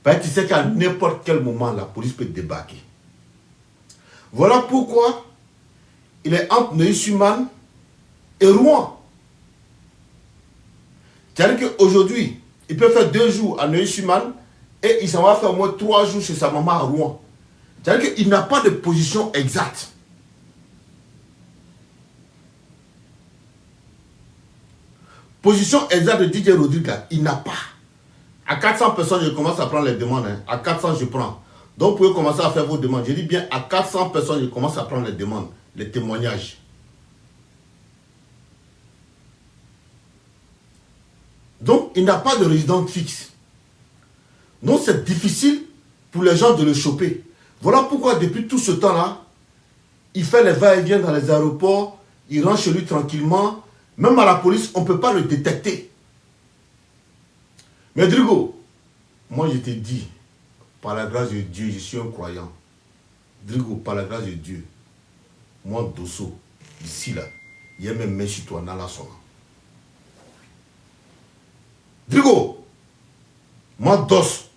Parce que tu sais qu'à n'importe quel moment, la police peut débarquer. Voilà pourquoi il est entre Neuilly-sur-Marne et Rouen. C'est-à-dire qu'aujourd'hui, il peut faire 2 jours à Neuilly-sur-Marne et il s'en va faire au moins 3 jours chez sa maman à Rouen. C'est-à-dire qu'il n'a pas de position exacte. Position exacte de DJ Rodrigue, il n'a pas. À 400 personnes, je commence à prendre les demandes. Hein. À 400, je prends. Donc, vous pouvez commencer à faire vos demandes. Je dis bien, à 400 personnes, je commence à prendre les demandes, les témoignages. Donc, il n'a pas de résidence fixe. Donc, c'est difficile pour les gens de le choper. Voilà pourquoi, depuis tout ce temps-là, il fait les va-et-vient dans les aéroports, il rentre chez lui tranquillement. Même à la police, on ne peut pas le détecter. Mais Drigo, moi je te dis, par la grâce de Dieu, je suis un croyant. Drigo, par la grâce de Dieu, moi Dosso, ici là, il y a même main sur toi, dans la sonne. Drigo, moi Dos,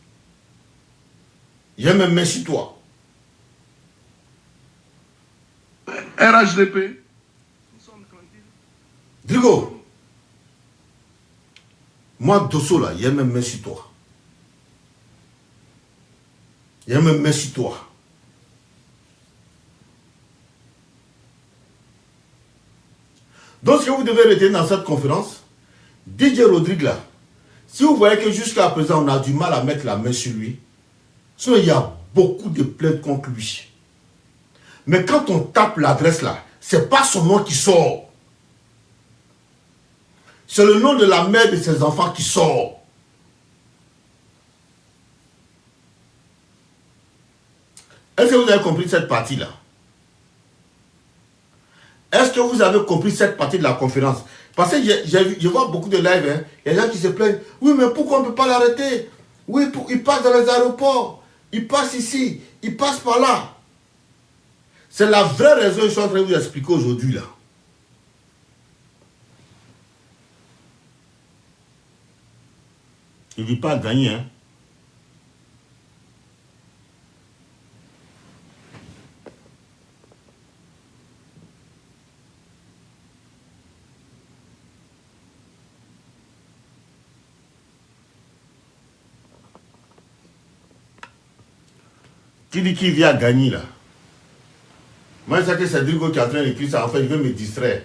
il y a même main sur toi. RHDP. Drigo, moi Dosso là, il y a même main sur toi. Il y a même main sur toi. Donc, ce que vous devez retenir dans cette conférence, DJ Rodrigue là, si vous voyez que jusqu'à présent, on a du mal à mettre la main sur lui, sinon il y a beaucoup de plaintes contre lui. Mais quand on tape l'adresse là, c'est pas son nom qui sort. C'est le nom de la mère de ses enfants qui sort. Est-ce que vous avez compris cette partie-là? Est-ce que vous avez compris cette partie de la conférence? Parce que je vois beaucoup de lives, hein. Il y a des gens qui se plaignent. Oui, mais pourquoi on ne peut pas l'arrêter? Oui, il passe dans les aéroports. Il passe ici. Il passe par là. C'est la vraie raison que je suis en train de vous expliquer aujourd'hui, là. Il ne dit pas gagner, hein. Qui dit qu'il vient gagner, là? Moi, je sais que c'est Drigo qui est en train d'écrire ça. En fait, il veut me distraire.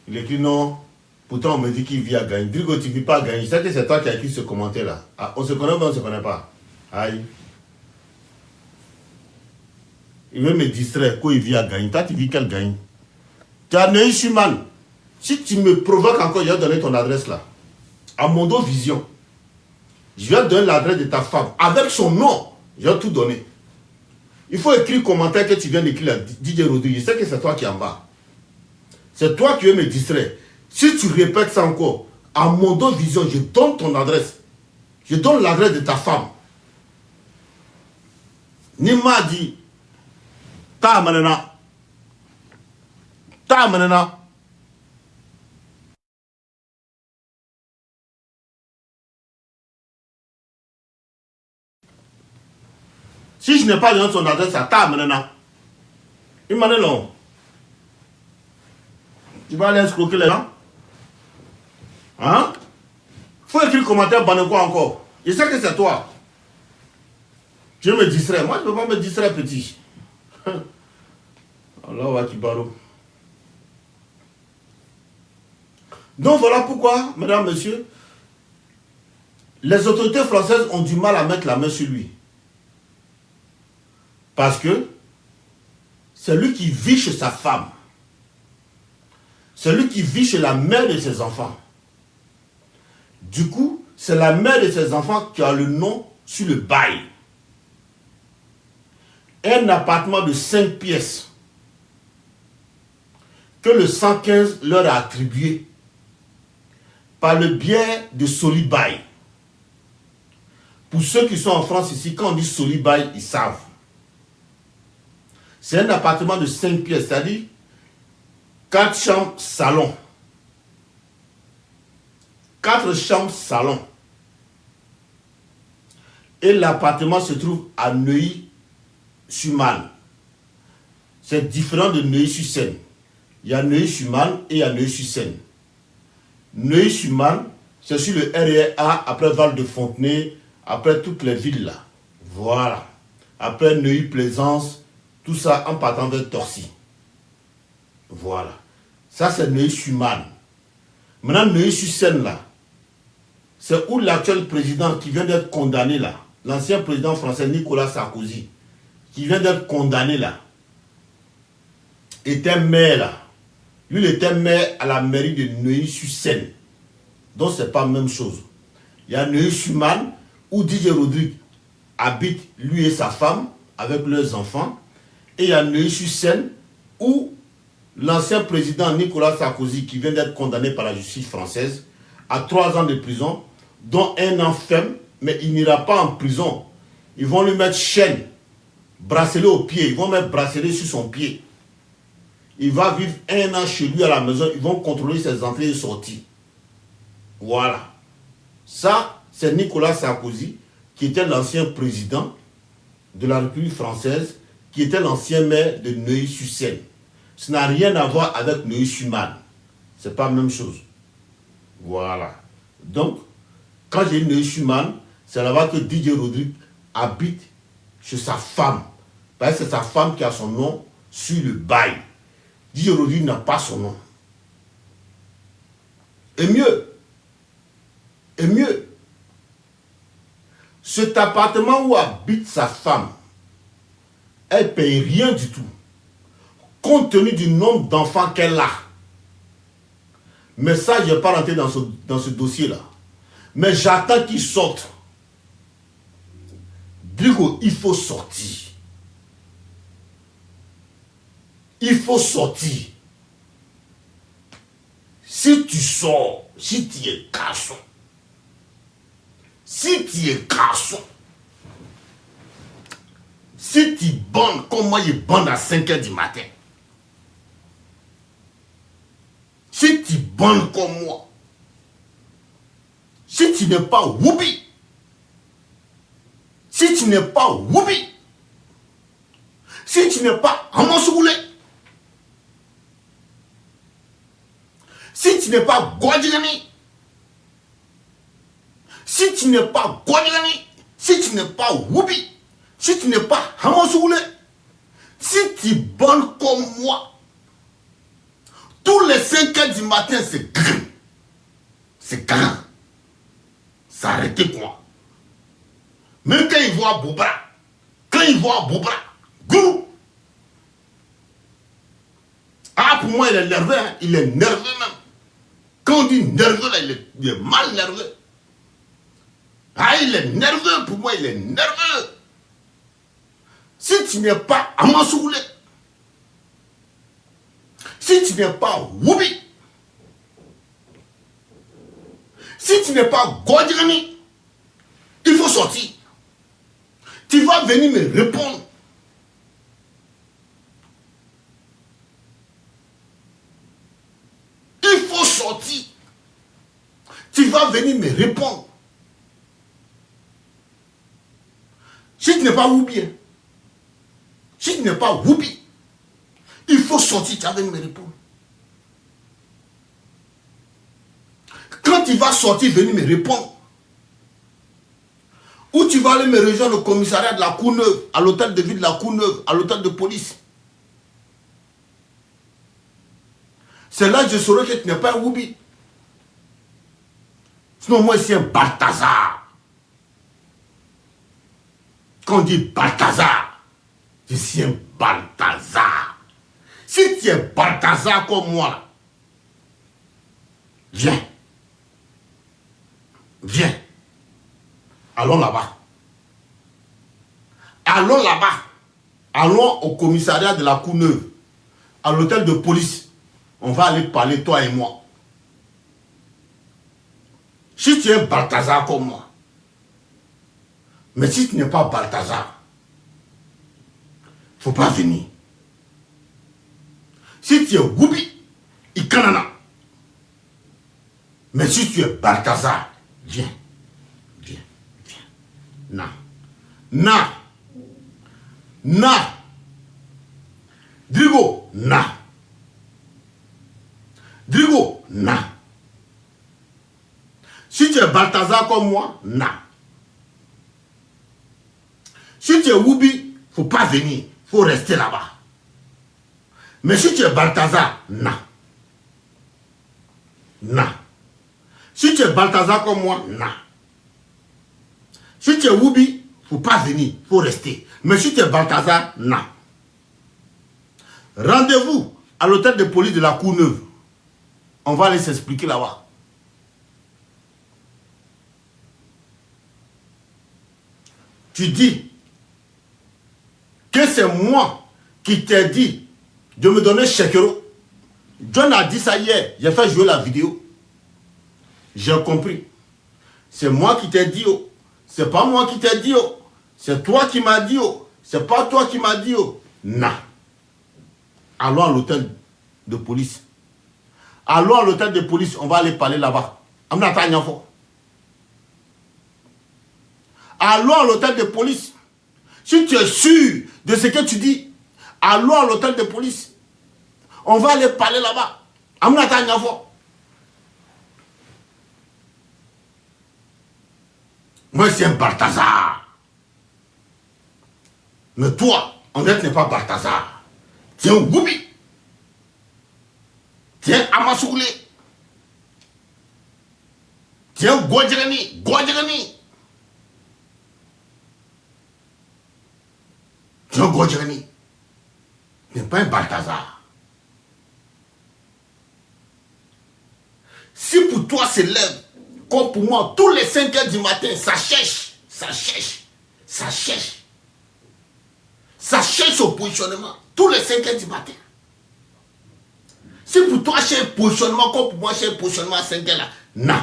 Il écrit non. Pourtant, on me dit qu'il vient gagner. Drigo, tu ne vis pas gagner. Je sais que c'est toi qui as écrit ce commentaire-là. Ah, on se connaît ou on ne se connaît pas? Aïe. Il veut me distraire. Quoi, il vient gagner? Toi, tu vis qu'elle gagne. Tu as Neuilly-sur-Marne. Si tu me provoques encore, je vais donner ton adresse là. À Mondo Vision. Je vais donner l'adresse de ta femme. Avec son nom, je vais tout donner. Il faut écrire commentaire que tu viens d'écrire DJ Rodrigue. Je sais que c'est toi qui es en bas. C'est toi qui veux me distraire. Si tu répètes ça encore, à Mondo Vision, je donne ton adresse. Je donne l'adresse de ta femme. Nima dit, ta manana. Ta manana. Si je n'ai pas donné ton adresse à ta manana, il m'a dit non. Tu vas aller escroquer les gens? Hein? Faut écrire commentaire, banne quoi encore? Je sais que c'est toi. Je me distrais. Moi, je ne peux pas me distraire, petit. Allah wa kibaro. Donc, voilà pourquoi, mesdames, messieurs, les autorités françaises ont du mal à mettre la main sur lui. Parce que c'est lui qui vit chez sa femme. C'est lui qui vit chez la mère de ses enfants. Du coup, c'est la mère de ses enfants qui a le nom sur le bail. Un appartement de 5 pièces que le 115 leur a attribué par le biais de Solibail. Pour ceux qui sont en France ici, quand on dit Solibail, ils savent. C'est un appartement de 5 pièces, c'est-à-dire 4 chambres, salon. 4 chambres, salon. Et l'appartement se trouve à Neuilly-sur-Marne. C'est différent de Neuilly-sur-Seine. Il y a Neuilly-sur-Marne et il y a Neuilly-sur-Seine. Neuilly-sur-Marne, c'est sur le RER après Val-de-Fontenay, après toutes les villes là. Voilà. Après Neuilly-Plaisance, tout ça en partant vers Torcy. Voilà. Ça, c'est Neuilly-sur-Marne. Maintenant, Neuilly-sur-Seine là, c'est où l'actuel président qui vient d'être condamné là, l'ancien président français Nicolas Sarkozy, qui vient d'être condamné là, était maire là. Lui, il était maire à la mairie de Neuilly-sur-Seine. Donc, ce n'est pas la même chose. Il y a Neuilly-sur-Marne, où Didier Rodrigue habite, lui et sa femme, avec leurs enfants. Et il y a Neuilly-sur-Seine, où l'ancien président Nicolas Sarkozy, qui vient d'être condamné par la justice française, à 3 ans de prison, dont 1 an ferme, mais il n'ira pas en prison. Ils vont lui mettre chaîne, bracelet au pied, ils vont mettre bracelet sur son pied. Il va vivre 1 an chez lui à la maison, ils vont contrôler ses entrées et sorties. Voilà. Ça, c'est Nicolas Sarkozy, qui était l'ancien président de la République française, qui était l'ancien maire de Neuilly-sur-Seine. Ça n'a rien à voir avec Neuilly-sur-Marne. Ce n'est pas la même chose. Voilà. Donc, quand j'ai Neuilly-sur-Marne, c'est là-bas que Didier Rodrigue habite chez sa femme. Parce que c'est sa femme qui a son nom sur le bail. Didier Rodrigue n'a pas son nom. Et mieux, cet appartement où habite sa femme, elle ne paye rien du tout, compte tenu du nombre d'enfants qu'elle a. Mais ça, je ne vais pas rentrer dans ce dossier-là. Mais j'attends qu'il sorte. Brigo, il faut sortir. Il faut sortir. Si tu sors, si tu es garçon, si tu bandes comme moi, je bande à 5 h du matin. Si tu bandes comme moi, si tu n'es pas Woubi, si tu n'es pas Amansogoulé, si tu n'es pas Gwadjigani, si tu n'es pas Gwadjigani, si tu n'es pas Woubi, si tu n'es pas Amansogoulé, si tu bandes comme moi, tous les 5 h du matin, c'est grand. C'est grand. Ça arrête quoi. Même quand il voit Boubra, gourou. Ah, pour moi, il est nerveux, hein? Il est nerveux même. Quand on dit nerveux, là, il est mal nerveux. Ah, il est nerveux, pour moi, il est nerveux. Si tu n'es pas Amansogoulé, si tu n'es pas Woubi, si tu n'es pas Gwadjigani, il faut sortir. Tu vas venir me répondre. Il faut sortir. Tu vas venir me répondre. Si tu n'es pas Woubi, si tu n'es pas Woubi, il faut sortir, tu vas venir me répondre. Quand tu vas sortir, venir me répondre. Ou tu vas aller me rejoindre au commissariat de la Courneuve, à l'hôtel de ville de la Courneuve, à l'hôtel de police. C'est là que je saurai que tu n'es pas un Woubi. Sinon, moi, c'est un Balthazar. Quand on dit Balthazar, je suis un Balthazar. Si tu es Balthazar comme moi, là, viens. Viens. Allons là-bas. Allons là-bas. Allons au commissariat de la Courneuve, à l'hôtel de police. On va aller parler, toi et moi. Si tu es Balthazar comme moi, mais si tu n'es pas Balthazar, il ne faut pas venir. Si tu es Woubi, Ikanana, mais si tu es Balthazar, viens. Non. na. Na. Drigo, na. Drigo, na. Si tu es Balthazar comme moi, na. Si tu es Woubi, il ne faut pas venir. Il faut rester là-bas. Mais si tu es Balthazar, na. Na. Si tu es Balthazar comme moi, na. Si tu es Woubi, il ne faut pas venir. Il faut rester. Mais si tu es Balthazar, na. Rendez-vous à l'hôtel de police de la Courneuve. On va aller s'expliquer là-bas. Tu dis que c'est moi qui t'ai dit de me donner chèque euro. John a dit ça hier. J'ai fait jouer la vidéo. J'ai compris. C'est moi qui t'ai dit. Oh. C'est pas moi qui t'ai dit. Oh. C'est toi qui m'as dit. Oh. C'est pas toi qui m'as dit. Oh. Non. Allons à l'hôtel de police. Allons à l'hôtel de police. On va aller parler là-bas. Allons à l'hôtel de police. Si tu es sûr de ce que tu dis, allons à l'hôtel de police. On va aller parler là-bas. Moi, c'est un Balthazar. Mais toi, en fait, n'est pas Balthazar. Tu es un Goubi. Tu es un Amasoulé. Tu es un Godjerani. Tu es un Godjerani. Tu n'es pas un Balthazar. Si pour toi c'est lève, comme pour moi, tous les 5 heures du matin, ça cherche au positionnement. Tous les 5 heures du matin. Si pour toi c'est un positionnement, comme pour moi c'est un positionnement à 5 heures là, non.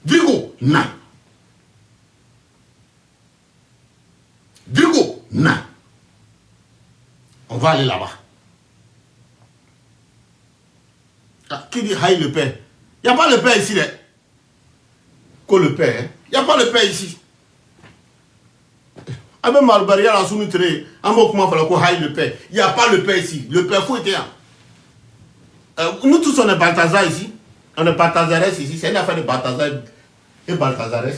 Drigo, non. Drigo, non. On va aller là-bas. Ah, qui dit Haï le père? Il n'y a pas le père ici, là. Quoi le père? Il n'y a pas le père ici. Avec Malbaria, la soumitre, en mot comment faire quoi Haï le père? Il n'y a pas le père ici. Le père faut être. Nous tous on est Balthazar ici. On est Balthazares ici. C'est une affaire de Balthazar et Balthazares.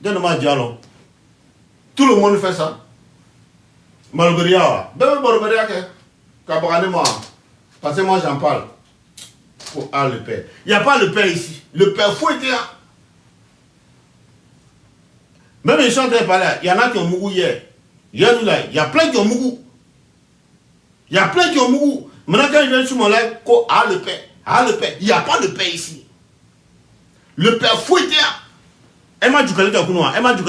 Donne-moi un dialogue. Tout le monde fait ça. Malbaria. Ben Malbaria, moi. Parce que moi j'en parle. Ah, le père. Il n'y a pas le père ici. Le père faut être là. Même les gens qui parlent, il y en a qui ont mouru hier. Il y a plein qui ont mouru. Maintenant, quand ils viennent sur mon live, le père. Le père. Il n'y a pas de père ici. Le père faut être là. Emma du Kalika Kounoua. Le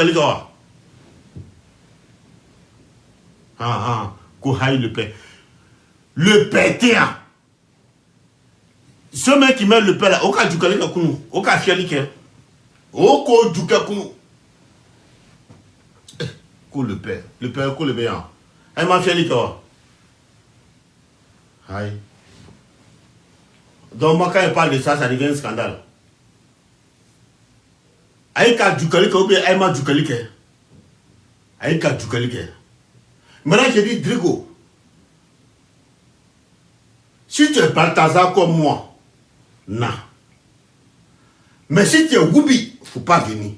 père. Le père était là. Ce mec qui met le père là, aucun du Kalika Kounou. Aucun fialike. Aucun du Kakounou. Le père. Le père, le béant. Emma fialike. Aïe. Donc, moi, quand il parle de ça, ça devient un scandale. Aïka du Kalika ou bien Emma du Kalika. Aïka du Kalika. Maintenant, je dis Drigo. Si tu es Balthazar comme moi, non. Mais si tu es Woubi, il ne faut pas venir.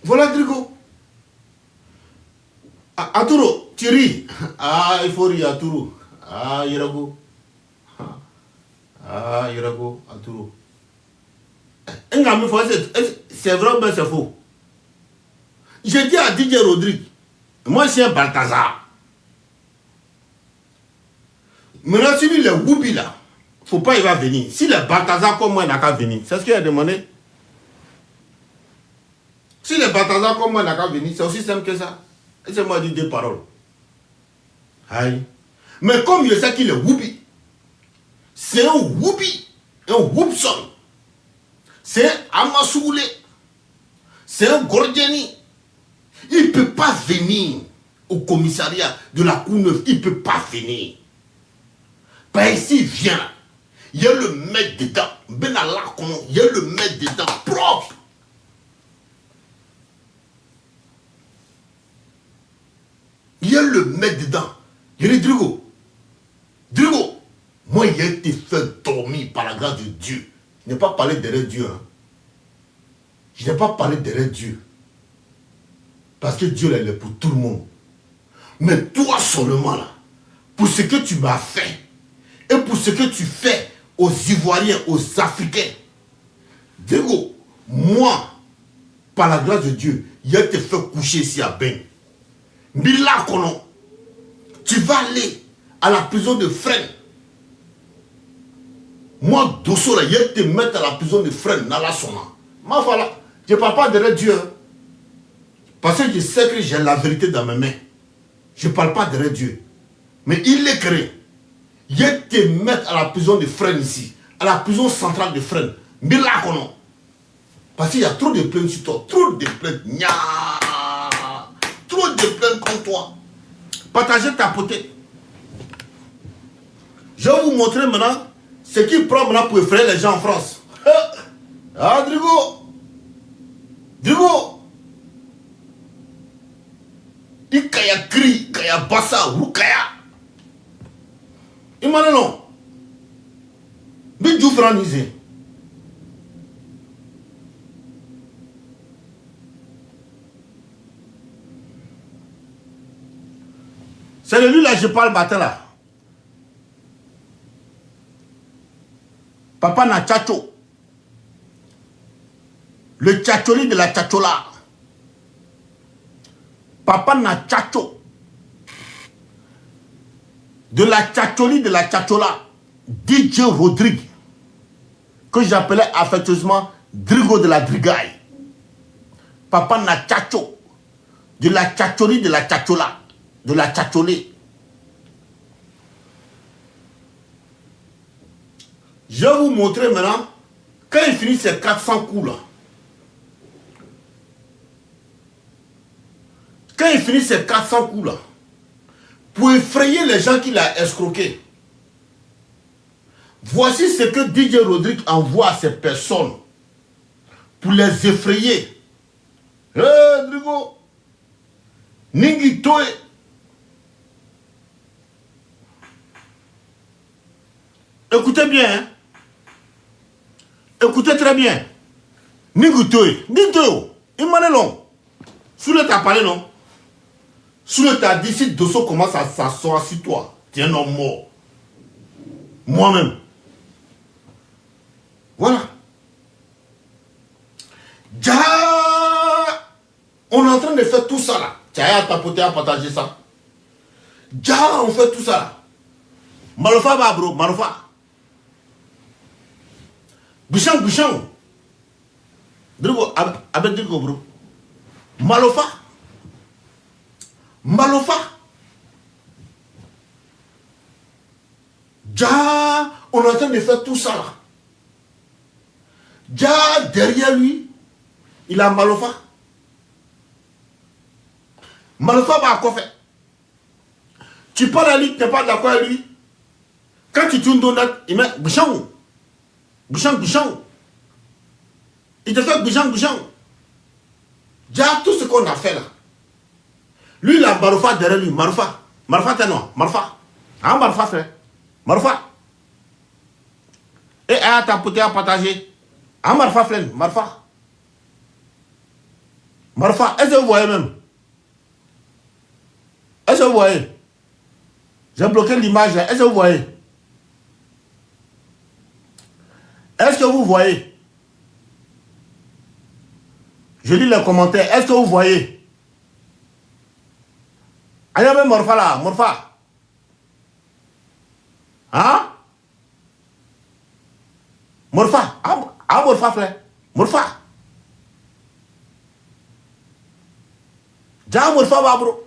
Voilà Drigo. Aturo, tu ris. Ah, il faut rire Aturo. Ah, Yirago. Ah, Yirago, Aturo. C'est vrai ou bien c'est faux? J'ai dit à DJ Rodrigue, moi c'est un Balthazar. Maintenant, si lui, le Woubi là, faut pas, il va venir. Si le Balthazar comme moi, il n'a qu'à venir. C'est ce qu'il a demandé. Si le Balthazar comme moi, il n'a qu'à venir, c'est aussi simple que ça. Et c'est moi qui dis 2 paroles. Aïe. Mais comme je sais qu'il est Woubi, c'est un Woubi, un Woubson. C'est un Amasoulé. C'est un Gordjani. Il ne peut pas venir au commissariat de la Courneuve. Il ne peut pas venir. Par ici, il vient. Il y a le mettre dedans. Ben Allah, il y a le mettre dedans. Propre. Il y a le mettre dedans. Il dit Drigo. Drigo. Moi, il a été fait dormir par la grâce de Dieu. Je n'ai pas parlé derrière Dieu. Hein. Je n'ai pas parlé derrière Dieu. Parce que Dieu, là, il est pour tout le monde. Mais toi seulement, là, pour ce que tu m'as fait, et pour ce que tu fais aux Ivoiriens, aux Africains, Diego, moi, par la grâce de Dieu, il a été fait coucher ici à Ben. Mila Kono, tu vas aller à la prison de Fresnes. Moi, Dosso, là, il a été mettre à la prison de Fresnes, dans la Sona. Mais voilà, je ne parle pas derrière Dieu. Hein. Parce que je sais que j'ai la vérité dans mes mains. Je ne parle pas derrière Dieu. Mais il est créé. Il a été mettre à la prison de Fresnes ici. À la prison centrale de Fresnes. Mila Kono. Parce qu'il y a trop de plaintes sur toi. Trop de plaintes. Trop de plaintes contre toi. Partagez ta potée. Je vais vous montrer maintenant ce qui prend maintenant pour effrayer les gens en France. Ah, Drigo. Drigo. Ikaya Kri, Kaya Bassa, Rukaya. Imane non. Bidjou franisé. C'est de lui là, je parle matin là. Papa na tchacho. Le tchacholi de la tchachola. Papa na tchacho. De la tchacholi de la tchachola. DJ Rodrigue. Que j'appelais affectueusement Drigo de la Drigaille. Papa na tchacho. De la tchacholi de la tchachola. De la tchatcholée. Je vais vous montrer maintenant, quand il finit ses 400 coups là, quand il finit ses 400 coups là, pour effrayer les gens qu'il a escroqués, voici ce que DJ Rodrigue envoie à ces personnes pour les effrayer. Drigo, Ningi Toe. Écoutez bien, hein? Écoutez très bien. Nigutoy, Nigutoy, il m'en est long. Sous le t'as parlé, non? Sous le t'as dit, si Dosso commence à s'asseoir sur toi, tu es un homme mort. Moi-même. Voilà. Ja, on est en train de faire tout ça là. Tu as à tapoter, à partager ça. Ja, on fait tout ça là. Malofa, bah, bro, Malofa. Bouchon, bouchon. Drigo, avec Drigo, bro. Malofa. Malofa. Ja, on est en train de faire tout ça là. Ja, derrière lui, il a Malofa. Malofa va à quoi faire? Tu parles à lui, tu n'es pas d'accord avec lui. Quand tu tournes ton date, il met bouchon. Bouchon, bouchon. Il te fait bouchon, bouchon. Déjà, tout ce qu'on a fait là. Lui, il a Marufa derrière lui. Marufa. Marufa, t'es non. Marufa. Ah, Marufa, frère. Marufa. Et à tapoter, à partager. Ah, Marufa, frère. Marufa. Marufa, est-ce que vous voyez même? Est-ce que vous voyez? J'ai bloqué l'image. Est-ce que vous voyez? Est-ce que vous voyez? Je lis les commentaires. Est-ce que vous voyez? Aïe, Morfa là, Morfa. Hein? Morfa. Ah, Morfa, frère. Morfa. Ja, Morfa, va, bro.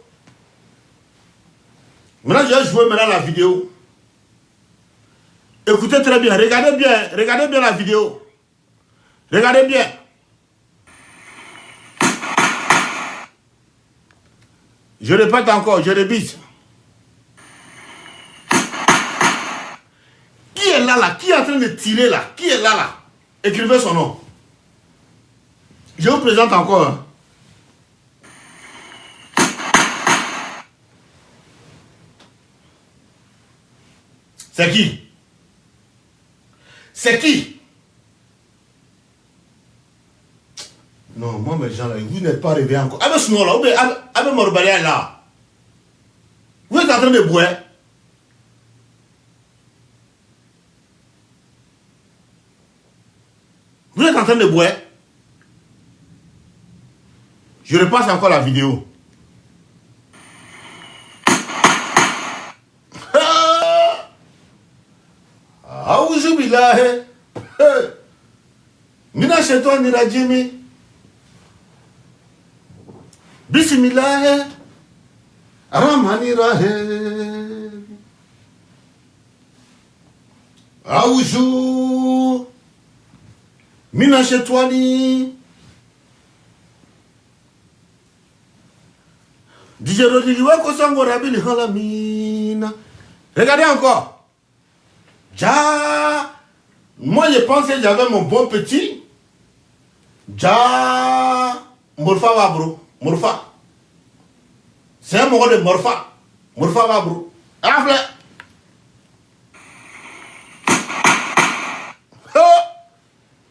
Maintenant, je vais jouer maintenant la vidéo. Écoutez très bien, regardez bien la vidéo. Regardez bien. Je répète encore, je répète. Qui est est là, qui est en train de tirer là? Qui est là? Écrivez son nom. Je vous présente encore. Hein. C'est qui? C'est qui? Non, moi, mes gens là, vous n'êtes pas réveillés encore. Ah, mais sinon là, ah, mais Morbalia là. Vous êtes en train de boire. Vous êtes en train de boire. Je repasse encore la vidéo. Ah, aujourd'hui là, Mina chez toi, Nira Jimmy. Bismillah. Ramani Rahim. Aoujou. Mina chez toi, ni. Regardez encore. Ja. Moi, je pensais que j'avais mon bon petit. Ja. Morfa va, bro. Morfa. C'est un mot de Morfa. Morfa va, bro. Affle.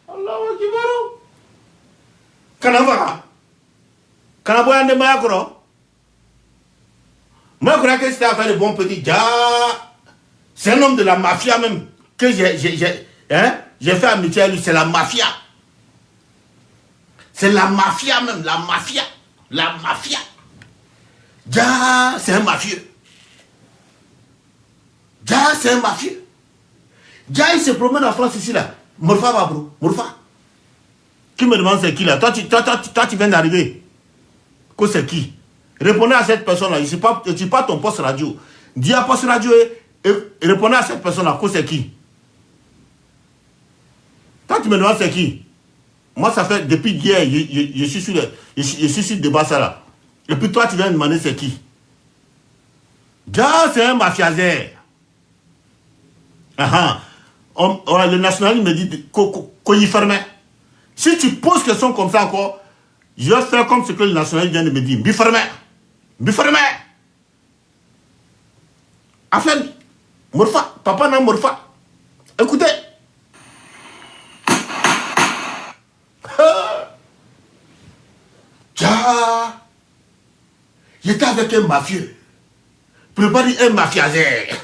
Allahu Akbar. Kanava. Kanabo yande makro. Moi, je crois que c'était affaire de bon petit. Ja. C'est un homme de la mafia même. Que j'ai fait amitié à lui. C'est la mafia. C'est la mafia même. La mafia. La mafia. Ja, c'est un mafieux. Ja, c'est un mafieux. Ja, il se promène en France ici là. Morfa va, bro. Morfa. Qui me demande c'est qui là? Toi, tu viens d'arriver. Que c'est qui? Répondez à cette personne là. Je ne suis pas ton poste radio. Dis à poste radio et répondez à cette personne là. Que c'est qui? Toi, tu me demandes c'est qui? Moi, ça fait depuis hier, je suis sur le débat ça là. Et puis toi, tu viens me demander c'est qui? Ja, c'est un mafiasaire. Le national me dit qu'on y fermait. Si tu poses question comme ça encore, je vais faire comme ce que le national vient de me dire. Bifermé. Bifermé. Aflen. Morfa. Papa n'a Morfa. Écoutez. Ja. J'étais avec un mafieux. Préparez un mafiasaire.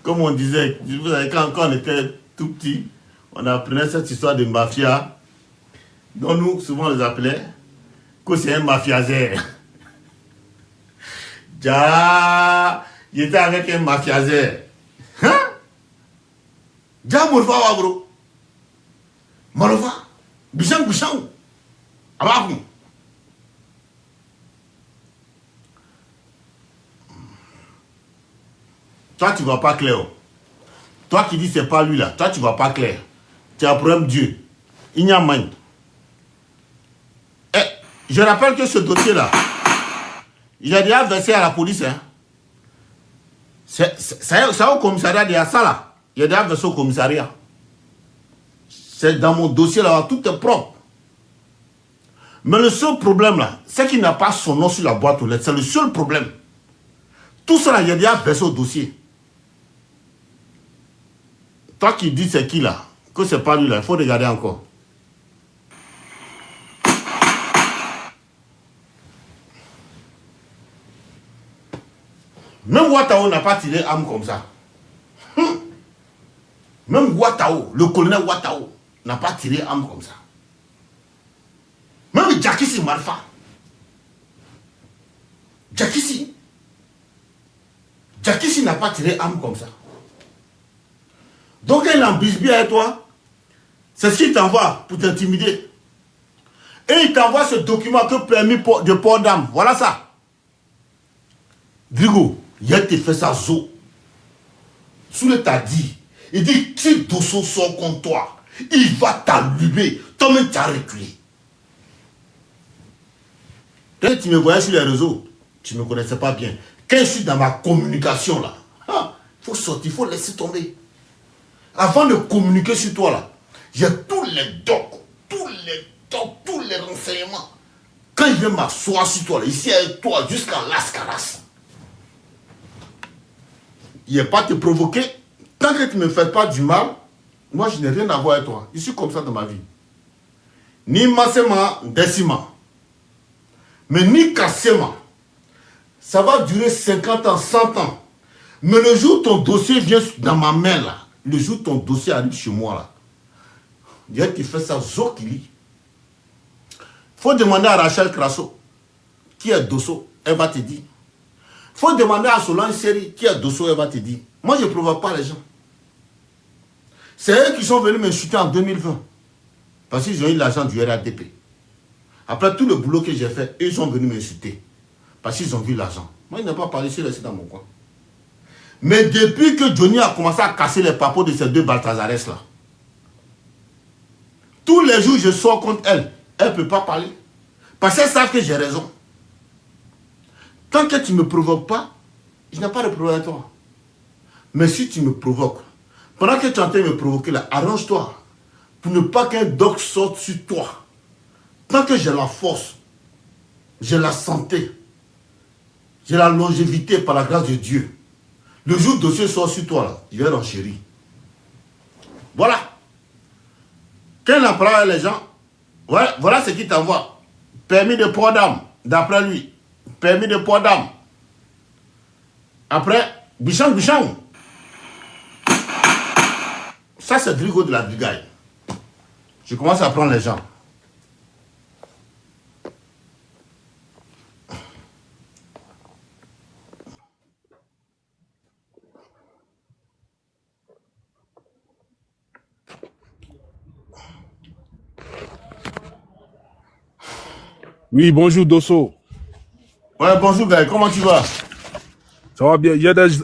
Comme on disait, vous savez, quand on était tout petit, on apprenait cette histoire de mafia, dont nous, souvent, on les appelait, que c'est un mafiasaire. Ja, j'étais avec un mafiasaire. Hein? Ja, Morfa, bro. Morfa. Bouchang. Abakou. Toi, tu ne vois pas clair. Toi qui dis c'est pas lui là, toi tu ne vois pas clair. Tu as un problème Dieu. Il n'y a pas. Je rappelle que ce dossier là, il a déjà versé à la police. Hein. C'est au commissariat de ça là. Il a déjà versé au commissariat. C'est dans mon dossier là, tout est propre. Mais le seul problème là, c'est qu'il n'a pas son nom sur la boîte aux lettres. C'est le seul problème. Tout ça là, il a déjà versé au dossier. Toi qui dis c'est qui là, que c'est pas lui là, il faut regarder encore. Même Ouattao n'a pas tiré âme comme ça. Même Ouattao, le colonel Ouattao, n'a pas tiré âme comme ça. Même Jakissi Marfa. Jakissi n'a pas tiré âme comme ça. Donc, il en bisbille avec toi. C'est ce qu'il t'envoie pour t'intimider. Et il t'envoie ce document que permis de port d'âme. Voilà ça. Drigo, il te fait ça zo. Soule t'a dit. Il dit, si Dosso sort contre toi, il va t'allumer. Toi-même, tu as reculé. Quand tu me voyais sur les réseaux, tu ne me connaissais pas bien. Quand je suis dans ma communication là, Il faut sortir, il faut laisser tomber. Avant de communiquer sur toi, là, j'ai tous les docs, tous les renseignements. Quand il vient m'asseoir sur toi, là, ici avec toi, jusqu'à Lascaras, il n'est pas te provoquer. Tant que tu ne me fais pas du mal, moi, je n'ai rien à voir avec toi. Je suis comme ça dans ma vie. Ni Massema, Décima. Mais ni Kassema. Ça va durer 50 ans, 100 ans. Mais le jour où ton dossier vient dans ma main, là, le jour où ton dossier arrive chez moi, là, Dieu qui fait ça, Zokili. Il faut demander à Rachel Crasso, qui est Dosso, elle va te dire. Il faut demander à Solange Seri, qui est Dosso, elle va te dire. Moi, je ne provoque pas les gens. C'est eux qui sont venus m'insulter en 2020. Parce qu'ils ont eu l'argent du RADP. Après tout le boulot que j'ai fait, ils sont venus m'insulter. Parce qu'ils ont vu l'argent. Moi, je n'ai pas parlé, je suis resté dans mon coin. Mais depuis que Johnny a commencé à casser les papeaux de ces deux Balthazares là, tous les jours je sors contre elle. Elle ne peut pas parler. Parce qu'elle savent que j'ai raison. Tant que tu ne me provoques pas, je n'ai pas de problème avec toi. Mais si tu me provoques, pendant que tu es en train de me provoquer là, arrange-toi. Pour ne pas qu'un doc sorte sur toi. Tant que j'ai la force, j'ai la santé, j'ai la longévité par la grâce de Dieu. Le jour où le dossier sort sur toi, là, il va renchérir. Voilà. Quand il en parle avec les gens, ouais, voilà ce qu'il t'envoie. Permis de port d'âme, d'après lui. Permis de port d'âme. Après, Bichang. Ça, c'est Drigo de la brigade. Je commence à prendre les gens. Oui, bonjour Dosso. Ouais, bonjour gars, comment tu vas? Ça va bien.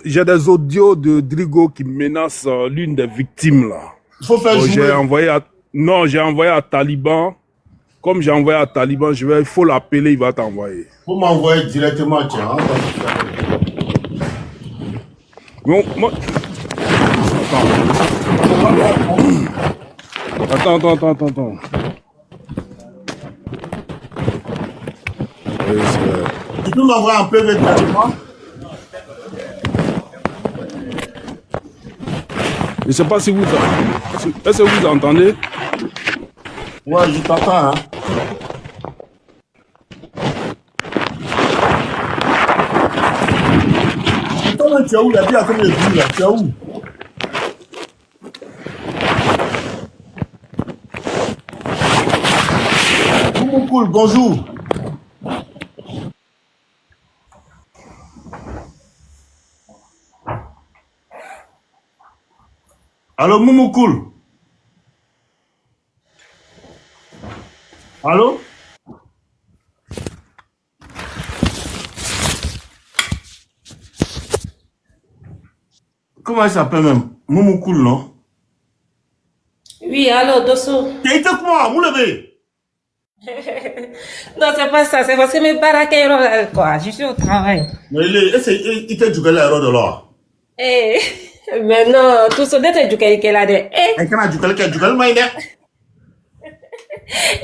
J'ai des audios de Drigo qui menacent l'une des victimes là. Il faut faire jouer. J'ai envoyé à Taliban. Comme j'ai envoyé à Taliban, il faut l'appeler, il va t'envoyer. Il faut m'envoyer directement, tiens. Moi... Attends. Tu peux m'envoyer un PV directement? Je ne sais pas si vous... Est-ce que vous entendez? Ouais, je t'entends, hein. Attends, tu es où? La vie a comme les bruits, là. Tu es où? Moumou Cool, bonjour. Allô, Moumou Cool. Allô? Comment il s'appelle même? Moumou Cool, non? Oui, allô, Dosso. T'es été comment? Moulébé? Non, c'est pas ça, c'est parce que mes baraques, quoi. Je suis au travail. Mais il t'a joué l'erreur de l'or. Eh, mais non, tout ce dette du qu'elle a de. Eh, Et quand tu as joué le maïne,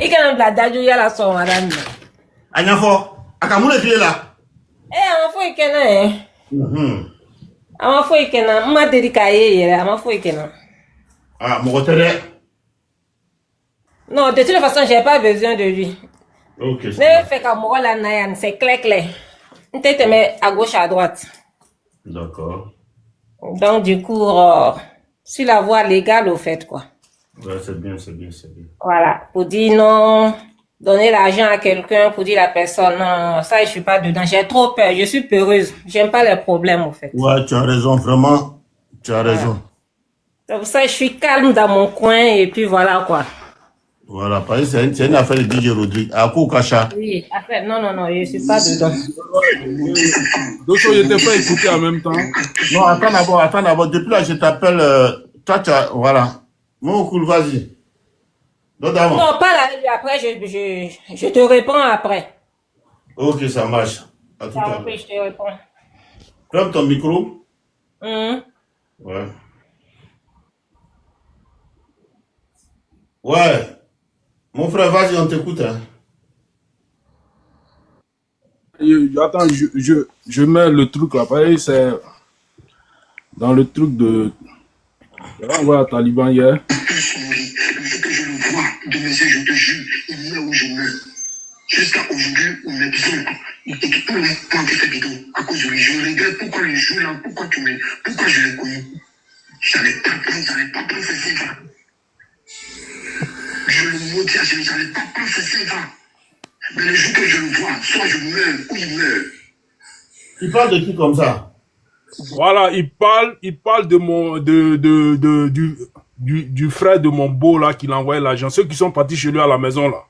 il quand même la daju ya la son madame. à Nyafo, à Kamoule qui est là. Eh, on faut ikena. On faut ikena. M'a dédicaé, on faut ikena. Ah, mon retrait. Non, de toute façon, j'ai pas besoin de lui. Ok, c'est Mais fait qu'à moi la nayan, c'est clair. On te met à gauche, à droite. d'accord. Donc, du coup, sur la voie légale, au fait, quoi. Ouais, c'est bien. Voilà, pour dire non, donner l'argent à quelqu'un, pour dire la personne, non, ça, je suis pas dedans. J'ai trop peur, je suis peureuse. J'aime pas les problèmes, au fait. Ouais, tu as raison, vraiment. Tu as raison. C'est pour ça que je suis calme dans mon coin, et puis voilà, quoi. Voilà, parce que c'est une affaire de DJ Rodrigue. À Koukacha. Oui, après, non, je suis pas dedans. Dosso, je t'ai pas écouté en même temps. Non, attends d'abord. Depuis là, je t'appelle. Toi, tu as. Voilà. Mon cool, vas-y. Donc, d'avant. Non, pas là, après, je te réponds après. Ok, ça marche. À tout Ça à va, l'heure. je te réponds. Ferme ton micro. Ouais. Ouais. Mon frère, vas-y, on t'écoute. Hein. Attends, je mets le truc là. Pareil, c'est dans le truc de. J'avais envoyé à Taliban hier. Le jour que je le vois, de mes yeux, je te jure, il meurt ou je meurs. Jusqu'à aujourd'hui, où mes oncles, ils t'équipent pour les points qui fait bidon. À cause de lui, je regrette pourquoi le jour là, pourquoi je l'ai connu. J'avais pas pris ces va. Je le maudis, j'avais pas pris ces va. Mais le jour que je le vois, soit je meurs ou il meurt. Tu parles de qui comme ça? Voilà, il parle de mon, du frère de mon beau là qui l'a envoyé l'argent. Ceux qui sont partis chez lui à la maison là.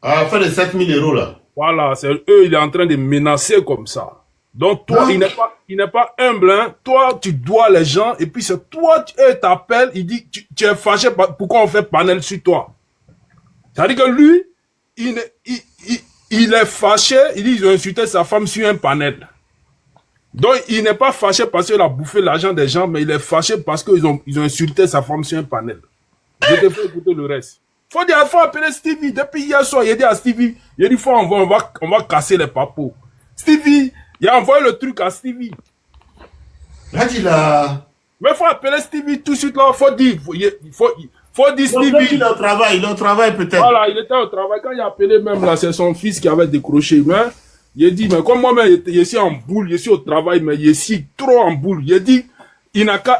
Ah, faire les 7 000 € là. Voilà, c'est eux, il est en train de menacer comme ça. Donc toi, Non. il n'est pas humble, hein. Toi, tu dois les gens, et puis c'est toi, eux t'appellent, il dit, tu es fâché, pourquoi on fait panel sur toi? C'est-à-dire que lui, il est fâché, il dit, ils ont insulté sa femme sur un panel. Donc, il n'est pas fâché parce qu'il a bouffé l'argent des gens, mais il est fâché parce qu'ils ont insulté sa femme sur un panel. Je te fais écouter le reste. Faut appeler Stevie. Depuis hier soir, il a dit à Stevie, il a dit, on va casser les papos. Stevie, il a envoyé le truc à Stevie. Là, il a... Mais faut appeler Stevie tout de suite là, faut dire Stevie. Il est au travail peut-être. Voilà, il était au travail. Quand il a appelé même là, c'est son fils qui avait décroché. Mais il a dit, mais comme moi-même, je suis en boule, je suis au travail, mais je suis trop en boule. Il a dit, il n'a qu'à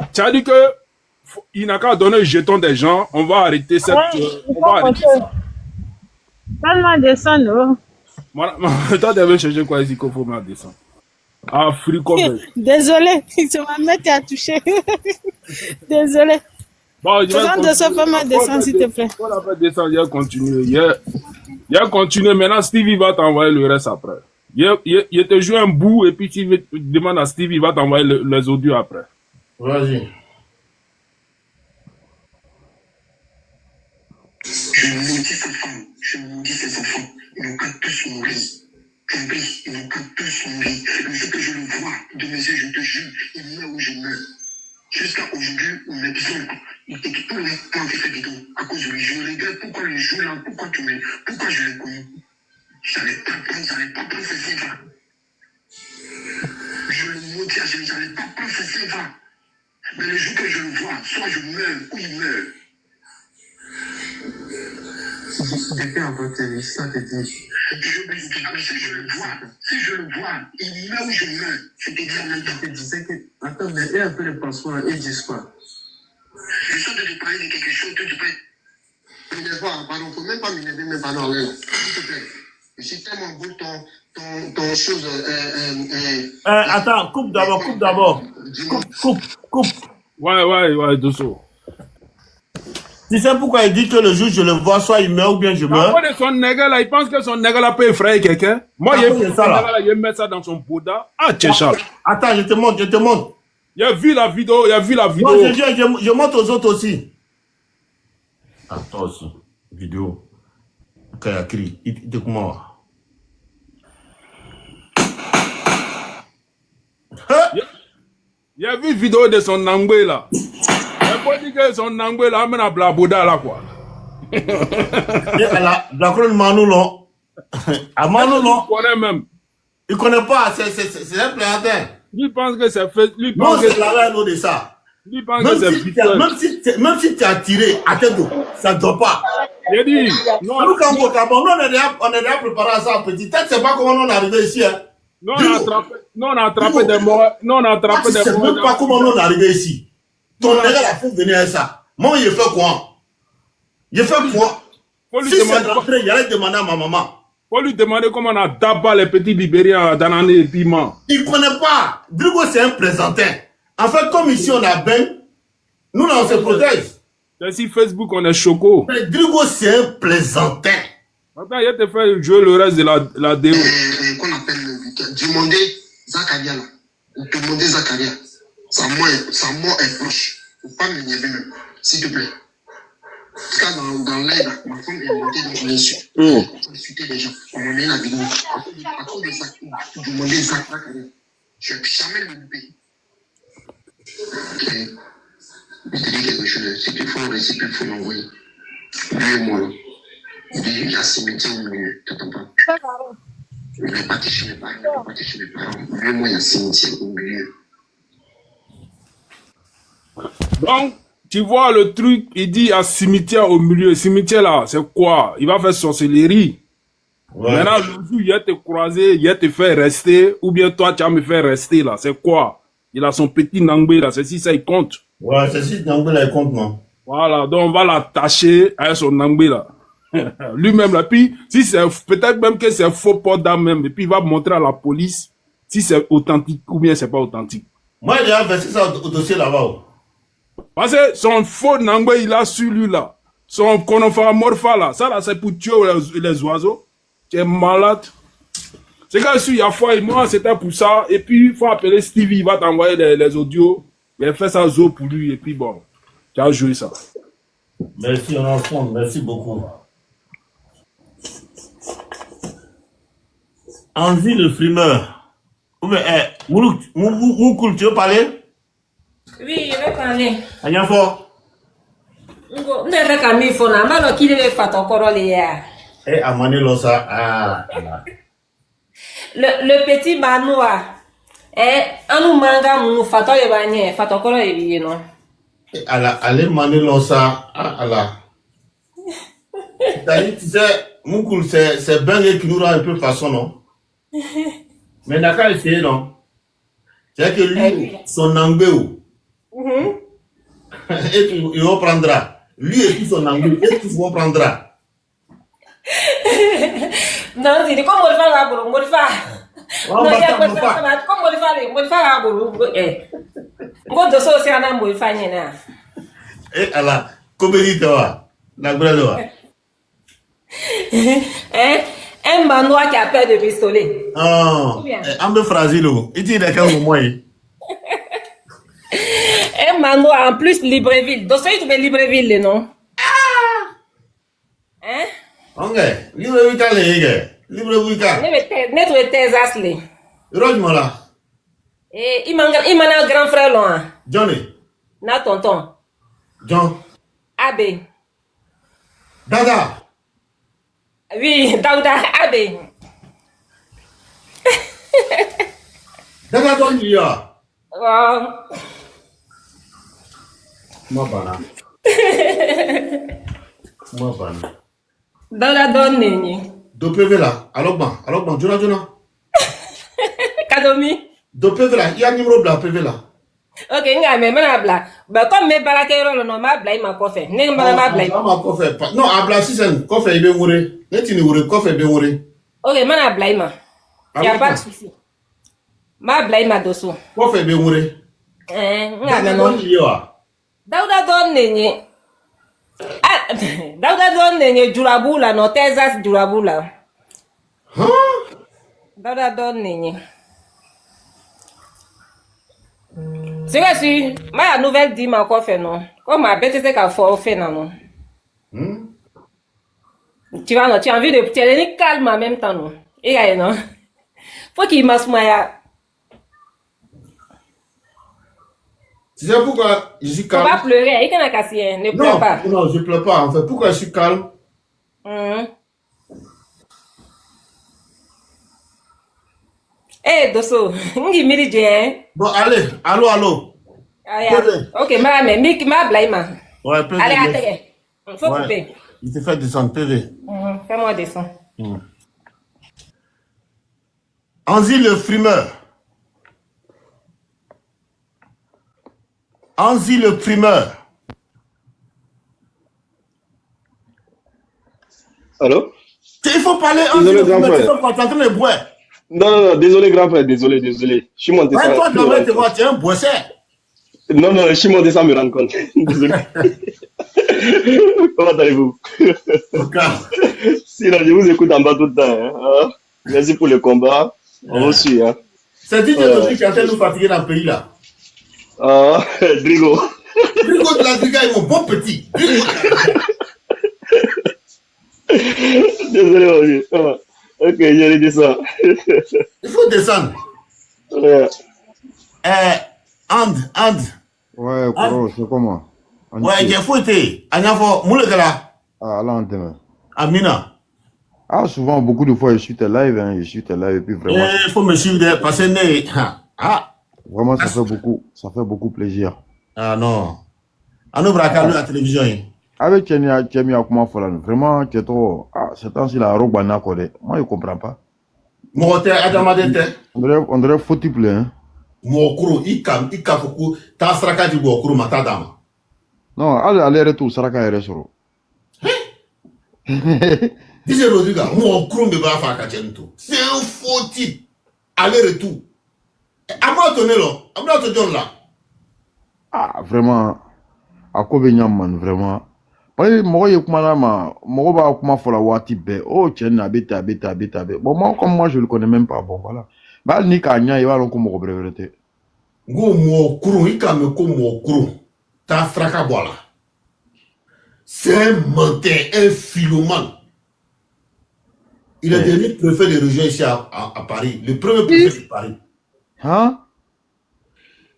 donner le jeton des gens, on va arrêter cette... on va arrêter ça. Donne-moi descendre. Toi, tu avais cherché quoi ici qu'il faut me descendre. Ah, Fricobe. Désolé, c'est ma mère qui a touché. Désolé. Bon, je Faisons de ça, fais-moi descendre, s'il te plaît. On a fait descendre, il a continué. Il a continué. Maintenant, Stevie va t'envoyer le reste après. Il te joue un bout et puis tu demandes à Stevie, il va t'envoyer les audios après. Vas-y. Je maudis sa femme, je maudis ses enfants. Ils n'ont qu'à tous mourir. Ils n'ont qu'à tous mourir. Le jour que je le vois, de mes yeux, je te jure, il meurt ou je meurs. Jusqu'à aujourd'hui, où mes oncles, ils t'équipent pour les points qui fait bidon. À cause de lui, je regrette pourquoi le jour là, pourquoi je l'ai connu. J'avais pas pris ces va. Je le maudis, j'avais pas pris ces va. Mais le jour que je le vois, soit je meurs ou il meurt. Depuis avant tes ça te dit. Si je le vois, il meurt ou je meurs. Je te dis en même temps. Je te disais que. Attends, mais et un peu le passeport, ils disent quoi? Je suis en train de te parler de quelque chose, toi tu peux. M'énerve pas, pardon, faut même pas m'énerver, mais pardon, là. S'il te plaît. Je suis tellement beau ton chose. Attends, coupe d'abord. Coupe. Ouais, doucement. Tu sais pourquoi il dit que le jour je le vois, soit il meurt ou bien je meurs? Après de son nègre là, il pense que son nègre là peut effrayer quelqu'un. Moi, il met ça dans son Bouddha. Ah, Tchéchal. Attends, je te montre. Il a vu la vidéo, Moi, je montre aux autres aussi. Ah, toi aussi. Vidéo. Kayakri. Dis-moi. Il a vu la vidéo de son nangwe là. Il a pas dit que son nangwe là, amène à Blaboda là quoi. La couronne Manoulo. À Manoulo. Il connaît même. Il connaît pas, c'est un plaisantin. Lui pense que c'est fait. Lui Non, pense que c'est la nous de ça. Lui pense que c'est Même si tu as tiré à tête d'eau, ça ne doit pas. Il a dit, non, nous, quand on est déjà préparé à ça petit. Peut-être c'est pas comment on est arrivé ici. Hein. Non, on a attrapé des morts. Non, on a attrapé des morts. Je ne sais même pas comment on est arrivé ici. Ton nègre a fait venir à ça. Moi, il fait quoi? Il fait quoi? Si c'est rentré, il allait demander à ma maman. Faut lui demander comment on a d'abord les petits Libériens dans l'année et piment. Il ne connaît pas. Drigo, c'est un plaisantin. En fait, comme ici, on a Ben, nous, là, on se protège. C'est si Facebook, on est choco. Drigo, c'est un plaisantin. Attends, il te fait jouer le reste de la déo. Qu'on appelle demander Zakaria, là. Demander Zakaria. Sa mort est proche. Faut pas m'énerver même, s'il te plaît. En tout cas, dans l'air, ma femme est montée dans mon insulte. Pour insulter les gens. On m'a mis la vidéo. À cause de ça, demander Zakaria. Je ne vais jamais le louper. Je te dis quelque chose, si tu fais un récipient, il faut l'envoyer. Lui et moi, là. Il dit, il y a un cimetière au milieu, t'entends pas? Il est parti chez mes parents, il est parti chez mes parents. Lui et moi, il y a un cimetière au milieu. Donc, tu vois le truc, il dit à cimetière au milieu. Cimetière là, c'est quoi? Il va faire sorcellerie. Ouais. Maintenant, le jour, il va te croiser, il va te faire rester, ou bien toi, tu vas me faire rester là. C'est quoi? Il a son petit nangbe là, c'est si ça, il compte. Ouais, c'est si Nangbe là, il compte, non? Voilà, donc on va l'attacher à son nangbe là. Lui-même là, puis, si c'est, peut-être même que c'est faux port d'âme même, et puis il va montrer à la police si c'est authentique ou bien c'est pas authentique. Moi, j'ai versé ça au dossier là-bas. Parce que son faux nangbe, il a sur lui là. Son conophamorpha là, ça là, c'est pour tuer les oiseaux. Tu es malade. C'est quand il y a fois, moi, c'était pour ça. Et puis, il faut appeler Stevie, il va t'envoyer les audios. Il a fait ça zo pour lui. Et puis, bon, tu as joué ça. Merci, on est ensemble. Merci beaucoup. Anzi le frimeur. Ou bien, Moukoul, tu veux parler? Oui, je vais parler. Agnafo. Ngo, ndebe kami fona, malo kile be fato korole ya. Amane Losa. Ah. Le petit Manoa, anu manga mou fato le banye, fato korole biye non. Allez, Mané Losa. Ah, Allah. Tu sais, Moukoul, c'est Ben qui nous rend un peu façon, non? Mais n'a qu'à essayer, non? C'est que lui, son angbeou. Et il reprendra. Lui et tout son anglais, et tu reprendras. Non, c'est comme on le fait là, on le fait. Non, il y a comme on le fait là, on doit saucer un amour, il fait rien. Et Allah, comédie toi, la grande. Un manoir qui a peur de pistolet. Ah, un peu fragile. Il dit d'accord au moins. Un manoir en plus Libreville. Donc, tu veux Libreville, non? Hein? Ok, Libreville, les gars. Libreville. Net Texas, les. Rogemala. Et il m'a un grand frère, là. Johnny. Na tonton. John. Abe. Dada. Oui, Dauda, Abe. Dada don ya. Moi bana. Moi bana. Dauda don nini. Dopeve là. Alors bon, Jonah. Kadomi. Dopeve là, il y a un numéro blanc, PV là. Ok, nga me mana bla. Ba comme me barakero lo no ma bla ma kofe. Ne mbana ma bla. Ma kofe. Non, abla si sen kofe ibe ngure. Neti ni ngure kofe ibe ngure. Ok, mana bla ma. Y a pas de souci. Ma bla ma dosso. Kofe ibe ngure. Nga me no. Dauda don nenye. Ah, Dauda don nenye Jurabula no Texas Jurabula. Huh? Dauda don nenye. C'est vrai, si ma nouvelle dit ma coiffe non. Comme ma bête c'est qu'à faire fait non. Tu vas non, tu as envie de tu es calme en même temps non. Et là non. Faut qu'il masse moi. Tu sais pourquoi je suis calme? On va pleurer, il y a cassé, ne pleure pas. Non, je pleure pas en fait. Pourquoi je suis calme? Dosso, ngi miri je. Bon, allez, allô. Ok, ma blaima. Ouais, PV. Allez, attends. Faut couper. Il te fait descendre, PV. Fais-moi descendre. Anzi le frimeur. Anzi le primeur. Allô? Il faut parler Anzi le primeur. Tu es en train de boire. Non, désolé, grand frère, désolé. Je suis monté ça. Toi, tu es un boisseur. Non, je suis monté ça me rendre compte. Désolé. Comment allez-vous? Sinon, je vous écoute en bas tout le temps. Hein. Merci pour le combat. On vous suit. Hein. C'est DJ Dodi qui est en train de nous fatiguer dans le pays là. Drigo. Drigo de la Driga est mon bon petit. Désolé, mon ok, je descends. Il faut descendre. And. Ouais, Koro, c'est comment? Ouais, j'ai fouetté. Agnafo, Moulekala. Ah, là, on t'aime. Amina. Ah, souvent, beaucoup de fois, je suis tes live, hein, je suis tes live, et puis vraiment, Il faut me suivre parce que vraiment, ça fait beaucoup plaisir. Ah non. On ouvre la télévision. Avec Tchemi Akuma Folan, vraiment, tu es trop. Ah, c'est temps-ci, la robe à Nakode. Moi, je ne comprends pas. On dirait faux type, hein. Non, aller-retour, Saraka est restaurant. DJ Rodrigue, c'est un faux type. Aller-retour. Ah, vraiment. À quoi man, vraiment. Parce que moi, je suis kuma fola wati be. Oh, tiens, habite. Bon, moi, comme moi, je le connais même pas. Bon, voilà. Mais ni kanya, il va l'on comme breveté. Go mo kuru, ikame ko mo kuru. Ta fraka bola. C'est un menteur, un philomane. Il est devenu préfet de région ici à Paris. Le premier préfet de Paris. Hein?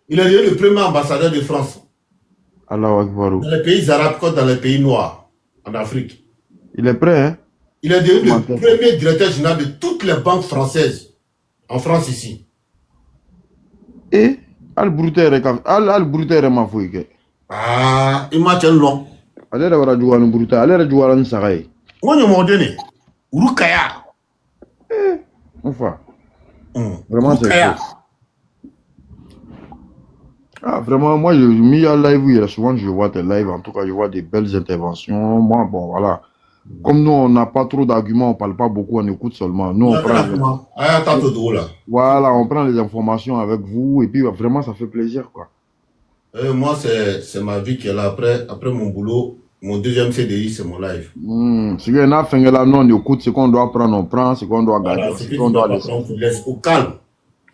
Il est devenu le premier ambassadeur de France. Allah Akbar. Dans les pays arabes comme dans les pays noirs, en Afrique. Il est prêt, hein? Il est devenu le premier directeur général de toutes les banques françaises en France ici. Et Al-Brouter est ma fouille. Ah, il m'a tenu long. Allez, la voir jouer Al-Brouter. Allez, la jouer Al-Saray. On est donné. Urukaya. Enfin. Vraiment, c'est ça. Ah, vraiment, moi, je mis à live, souvent, je vois tes lives. En tout cas, je vois des belles interventions. Moi, bon, voilà. Comme nous, on n'a pas trop d'arguments, on ne parle pas beaucoup, on écoute seulement. Nous, on prend... Voilà, on prend les informations avec vous et puis vraiment, ça fait plaisir, quoi. Moi, c'est ma vie qui est là. Après mon boulot, mon deuxième CDI, c'est mon live. Si on a fait là, non, on écoute ce qu'on doit prendre, on prend, ce qu'on doit garder, ce qu'on doit laisser. On laisse au calme.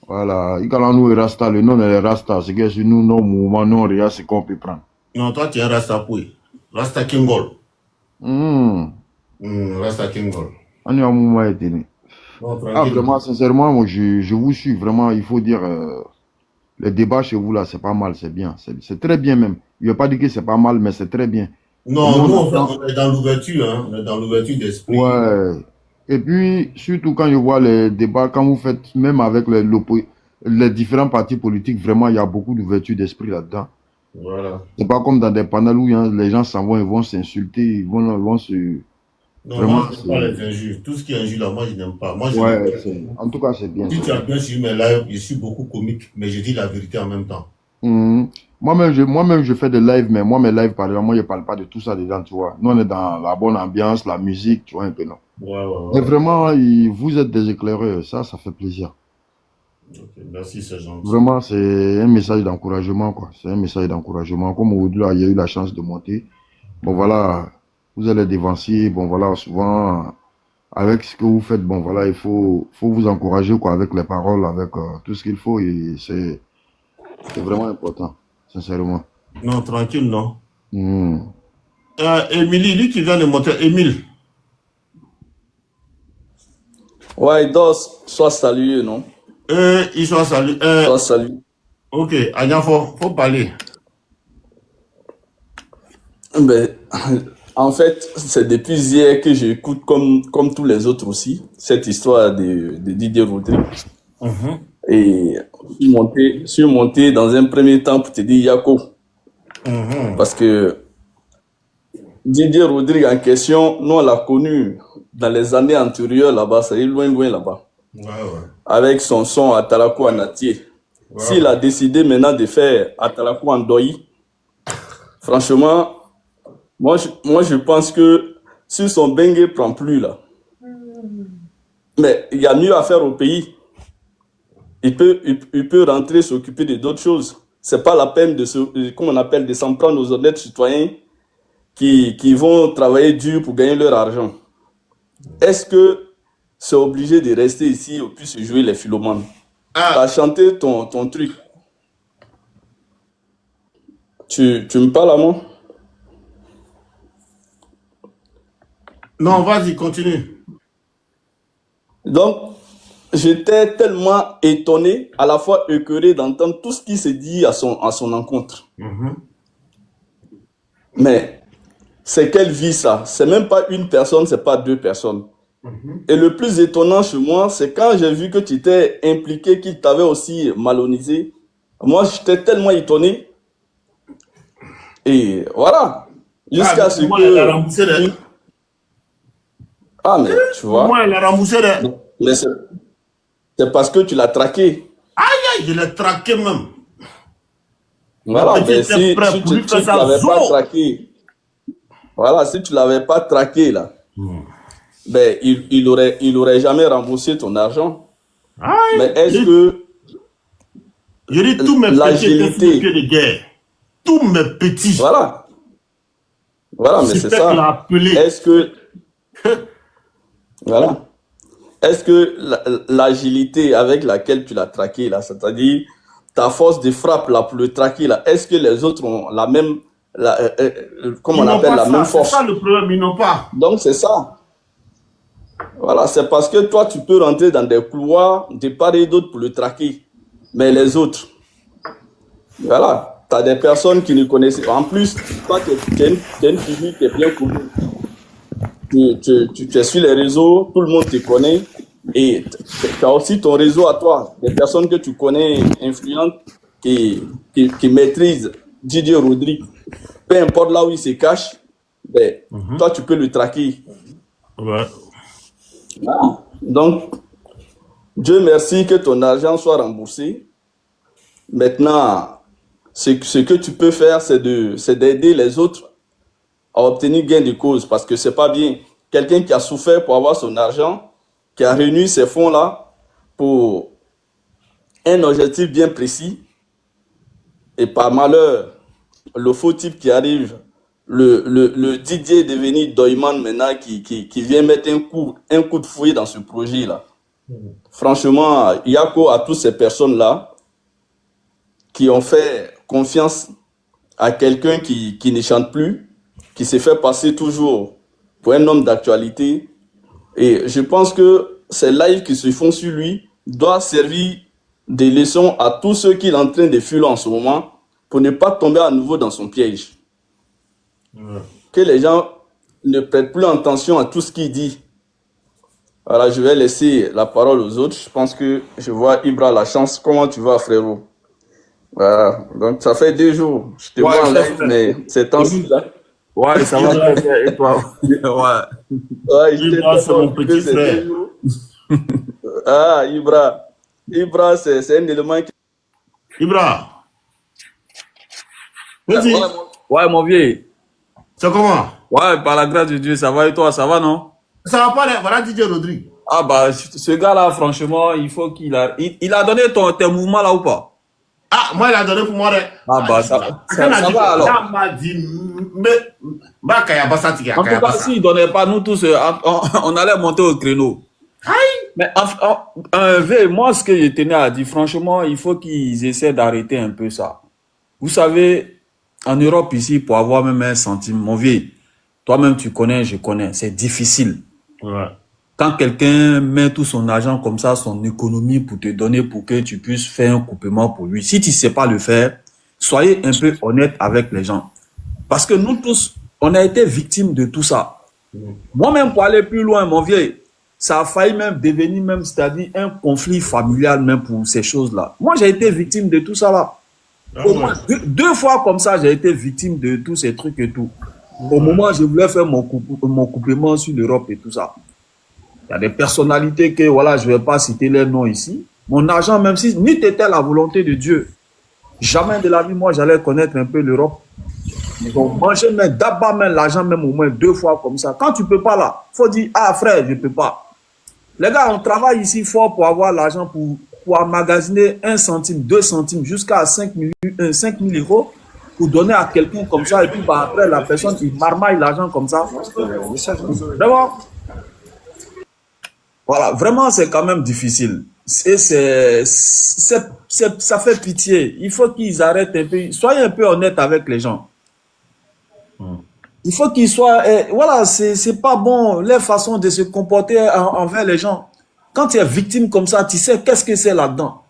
Voilà, il y a nous Rasta, le nom est Rasta, c'est que si nous, nos mouvements, non, rien, c'est qu'on peut prendre. Non, toi, tu es un Rasta Pouy. Rasta Kingol. Rasta Kingol. On est un mouvement éteint. Ah, vraiment, sincèrement, moi, je vous suis, vraiment, il faut dire, les débats chez vous, là, c'est pas mal, c'est bien, c'est très bien même. Je ne vais pas dire que c'est pas mal, mais c'est très bien. Non, nous, on est dans l'ouverture, hein, on est dans l'ouverture d'esprit. Ouais. Et puis, surtout quand je vois les débats, quand vous faites, même avec les différents partis politiques, vraiment, il y a beaucoup d'ouverture d'esprit là-dedans. Voilà. C'est pas comme dans des panels où les gens s'en vont, ils vont s'insulter, ils vont se... Non, vraiment, moi, je n'aime pas les injures. Tout ce qui est injure là, moi, je n'aime pas. Moi, en tout cas, c'est bien. Si tu as bien suivi mes lives, je suis beaucoup comique, mais je dis la vérité en même temps. Moi-même, je fais des lives, mais moi, mes lives, par exemple, moi, je ne parle pas de tout ça dedans, tu vois. Nous, on est dans la bonne ambiance, la musique, tu vois, un peu, non. Ouais. Mais vraiment, vous êtes des éclaireurs, ça fait plaisir. Okay, merci, c'est gentil. Vraiment, c'est un message d'encouragement, quoi. C'est un message d'encouragement. Comme aujourd'hui, il y a eu la chance de monter. Bon, voilà, vous allez dévancier. Bon, voilà, souvent, avec ce que vous faites, bon, voilà, il faut vous encourager, quoi, avec les paroles, avec tout ce qu'il faut. Et c'est vraiment important, sincèrement. Non, tranquille, non. Émilie, lui qui vient de monter, Émile. Ouais, il doit soit salué, non? Il soit salué. Soit salué. Ok, Agnafo, faut parler. Ben, en fait, c'est depuis hier que j'écoute, comme tous les autres aussi, cette histoire de Didier Rodrigue. Et je suis monté dans un premier temps pour te dire Yako. Parce que Didier Rodrigue en question, nous on l'a connu dans les années antérieures là-bas, c'est loin là-bas. Ouais. Avec son son Atalakou Anatier. Ouais. S'il a décidé maintenant de faire Atalakou Andoyi, franchement, moi je pense que si son bengue prend plus là, mais il y a mieux à faire au pays. Il peut rentrer s'occuper de d'autres choses. C'est pas la peine comme on appelle, de s'en prendre aux honnêtes citoyens qui vont travailler dur pour gagner leur argent. Est-ce que c'est obligé de rester ici et puis se jouer les philomanes? T'as chanté ton truc. Tu me parles à moi? Non, vas-y, continue. Donc, j'étais tellement étonné, à la fois écœuré d'entendre tout ce qui se dit à son encontre. Mais c'est quelle vie ça? C'est même pas une personne, c'est pas deux personnes. Et le plus étonnant chez moi, c'est quand j'ai vu que tu t'es impliqué, qu'il t'avait aussi malonisé. Moi, j'étais tellement étonné. Et voilà. Jusqu'à ce moi, elle a remboursé que... les... Ah, mais tu vois. Moi, elle a remboursé les... Mais c'est parce que tu l'as traqué. Aïe, je l'ai traqué même. Voilà, Le petit mais était si prêt pour lui tu faire ne ça, l'avais pas zo. traqué, voilà, si tu l'avais pas traqué là, ben il aurait jamais remboursé ton argent. Aïe, Mais est-ce que je dis tous mes petits étaient sur le l'agilité, pied de guerre. Tous mes petits. voilà, mais c'est Super l'a ça. appelé. Est-ce que, voilà, est-ce que l'agilité avec laquelle tu l'as traqué là, c'est-à-dire ta force de frappe là pour le traquer là, est-ce que les autres ont la même, comment Ils on n'ont appelle, pas la ça. même C'est force? ça le problème, ils n'ont pas. Donc c'est ça. Voilà, c'est parce que toi, tu peux rentrer dans des couloirs de part et d'autre pour le traquer. Mais les autres, voilà, tu as des personnes qui ne connaissent pas. En plus, toi, tu es une figure qui est bien connue. Tu es sur les réseaux, tout le monde te connaît. Et tu as aussi ton réseau à toi, des personnes que tu connais, influentes, qui maîtrisent Didier Rodrigue. Peu importe là où il se cache, ben, toi, tu peux le traquer. Ouais. Donc, Dieu merci que ton argent soit remboursé. Maintenant, ce que tu peux faire, c'est d'aider les autres à obtenir gain de cause, parce que c'est pas bien. Quelqu'un qui a souffert pour avoir son argent, qui a réuni ces fonds-là pour un objectif bien précis, et par malheur, le faux type qui arrive, le Didier est devenu Doyman maintenant, qui vient mettre un coup de fouet dans ce projet-là. Franchement, Yako à toutes ces personnes-là qui ont fait confiance à quelqu'un qui ne chante plus, qui s'est fait passer toujours pour un homme d'actualité. Et je pense que ces lives qui se font sur lui doivent servir de leçon à tous ceux qui sont en train de fuir en ce moment pour ne pas tomber à nouveau dans son piège. Que les gens ne prêtent plus attention à tout ce qu'il dit. Voilà, je vais laisser la parole aux autres. Je pense que je vois Ibra la chance. Comment tu vas, frérot? Voilà, donc ça fait 2 jours. Je te vois en live, mais c'est temps-ci là. Ouais, ça va très bien. Et toi? Ouais, Ibra, c'est mon petit frère. Ah, Ibra. Ibra, c'est un élément qui... Ibra. Vas-y. Ouais, mon vieux. C'est comment? Ouais, par la grâce de Dieu, ça va et toi? Ça va, non? Ça va pas, là. Voilà Didier Rodrigue. Ah bah, ce gars-là, franchement, il faut qu'il a... Il a donné tes mouvements là ou pas? Ah, moi, il a donné pour moi. Ah bah, ça va alors. Là, m'a dit, mais, bah, Kaya Bassati, En tout cas, s'il ne donnait pas, nous tous, on allait monter au créneau. Mais moi, ce que je tenais à dire, franchement, il faut qu'ils essaient d'arrêter un peu ça. Vous savez, en Europe ici, pour avoir même 1 centime, mon vieux, toi-même tu connais, je connais, c'est difficile. Ouais. Quand quelqu'un met tout son argent comme ça, son économie pour te donner pour que tu puisses faire un coupement pour lui, si tu ne sais pas le faire, soyez un peu honnête avec les gens. Parce que nous tous, on a été victimes de tout ça. Moi-même, pour aller plus loin, mon vieux, ça a failli même devenir même, c'est-à-dire un conflit familial même pour ces choses-là. Moi, j'ai été victime de tout ça là. Au moins 2 fois comme ça, j'ai été victime de tous ces trucs et tout. Au moment où je voulais faire mon couplement sur l'Europe et tout ça. Il y a des personnalités que, voilà, je ne vais pas citer les noms ici. Mon argent, même si ni était la volonté de Dieu, jamais de la vie, moi, j'allais connaître un peu l'Europe. Ils ont mangé, mais d'abord, même l'argent, même au moins 2 fois comme ça. Quand tu ne peux pas là, il faut dire, ah frère, je ne peux pas. Les gars, on travaille ici fort pour avoir l'argent pour emmagasiner 1 centime, 2 centimes, jusqu'à 5 000 euros pour donner à quelqu'un comme ça. Et puis bah, après, la personne qui marmaille l'argent comme ça. Vraiment. Voilà, vraiment, c'est quand même difficile. Et ça fait pitié. Il faut qu'ils arrêtent un peu. Soyez un peu honnêtes avec les gens. Il faut qu'ils soient... voilà, c'est pas bon, leur façon de se comporter envers les gens. Quand tu es victime comme ça, tu sais qu'est-ce que c'est là-dedans.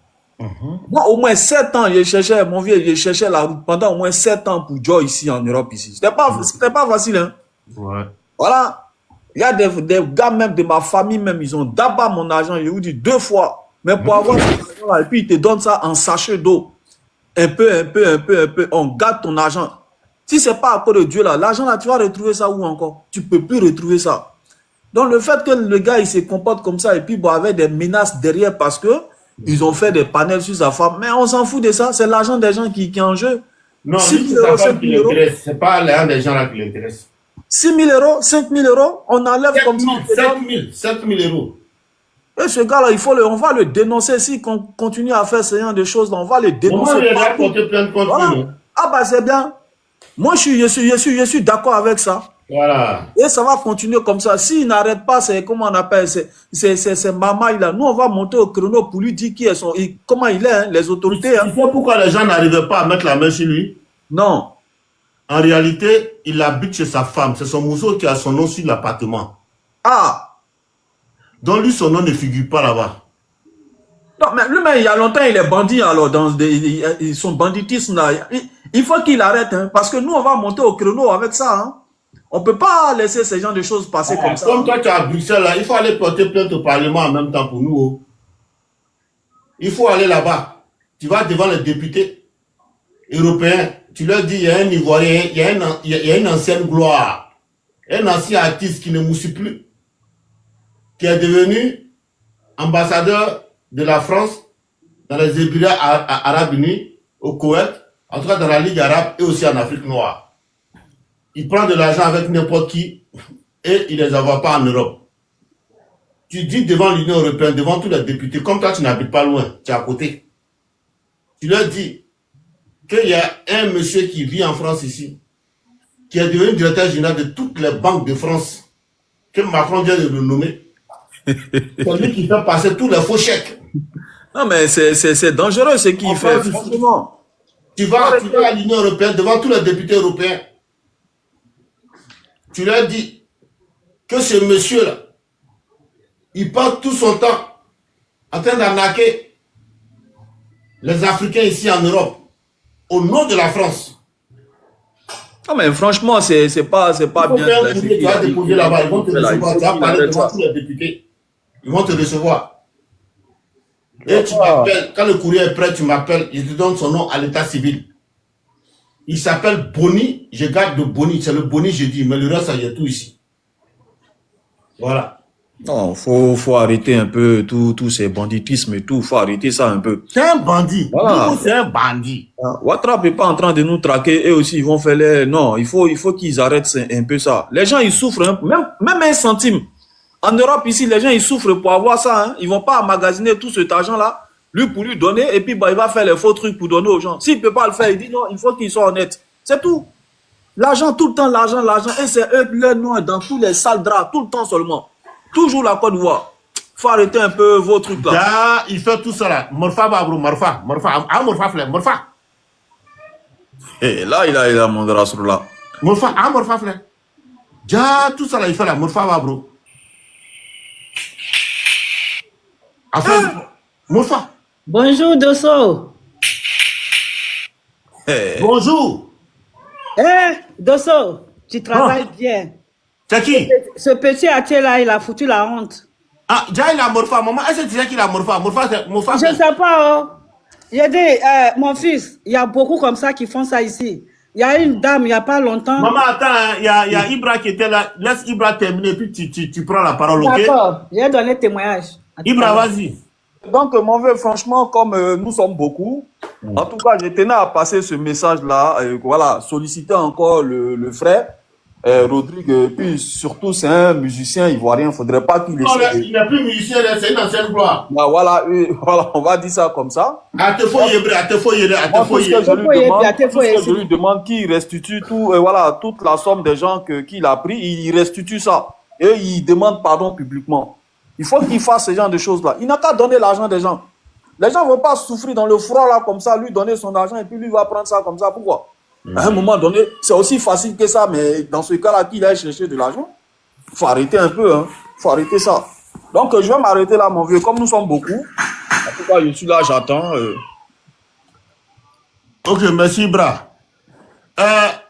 Moi, au moins 7 ans, je cherchais, mon vieux, je cherchais la route pendant au moins 7 ans pour Joe ici en Europe. Ici. C'était pas facile. Hein? Ouais. Voilà. Il y a des gars même de ma famille, même, ils ont d'abord mon argent, je vous dis 2 fois. Mais pour avoir cet argent-là, et puis ils te donnent ça en sachet d'eau. Un peu. On garde ton argent. Si c'est pas à cause de Dieu là, l'argent là, tu vas retrouver ça où encore? Tu peux plus retrouver ça. Donc le fait que le gars il se comporte comme ça et puis bon, avec des menaces derrière parce que ils ont fait des panels sur sa femme, mais on s'en fout de ça, c'est l'argent des gens qui est en jeu. Non, 6 c'est 000 sa euros, femme 5 qui 000 euros, l'intéresse. C'est pas l'argent des gens là qui l'intéresse. 6 000 euros, 5 000 euros, on enlève comme ça. 7 000 euros. Et ce gars-là, on va le dénoncer si on continue à faire ce genre de choses, on va le dénoncer. Moi, il a porté plainte contre Voilà. lui. Ah bah c'est bien. Moi, je suis d'accord avec ça. Voilà. Et ça va continuer comme ça. S'il n'arrête pas, c'est comment on appelle, c'est Mamaï là. Nous, on va monter au chrono pour lui dire comment il est, hein, les autorités. Hein. Tu sais pourquoi les gens n'arrivaient pas à mettre la main sur lui? Non. En réalité, il habite chez sa femme. C'est son mousseau qui a son nom sur l'appartement. Ah. Donc lui, son nom ne figure pas là-bas. Non, mais lui-même, il y a longtemps, il est bandit, alors, son banditisme là. Il faut qu'il arrête, hein, parce que nous, on va monter au chrono avec ça, hein. On ne peut pas laisser ces genres de choses passer comme ça. Comme toi, tu es à Bruxelles, là, il faut aller porter plainte au Parlement en même temps pour nous. Oh. Il faut aller là-bas. Tu vas devant les députés européens. Tu leur dis, il y a un Ivoirien, il y a une ancienne gloire, un ancien artiste qui ne moussit plus, qui est devenu ambassadeur de la France dans les Émirats Arabes Unis, au Koweït, en tout cas dans la Ligue arabe et aussi en Afrique noire. Il prend de l'argent avec n'importe qui et il ne les envoie pas en Europe. Tu dis devant l'Union européenne, devant tous les députés, comme toi tu n'habites pas loin, tu es à côté. Tu leur dis qu'il y a un monsieur qui vit en France ici, qui est devenu directeur général de toutes les banques de France, que Macron vient de le nommer. C'est lui qui fait passer tous les faux chèques. Non, mais c'est dangereux ce qu'il fait, franchement. Tu vas à l'Union européenne devant tous les députés européens. Tu leur dis que ce monsieur-là, il passe tout son temps en train d'arnaquer les Africains ici en Europe au nom de la France. Non, mais franchement, c'est pas bien. Tu vas déposer là-bas, ils vont te recevoir. Tu vas parler devant tous les députés. Ils vont te recevoir. Et tu m'appelles, quand le courrier est prêt, tu m'appelles, je te donne son nom à l'état civil. Il s'appelle Boni, je garde de Boni, c'est le Boni, je dis, mais le reste, il y a tout ici. Voilà. Non, faut arrêter un peu tous ces banditismes et tout, faut arrêter ça un peu. C'est un bandit. Voilà. C'est un bandit. Ouattara n'est pas en train de nous traquer, eux aussi ils vont faire les... Non, il faut qu'ils arrêtent un peu ça. Les gens ils souffrent, hein, même un centime. En Europe, ici, les gens, ils souffrent pour avoir ça. Hein. Ils ne vont pas emmagasiner tout cet argent-là, lui pour lui donner, et puis bah, il va faire les faux trucs pour donner aux gens. S'il ne peut pas le faire, il dit non, il faut qu'il soit honnête. C'est tout. L'argent, tout le temps, l'argent. Et c'est eux, leur nom est dans tous les sales draps, tout le temps seulement. Toujours la Côte d'Ivoire. Il faut arrêter un peu vos trucs là. Là, il fait tout ça là. Morfa, bro, Morfa. Morfa. Et là, il a mon drap sur là. Morfa, frère. Ja, tout ça là, il fait la Morfa, bro. Morfa. Bonjour, Dosso. Bonjour. Dosso, tu travailles bien. C'est qui? Ce petit Athé-là, il a foutu la honte. Ah, déjà il a Morfa. Maman, est-ce que tu sais qu'il a Morfa? Morfa, Je ne sais pas, oh. J'ai dit, mon fils, il y a beaucoup comme ça qui font ça ici. Il y a une dame, il n'y a pas longtemps. Maman, attends, il y a Ibra qui était là. Laisse Ibra terminer, puis tu prends la parole, ok? D'accord, j'ai donné témoignage. Ibra, vas-y. Donc, mon vieux, franchement, comme nous sommes beaucoup, en tout cas, je tenais à passer ce message-là, voilà, solliciter encore le frère, Rodrigue, puis surtout, c'est un musicien ivoirien, il ne faudrait pas qu'il essaie. Non, il n'est plus musicien, c'est une ancienne gloire. Bah, voilà, on va dire ça comme ça. Tout ce que je lui demande, qu'il restitue tout, voilà, toute la somme des gens qu'il a pris, il restitue ça. Et il demande pardon publiquement. Il faut qu'il fasse ce genre de choses-là. Il n'a qu'à donner l'argent des gens. Les gens ne vont pas souffrir dans le froid là comme ça, lui donner son argent et puis lui va prendre ça comme ça. Pourquoi? À un moment donné, c'est aussi facile que ça, mais dans ce cas-là, qu'il aille chercher de l'argent, il faut arrêter un peu, hein. Il faut arrêter ça. Donc, je vais m'arrêter là, mon vieux. Comme nous sommes beaucoup, en tout cas, je suis là, j'attends. Ok, merci, Bra.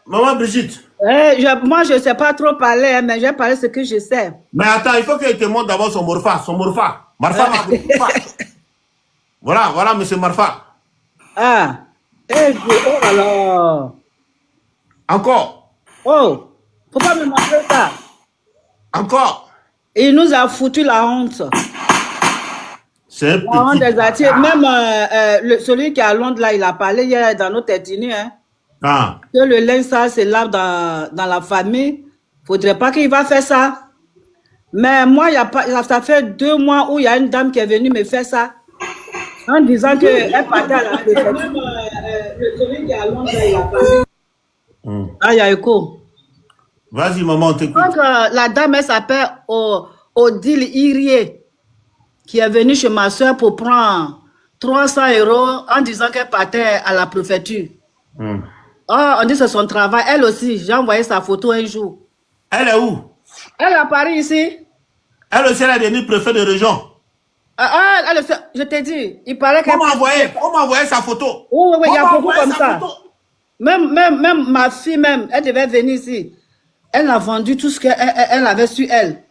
Maman Brigitte. Moi, je ne sais pas trop parler, hein, mais je vais parler ce que je sais. Mais attends, il faut qu'elle te montre d'abord son morpha. Son morpha. Marfa, Marfa. Voilà, monsieur Marfa. Ah. Oh là là. Encore. Oh. Faut pas me montrer ça. Encore. Il nous a foutu la honte. C'est un La honte petit... des artistes. Même celui qui est à Londres, là, il a parlé hier dans notre ethnie, hein. Ah. Que le linge sale se lave dans la famille. Faudrait pas qu'il va faire ça. Mais moi, ça fait 2 mois où il y a une dame qui est venue me faire ça. En disant qu'elle partait à la préfecture. Celui qui est à Londres, il a parlé. Ah, il y a écho. Vas-y, maman, on t'écoute. Donc, la dame, elle s'appelle Odile Irié, qui est venue chez ma soeur pour prendre 300 € en disant qu'elle partait à la préfecture. Oh, on dit que c'est son travail. Elle aussi, j'ai envoyé sa photo un jour. Elle est où? Elle est à Paris ici. Elle aussi, elle est devenue préfet de région. Je t'ai dit, il paraît qu'elle... On m'a envoyé sa photo. Oui, il y a beaucoup comme ça. Même ma fille, elle devait venir ici. Elle a vendu tout ce qu'elle avait sur elle.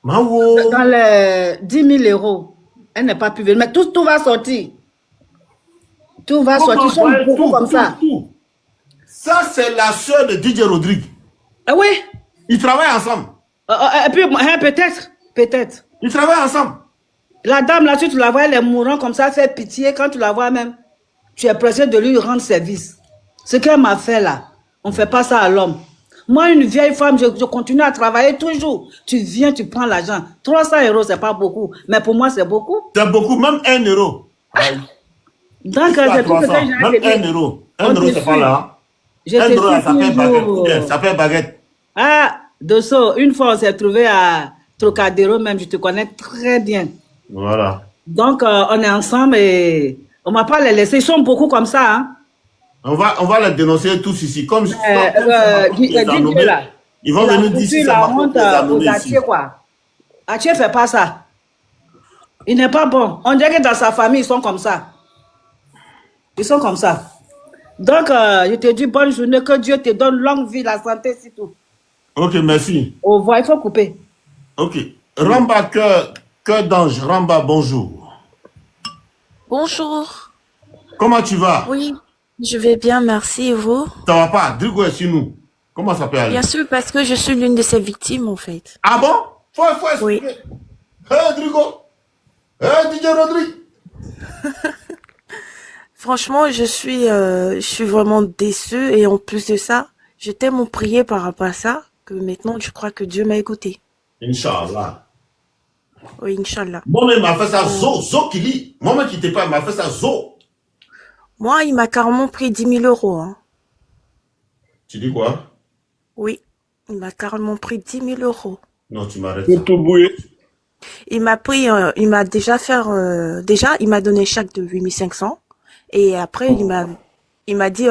Dans les 10 000 €. Elle n'est pas pu venir. Mais tout va sortir. Tout va sortir. Ils sont beaucoup comme ça. Ça, c'est la soeur de DJ Rodrigue. Ah oui. Ils travaillent ensemble. Et puis, peut-être. Ils travaillent ensemble. La dame, là, tu la vois, elle est mourante comme ça, fait pitié. Quand tu la vois même, tu es pressé de lui rendre service. Ce qu'elle m'a fait là, on ne fait pas ça à l'homme. Moi, une vieille femme, je continue à travailler toujours. Tu viens, tu prends l'argent. 300 €, c'est pas beaucoup. Mais pour moi, c'est beaucoup. C'est beaucoup, même 1 €. Donc, c'est tout ce que j'ai même 1 €. 1 €, c'est pas là. 1 €, ça fait baguette. Ah, Dosso, une fois, on s'est trouvé à Trocadéro, même, je te connais très bien. Voilà. Donc, on est ensemble et on ne va pas les laisser. Ils sont beaucoup comme ça. Hein. On va les dénoncer tous ici. Comme Didier, là, ils vont venir d'ici. La honte aux Atier, quoi. Atier ne fait pas ça. Il n'est pas bon. On dirait que dans sa famille, ils sont comme ça. Ils sont comme ça. Donc, je te dis bonne journée. Que Dieu te donne longue vie, la santé, c'est tout. Ok, merci. Au revoir, il faut couper. Ok. Ramba, cœur d'ange. Ramba, bonjour. Bonjour. Comment tu vas? Oui, je vais bien, merci. Et vous? Ça va pas? Drigo est sur nous. Comment ça peut aller? Bien sûr, parce que je suis l'une de ses victimes, en fait. Ah bon? Faut expliquer. Oui. Hey, Drigo. Hey, DJ Rodrigue. Franchement, je suis vraiment déçue. Et en plus de ça, j'ai tellement prié par rapport à ça que maintenant, je crois que Dieu m'a écouté. Inch'Allah. Oui, Inch'Allah. Moi-même, m'a fait ça zo qui lit. Moi-même qui t'ai pas, m'a fait ça zo. Moi, il m'a carrément pris 10 000 €. Hein. Tu dis quoi? Oui, il m'a carrément pris 10 000 €. Non, tu m'arrêtes. Il m'a pris, il m'a déjà il m'a donné un chèque de 8 500. Et après, il m'a dit,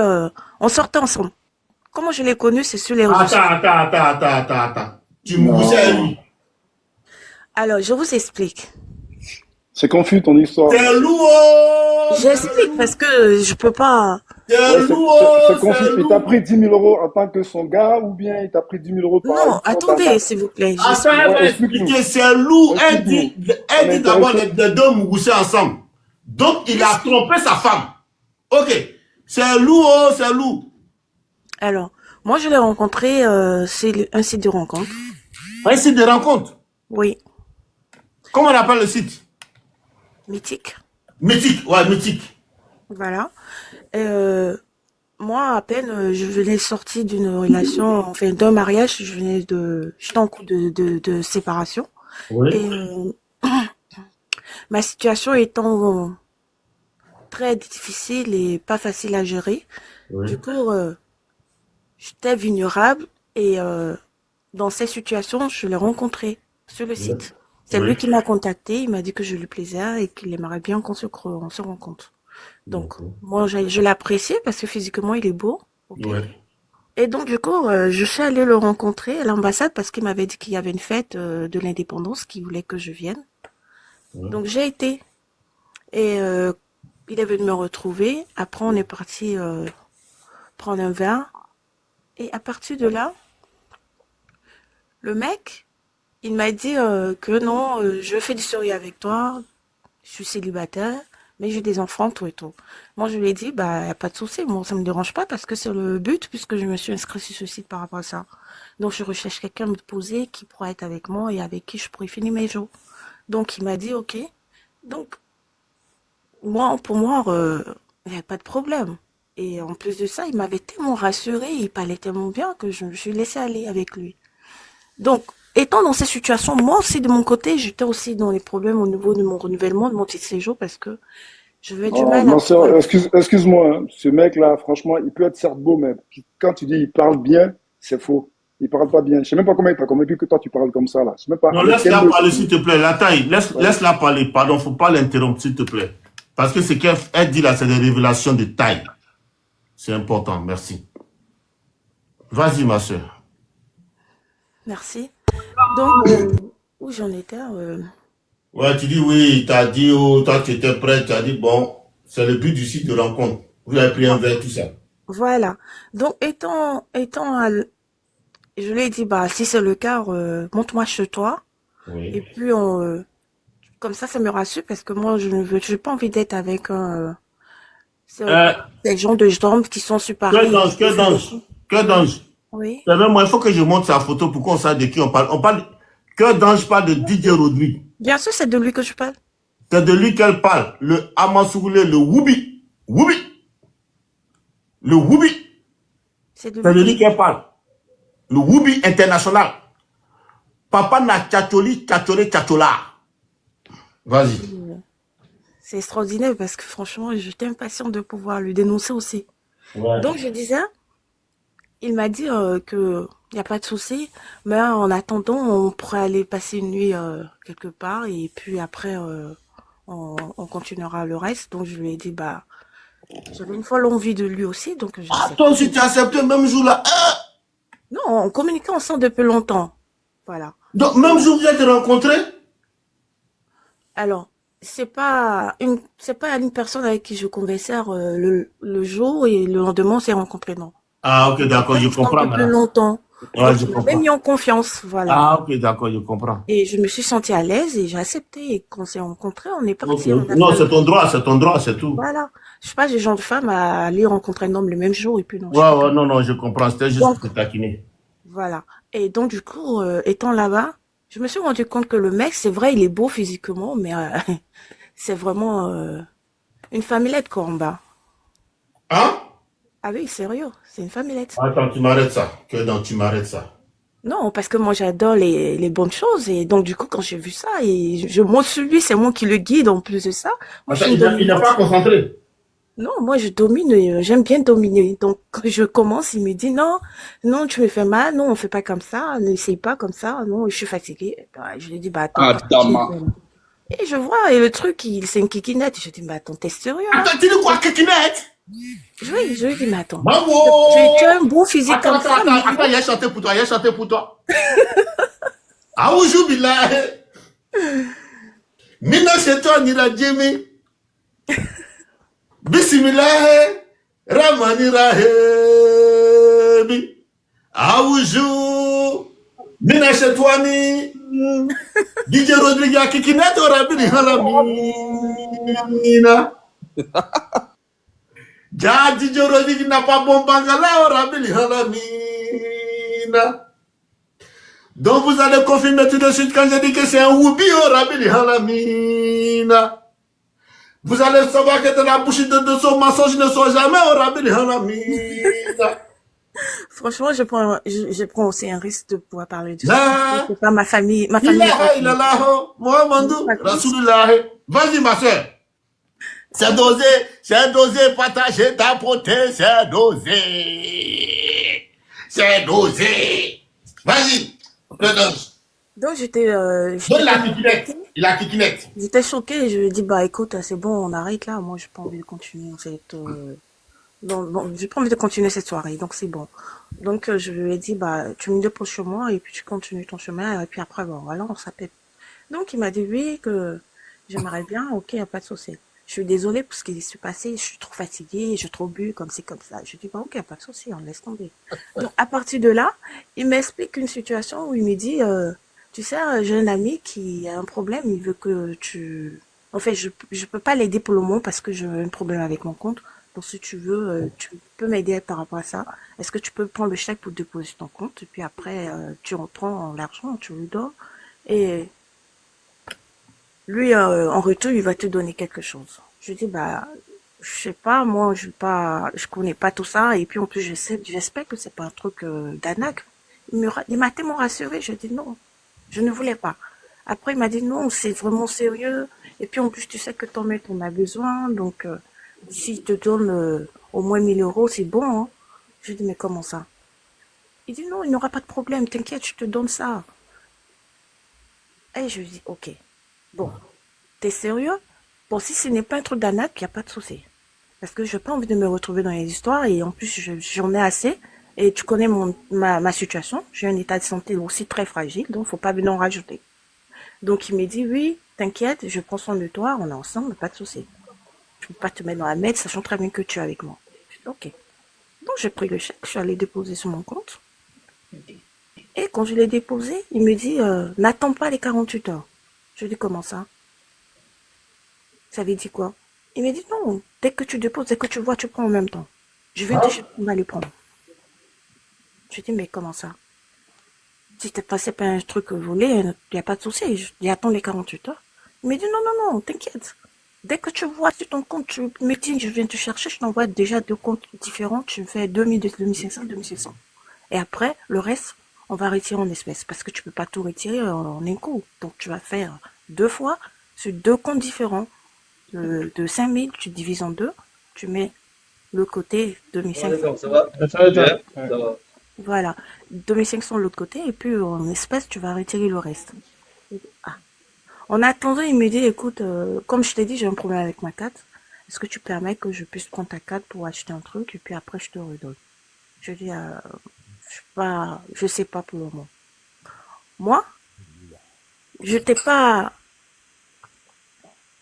on sortait ensemble. Comment je l'ai connu, c'est sur les réseaux sociaux. Attends. Tu me poussais à lui. Alors, je vous explique. C'est confus ton histoire. C'est lourd. J'explique parce que je peux pas. C'est lourd. C'est confus. Il t'a pris 10 000 € en tant que son gars ou bien il t'a pris 10 000 € par Non, attendez, s'il vous plaît. Attends, elle va expliquer. C'est lourd. Elle dit d'abord les deux moussaient ensemble. Donc, il a trompé sa femme. Ok. C'est lourd, c'est lourd. Alors, moi, je l'ai rencontré, c'est un site de rencontre. Un site de rencontre? Oui. Comment on appelle le site? Mythique. Mythique, ouais, Mythique. Voilà. Moi, à peine, je venais sortir d'une relation, enfin, d'un mariage, j'étais en cours de séparation. Oui. Et ma situation étant très difficile et pas facile à gérer. Oui. Du coup, j'étais vulnérable et dans cette situation, je l'ai rencontré sur le site. C'est lui qui m'a contacté, il m'a dit que je lui plaisais et qu'il aimerait bien qu'on se rencontre. Donc, moi, je l'appréciais parce que physiquement, il est beau. Okay. Ouais. Et donc, du coup, je suis allée le rencontrer à l'ambassade parce qu'il m'avait dit qu'il y avait une fête de l'indépendance, qu'il voulait que je vienne Donc j'ai été. Et il est venu me retrouver. Après, on est parti prendre un verre. Et à partir de là, le mec, il m'a dit que non, je fais du sérieux avec toi. Je suis célibataire, mais j'ai des enfants, tout et tout. Moi, je lui ai dit, bah, y a pas de souci. Moi, ça me dérange pas parce que c'est le but, puisque je me suis inscrite sur ce site par rapport à ça. Donc, je recherche quelqu'un à me poser qui pourra être avec moi et avec qui je pourrais finir mes jours. Donc, il m'a dit, ok. Donc, moi, pour moi, il n'y avait pas de problème. Et en plus de ça, il m'avait tellement rassuré, il parlait tellement bien que je me suis laissée aller avec lui. Donc, étant dans ces situations, moi aussi, de mon côté, j'étais aussi dans les problèmes au niveau de mon renouvellement de mon titre de séjour parce que je vais du Oh, mal à ma soeur, pouvoir... excuse-moi, hein. Ce mec-là, franchement, il peut être certes beau, mais quand tu dis il parle bien, c'est faux. Il parle pas bien. Je sais même pas comment il t'a convaincu que toi tu parles comme ça, là. Je sais même pas Non, avec quel laisse-la mot parler, s'il te plaît. La taille, Ouais. laisse-la parler. Pardon, faut pas l'interrompre, s'il te plaît. Parce que ce qu'elle dit là, c'est des révélations de taille. C'est important, merci. Vas-y, ma soeur. Merci. Donc, où j'en étais Ouais, tu dis oui, il t'a dit, oh, toi tu étais prêt, tu as dit, bon, c'est le but du site de rencontre. Vous avez pris un verre, tout ça. Voilà. Donc, je lui ai dit, bah, si c'est le cas, monte-moi chez toi. Et Oui. puis, comme ça me rassure parce que moi, j'ai pas envie d'être avec Euh, des gens de jambes qui sont sur Paris. que d'ange. Oui. C'est vrai, moi, il faut que je montre sa photo pour qu'on sache de qui on parle. On parle, que d'ange parle de Didier Rodri. Bien sûr, c'est de lui que je parle. C'est de lui qu'elle parle. Le Amasoulé, le Woubi. Woubi. Le Woubi. C'est de C'est de lui que lui qu'elle parle. Le Woubi international. Papa na tchatcholi, tchatcholé, tchatchola. Vas-y. c'est extraordinaire parce que franchement, j'étais impatiente de pouvoir le dénoncer aussi. Ouais. Donc, je disais, il m'a dit que il n'y a pas de souci, mais en attendant, on pourrait aller passer une nuit quelque part et puis après, on continuera le reste. Donc, je lui ai dit, bah, j'avais une folle envie de lui aussi, donc j'ai Ah, accepté. toi aussi, tu as accepté le même jour là. Ah! Non, on communiquait ensemble depuis longtemps. Voilà. Donc, même jour, vous êtes rencontrés? Alors, c'est pas une personne avec qui je conversais le jour et le lendemain on s'est rencontrés, non. Ah, ok, d'accord, je comprends Depuis maintenant. longtemps. Ouais, Donc, je il m'avait comprends. mis en confiance, voilà. Ah, ok, d'accord, je comprends. Et je me suis sentie à l'aise et j'ai accepté. Et quand on s'est rencontrés, on est Ok, parti. ok. Non, c'est ton droit, c'est tout. Voilà. Je suis pas le genre de femme à aller rencontrer un homme le même jour et puis non. Je Ouais, suis pas ouais, comme... non, non, je comprends. C'était juste Donc, pour te taquiner. voilà. Et donc, du coup, étant là-bas, je me suis rendu compte que le mec, c'est vrai, il est beau physiquement, mais c'est vraiment une famillette quoi en bas. Hein? Ah oui, sérieux, c'est une famillette. Attends, tu m'arrêtes ça. Que donc, tu m'arrêtes ça. Non, parce que moi j'adore les bonnes choses et donc du coup quand j'ai vu ça et je monte sur lui, c'est moi qui le guide en plus de ça. Moi Attends, je suis une il n'a pas dominante. concentré. Non, moi je domine, j'aime bien dominer. Donc quand je commence, il me dit non, non tu me fais mal, non on fait pas comme ça, n'essaye pas comme ça, non je suis fatiguée. Bah, je lui dis bah attends, qu'est-ce que tu Adama. fais là? Et je vois et le truc c'est une kikinette. Je dis bah attends t'es sérieux là? Attends, tu dis quoi, Kekinette? Oui, je lui dis mais attends, Bravo! tu as un beau physique Attends, comme attends, ça, attends, mais attends, il a chanté pour toi, il a chanté pour toi. Ah, aujourd'hui, là. Mina, c'est toi, Nila Djemi. Bismillah, Ramani Rahebi. Aoujou, Mina Chetwani, DJ Rodriguez, Kikinet, Orabili Halamina. Ja, DJ Rodriguez n'a pas bon bangala, Orabili Halamina. Donc vous allez confirmer tout de suite quand je dis que c'est un Woubi, Orabili Halamina. Vous allez savoir que dans la bouche de son mensonge ne sont jamais au rabbi Halamina. franchement, je prends aussi un risque de pouvoir parler de ça. La C'est pas ma famille est ilaha pas illallah Muhammadou comme ça. Rasulullah. Vas-y ma soeur. C'est dosé, partager, tapoter, c'est dosé. C'est dosé. Vas-y, le danse. Donc j'étais Donne la kikinette. choquée. Il a kikinette. J'étais choquée et je lui ai dit bah écoute, c'est bon, on arrête là. Moi, j'ai pas envie de continuer en fait. Bon, j'ai pas envie de continuer cette soirée, donc c'est bon. Donc je lui ai dit bah tu me déposes chez moi et puis tu continues ton chemin et puis après bon voilà on s'appelle. Donc il m'a dit oui que J'aimerais bien, ok, y a pas de souci. Je suis désolée pour ce qui s'est passé, je suis trop fatiguée, j'ai trop bu, comme c'est comme ça. Je dis, bah, ok, y a pas de souci, on laisse tomber. Donc, à partir de là, il m'explique une situation où il me dit, tu sais, j'ai un ami qui a un problème, il veut que tu... En fait, je peux pas l'aider pour le moment parce que j'ai un problème avec mon compte. Donc, si tu veux, tu peux m'aider par rapport à ça. Est-ce que tu peux prendre le chèque pour déposer ton compte? Et puis après, tu reprends l'argent, tu lui donnes. Et lui, en retour, il va te donner quelque chose. Je dis, bah, je sais pas, moi, je connais pas tout ça. Et puis, en plus, j'espère que c'est pas un truc d'arnaque. Il m'a tellement rassuré. Je dis non, je ne voulais pas. Après, il m'a dit non, c'est vraiment sérieux. Et puis, en plus, tu sais que ton mec en a besoin. Donc, s'il te donne au moins 1 000 euros, c'est bon. Hein. Je dis, mais comment ça? Il dit non, il n'y aura pas de problème. T'inquiète, je te donne ça. Et je dis, ok. Bon, t'es sérieux? Bon, si ce n'est pas un truc d'arnaque, il n'y a pas de souci. Parce que je n'ai pas envie de me retrouver dans les histoires et en plus, j'en ai assez. Et tu connais ma situation. J'ai un état de santé aussi très fragile, donc faut pas venir en rajouter. Donc il me dit, oui, t'inquiète, je prends soin de toi, on est ensemble, pas de souci. Je ne peux pas te mettre dans la merde, sachant très bien que tu es avec moi. Je dis, ok. Donc j'ai pris le chèque, je suis allée déposer sur mon compte. Et quand je l'ai déposé, il me dit, n'attends pas les 48 heures. Je dis, comment ça? Ça veut dire quoi? Il me dit, non, dès que tu déposes, dès que tu vois, tu prends en même temps. Je viens te chercher, on va les prendre. Je dis, mais comment ça? Si t'es passé par un truc volé, il n'y a pas de souci, j'attends les 48 heures. Il me dit, non, non, non, t'inquiète. Dès que tu vois sur ton compte, tu me dis, je viens te chercher, je t'envoie déjà 2 comptes différents, tu me fais 2000, 2500, 2600. Et après, le reste, on va retirer en espèces, parce que tu peux pas tout retirer en un coup. Donc tu vas faire 2 fois sur 2 comptes différents. De 5000, tu divises en 2, tu mets le côté 2500. Ça va. Bien, ça va. Voilà, 2500 de l'autre côté, et puis en espèces, tu vas retirer le reste. Ah. En attendant, il me dit, écoute, comme je t'ai dit, j'ai un problème avec ma carte. Est-ce que tu permets que je puisse prendre ta carte pour acheter un truc, et puis après, je te redonne? Je dis, je sais pas pour le moment. Moi, j'étais pas,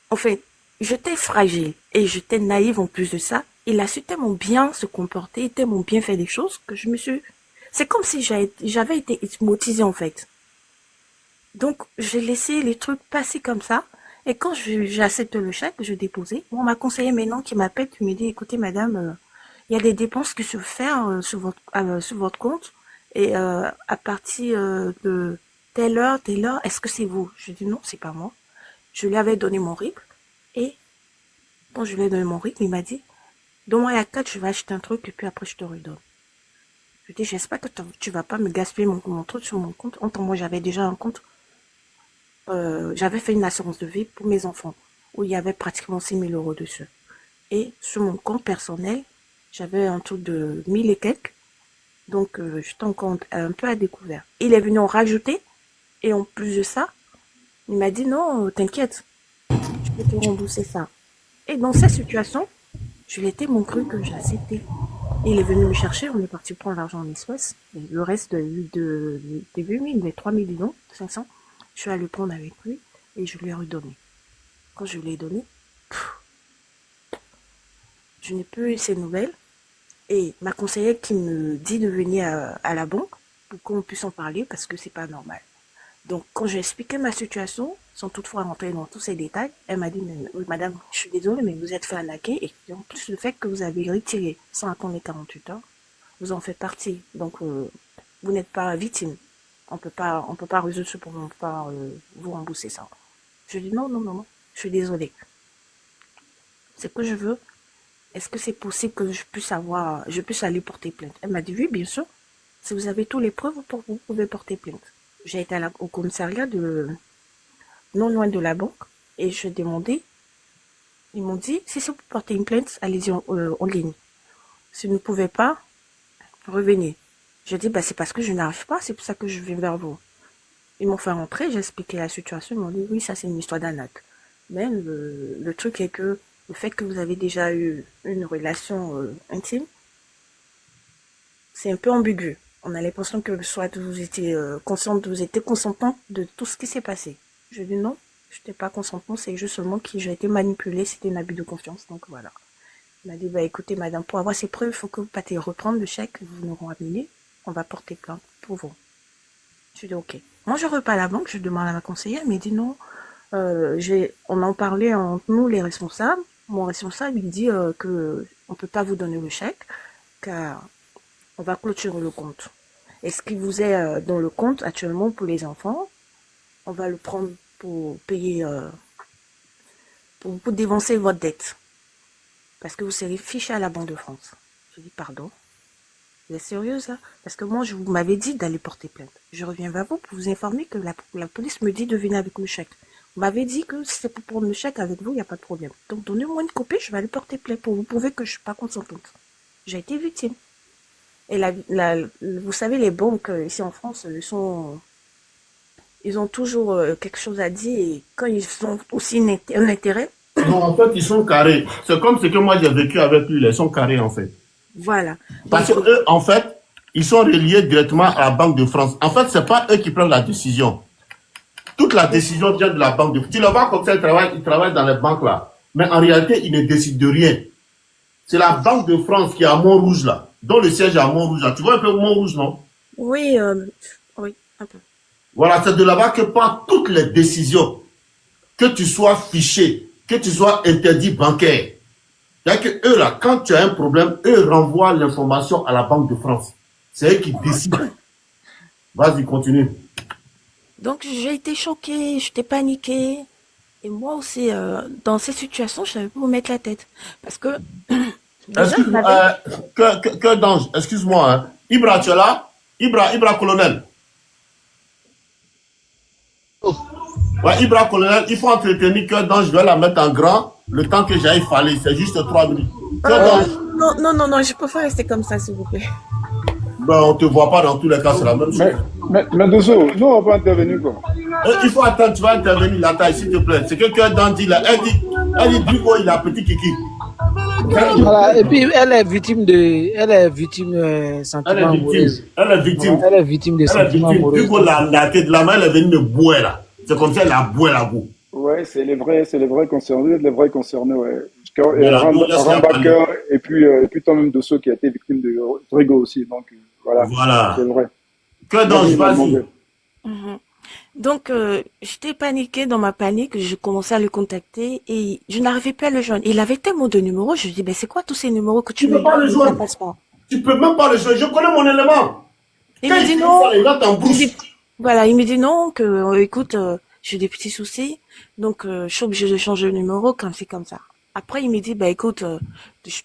en fait, j'étais fragile et j'étais naïve en plus de ça. Il a su tellement bien se comporter, tellement bien faire des choses que c'est comme si j'avais été hypnotisée en fait. Donc, j'ai laissé les trucs passer comme ça. Et quand j'ai accepté le chèque, je déposais. On m'a conseillé maintenant qui m'appelle, qui me dit, écoutez madame, il y a des dépenses qui se font sur votre compte. Et à partir de telle heure, est-ce que c'est vous? Je dis non, c'est pas moi. Je lui avais donné mon RIB. Et quand je lui ai donné mon RIB, il m'a dit, donne-moi la carte, je vais acheter un truc et puis après je te redonne. Je dis, j'espère que tu vas pas me gaspiller mon truc sur mon compte. En temps, moi, j'avais déjà un compte. J'avais fait une assurance de vie pour mes enfants où il y avait pratiquement 6000 euros dessus. Et sur mon compte personnel, j'avais un truc de 1000 et quelques. Donc, j'étais encore un peu à découvert. Il est venu en rajouter. Et en plus de ça, il m'a dit, non, t'inquiète, je peux te rembourser ça. Et dans cette situation, je lui ai dit mon truc que j'ai accepté. Il est venu me chercher, on est parti prendre l'argent en espèces. Le reste des 8000, des 3 millions, 500, je suis allée prendre avec lui et je lui ai redonné. Quand je lui ai donné, je n'ai plus eu ces nouvelles. Et ma conseillère qui me dit de venir à la banque pour qu'on puisse en parler parce que c'est pas normal. Donc, quand j'ai expliqué ma situation, sans toutefois rentrer dans tous ces détails, elle m'a dit, oui, madame, je suis désolée, mais vous êtes fait arnaquer. Et en plus, le fait que vous avez retiré sans attendre les 48 heures, vous en faites partie. Donc, vous n'êtes pas victime. On peut pas résoudre ce problème, on peut pas vous rembourser ça. Je dis non, non, non, non, je suis désolée. C'est que je veux. Est-ce que c'est possible que je puisse aller porter plainte? Elle m'a dit, oui, bien sûr. Si vous avez tous les preuves, vous pouvez porter plainte. J'ai été au commissariat non loin de la banque et je demandais. Ils m'ont dit, si c'est pour porter une plainte, allez-y en ligne. Si vous ne pouvez pas, revenez. J'ai dit, c'est parce que je n'arrive pas, c'est pour ça que je viens vers vous. Ils m'ont fait rentrer, j'ai expliqué la situation, ils m'ont dit, oui, ça c'est une histoire d'arnaque. Mais le truc est que le fait que vous avez déjà eu une relation intime, c'est un peu ambigu. On a l'impression que soit vous étiez consentante de tout ce qui s'est passé. Je dis non, Je n'étais pas consentante, c'est juste seulement que j'ai été manipulée, c'était un abus de confiance, donc voilà. Il m'a dit, bah écoutez madame, pour avoir ces preuves, il faut que vous partiez reprendre le chèque que vous nous ramenez, on va porter plainte pour vous. Je dis ok. Moi je repars à la banque, je demande à ma conseillère, elle m'a dit non, on en parlait entre nous les responsables, mon responsable il dit que on peut pas vous donner le chèque, car on va clôturer le compte. Et ce qui vous est dans le compte actuellement pour les enfants, on va le prendre pour payer, pour dévancer votre dette. Parce que vous serez fiché à la Banque de France. Je dis pardon. Vous êtes sérieuse là? Parce que moi, vous m'avez dit d'aller porter plainte. Je reviens vers vous pour vous informer que la police me dit de venir avec le chèque. Vous m'avez dit que si c'est pour prendre le chèque avec vous, il n'y a pas de problème. Donc donnez-moi une copie, je vais aller porter plainte pour vous prouver que je ne suis pas consentante. J'ai été victime. Et vous savez, les banques ici en France, ils ont toujours quelque chose à dire et quand ils ont aussi un intérêt. Non, en fait, ils sont carrés. C'est comme ce que moi j'ai vécu avec lui, ils sont carrés en fait. Voilà. Parce que eux, en fait, ils sont reliés directement à la Banque de France. En fait, c'est pas eux qui prennent la décision. Toute la décision vient de la Banque de France. Tu le vois comme ça, ils travaillent dans les banques là. Mais en réalité, ils ne décident de rien. C'est la Banque de France qui est à Montrouge là, dont le siège est à Montrouge là. Tu vois un peu Montrouge, non? Oui, oui, un peu. Voilà, c'est de là-bas que partent toutes les décisions. Que tu sois fiché, que tu sois interdit bancaire. C'est-à-dire que eux là, quand tu as un problème, eux renvoient l'information à la Banque de France. C'est eux qui décident. Vas-y, continue. Donc j'ai été choquée, j'étais paniquée. Et moi aussi, dans ces situations, je savais pas où mettre la tête. Parce que... Excuse-moi, que d'ange, excuse-moi. Hein. Ibra, tu es là? Ibra colonel. Ouais, Ibra colonel, il faut entretenir que d'ange, je vais la mettre en grand. Le temps que j'aille fallait, c'est juste 3 minutes. Non, je peux pas rester comme ça, s'il vous plaît. Ben, on te voit pas dans tous les cas, c'est la même chose. Mais Dosso, nous, on va intervenir quoi. Il faut attendre, tu vas intervenir la taille, s'il te plaît. C'est que Dan dit là, elle dit, Dugo, il a petit kiki. Voilà, et puis elle est victime sentiments amoureux. Elle est victime. Elle est victime de sentiments amoureux. Dugo, la tête de la main, elle est venue me boire là. C'est comme ça, elle a boire la boue. Ouais, c'est les vrais concernés, ouais. Rambacker et puis toi-même de ceux qui a été victime de Drigo aussi. Donc voilà. C'est vrai. Que dans vas-y. Donc j'étais paniquée dans ma panique, je commençais à le contacter et je n'arrivais pas à le joindre. Il avait tellement de numéros, je lui dis ben c'est quoi tous ces numéros que tu me donnes? Ça passe pas. Tu peux même pas le joindre. Je connais mon élément. Il me dit non. Voilà, il me dit non que écoute, j'ai des petits soucis. Donc, je suis obligée de changer le numéro comme c'est comme ça. Après, il me dit, bah écoute,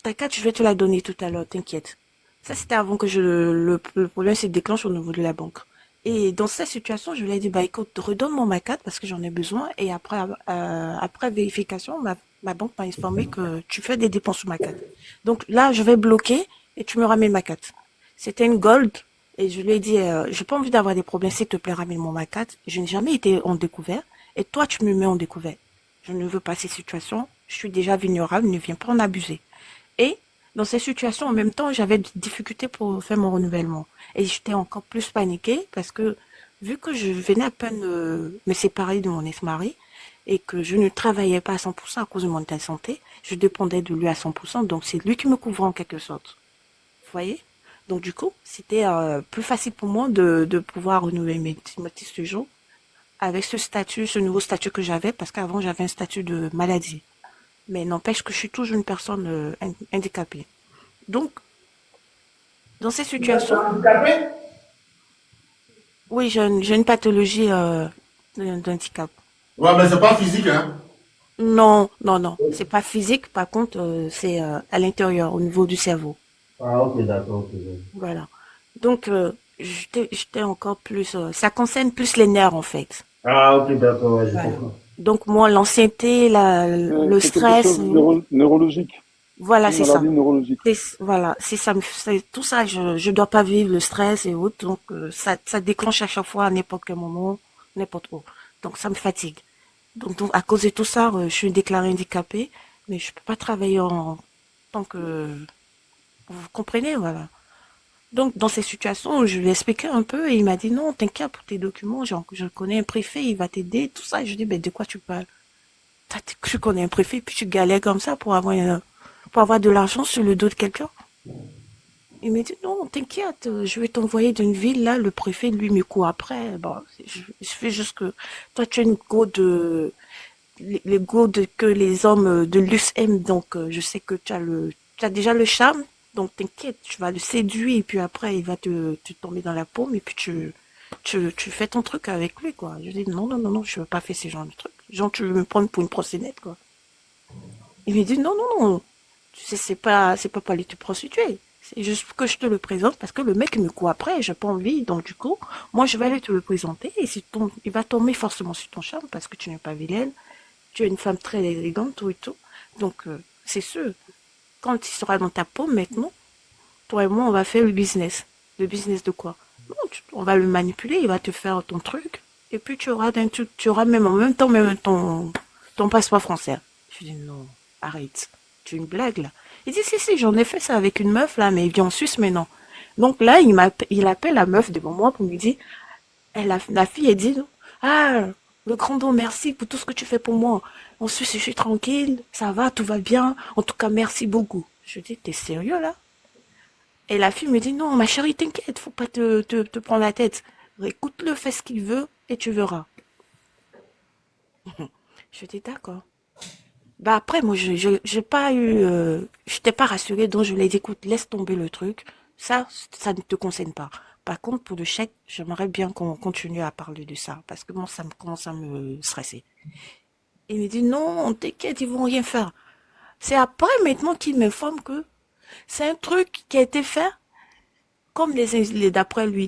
ta carte, je vais te la donner tout à l'heure, t'inquiète. Ça, c'était avant que le problème se déclenche au niveau de la banque. Et dans cette situation, je lui ai dit, bah écoute, redonne-moi ma carte parce que j'en ai besoin. Et après vérification, ma banque m'a informé que tu fais des dépenses sur ma carte. Donc là, je vais bloquer et tu me ramènes ma carte. C'était une gold. Et je lui ai dit, j'ai pas envie d'avoir des problèmes, s'il te plaît, ramène-moi ma carte. Je n'ai jamais été en découvert. Et toi, tu me mets en découvert. Je ne veux pas ces situations. Je suis déjà vulnérable, ne viens pas en abuser. Et dans ces situations, en même temps, j'avais des difficultés pour faire mon renouvellement. Et j'étais encore plus paniquée parce que vu que je venais à peine me séparer de mon ex-mari et que je ne travaillais pas à 100% à cause de mon état de santé, je dépendais de lui à 100%. Donc c'est lui qui me couvrait en quelque sorte. Vous voyez? Donc du coup, c'était plus facile pour moi de pouvoir renouveler mes titres de séjour avec ce nouveau statut que j'avais, parce qu'avant j'avais un statut de maladie. Mais n'empêche que je suis toujours une personne handicapée. Donc, dans ces situations... Oui, j'ai une pathologie d'handicap. Ouais, mais c'est pas physique, hein? Non, c'est pas physique, par contre, c'est à l'intérieur, au niveau du cerveau. Ah, ok, d'accord, ok. Voilà. Donc, j'étais encore plus... ça concerne plus les nerfs, en fait. Ah, ok, d'accord, je comprends. Donc, moi, l'ancienneté, le stress... neurologique. Voilà, c'est ça. Neurologique. Voilà, c'est ça. Tout ça, je dois pas vivre le stress et autres. Donc, ça déclenche à chaque fois, à n'importe quel moment, n'importe où. Donc, ça me fatigue. Donc, à cause de tout ça, je suis déclarée handicapée, mais je peux pas travailler en tant que... Vous comprenez, voilà. Donc, dans ces situations, je lui ai expliqué un peu et il m'a dit non, t'inquiète pour tes documents, genre, je connais un préfet, il va t'aider, tout ça. Et je dis, ben, de quoi tu parles? Je connais un préfet, puis tu galères comme ça pour avoir de l'argent sur le dos de quelqu'un. Il m'a dit non, t'inquiète, je vais t'envoyer d'une ville, là, le préfet, lui, me court après. Bon, je fais juste que toi, tu as une go de, les go que les hommes de luxe aiment, donc je sais que tu as déjà le charme, donc t'inquiète, tu vas le séduire, et puis après, il va te tomber dans la paume, et puis tu fais ton truc avec lui, quoi. Je dis non, non, non, non, je veux pas faire ce genre de truc. Genre, tu veux me prendre pour une proxénète, quoi. Il m'a dit non, non, non, tu sais, c'est pas pour aller te prostituer. C'est juste que je te le présente parce que le mec me court après et j'ai pas envie. Donc, du coup, moi, je vais aller te le présenter et il va tomber forcément sur ton charme parce que tu n'es pas vilaine. Tu es une femme très élégante, tout et tout. Donc, c'est sûr. Quand il sera dans ta peau, maintenant, toi et moi, on va faire le business. Le business de quoi? Non, on va le manipuler, il va te faire ton truc. Et puis, tu auras même en même temps même ton passeport français. Je dis non, arrête. Tu es une blague, là. Il dit, si, j'en ai fait ça avec une meuf, là, mais il vit en Suisse maintenant. Donc là, il appelle la meuf devant moi pour lui dire, la fille, elle dit, ah, le grand don, merci pour tout ce que tu fais pour moi. En Suisse, je suis tranquille, ça va, tout va bien. En tout cas, merci beaucoup. Je dis, t'es sérieux, là? Et la fille me dit, non, ma chérie, t'inquiète, faut pas te prendre la tête. Écoute-le, fais ce qu'il veut, et tu verras. Je dis, d'accord. Bah après, moi, j'ai pas eu, j'étais pas rassurée, donc je lui ai dit, écoute, laisse tomber le truc. Ça ne te concerne pas. Par contre, pour le chèque, j'aimerais bien qu'on continue à parler de ça, parce que moi, ça me commence à me stresser. Il me dit, non, t'inquiète, ils vont rien faire. C'est après, maintenant, qu'il m'informe que c'est un truc qui a été fait, comme d'après lui,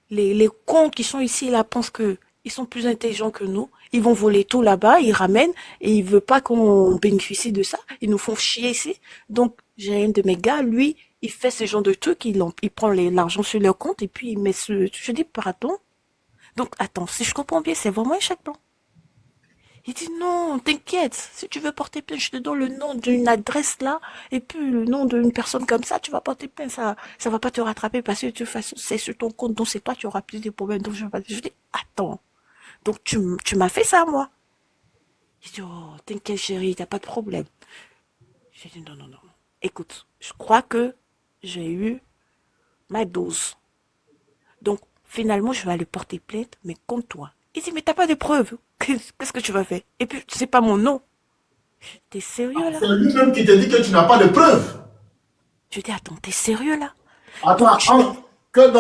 les cons qui sont ici, là, pensent que ils sont plus intelligents que nous. Ils vont voler tout là-bas, ils ramènent, et ils veulent pas qu'on bénéficie de ça. Ils nous font chier ici. Donc, j'ai un de mes gars, lui, il fait ce genre de trucs, il prend l'argent sur leur compte, et puis il met je dis, pardon. Donc, attends, si je comprends bien, c'est vraiment un chèque blanc. Il dit, non, t'inquiète, si tu veux porter plainte, je te donne le nom d'une adresse là, et puis le nom d'une personne comme ça, tu vas porter plainte, ça va pas te rattraper parce que de toute façon, c'est sur ton compte, donc c'est toi qui auras plus de problèmes, donc je dis, attends. Donc, tu m'as fait ça, moi. Il dit, oh, t'inquiète, chérie, t'as pas de problème. J'ai dit, non, non, non. Écoute, je crois que j'ai eu ma dose. Donc, finalement, je vais aller porter plainte, mais contre toi. Il dit, mais t'as pas de preuves. Qu'est-ce que tu vas faire? Et puis, c'est pas mon nom. T'es sérieux, là? C'est lui-même qui te dit que tu n'as pas de preuves. Je dis, attends, t'es sérieux, là? Attends,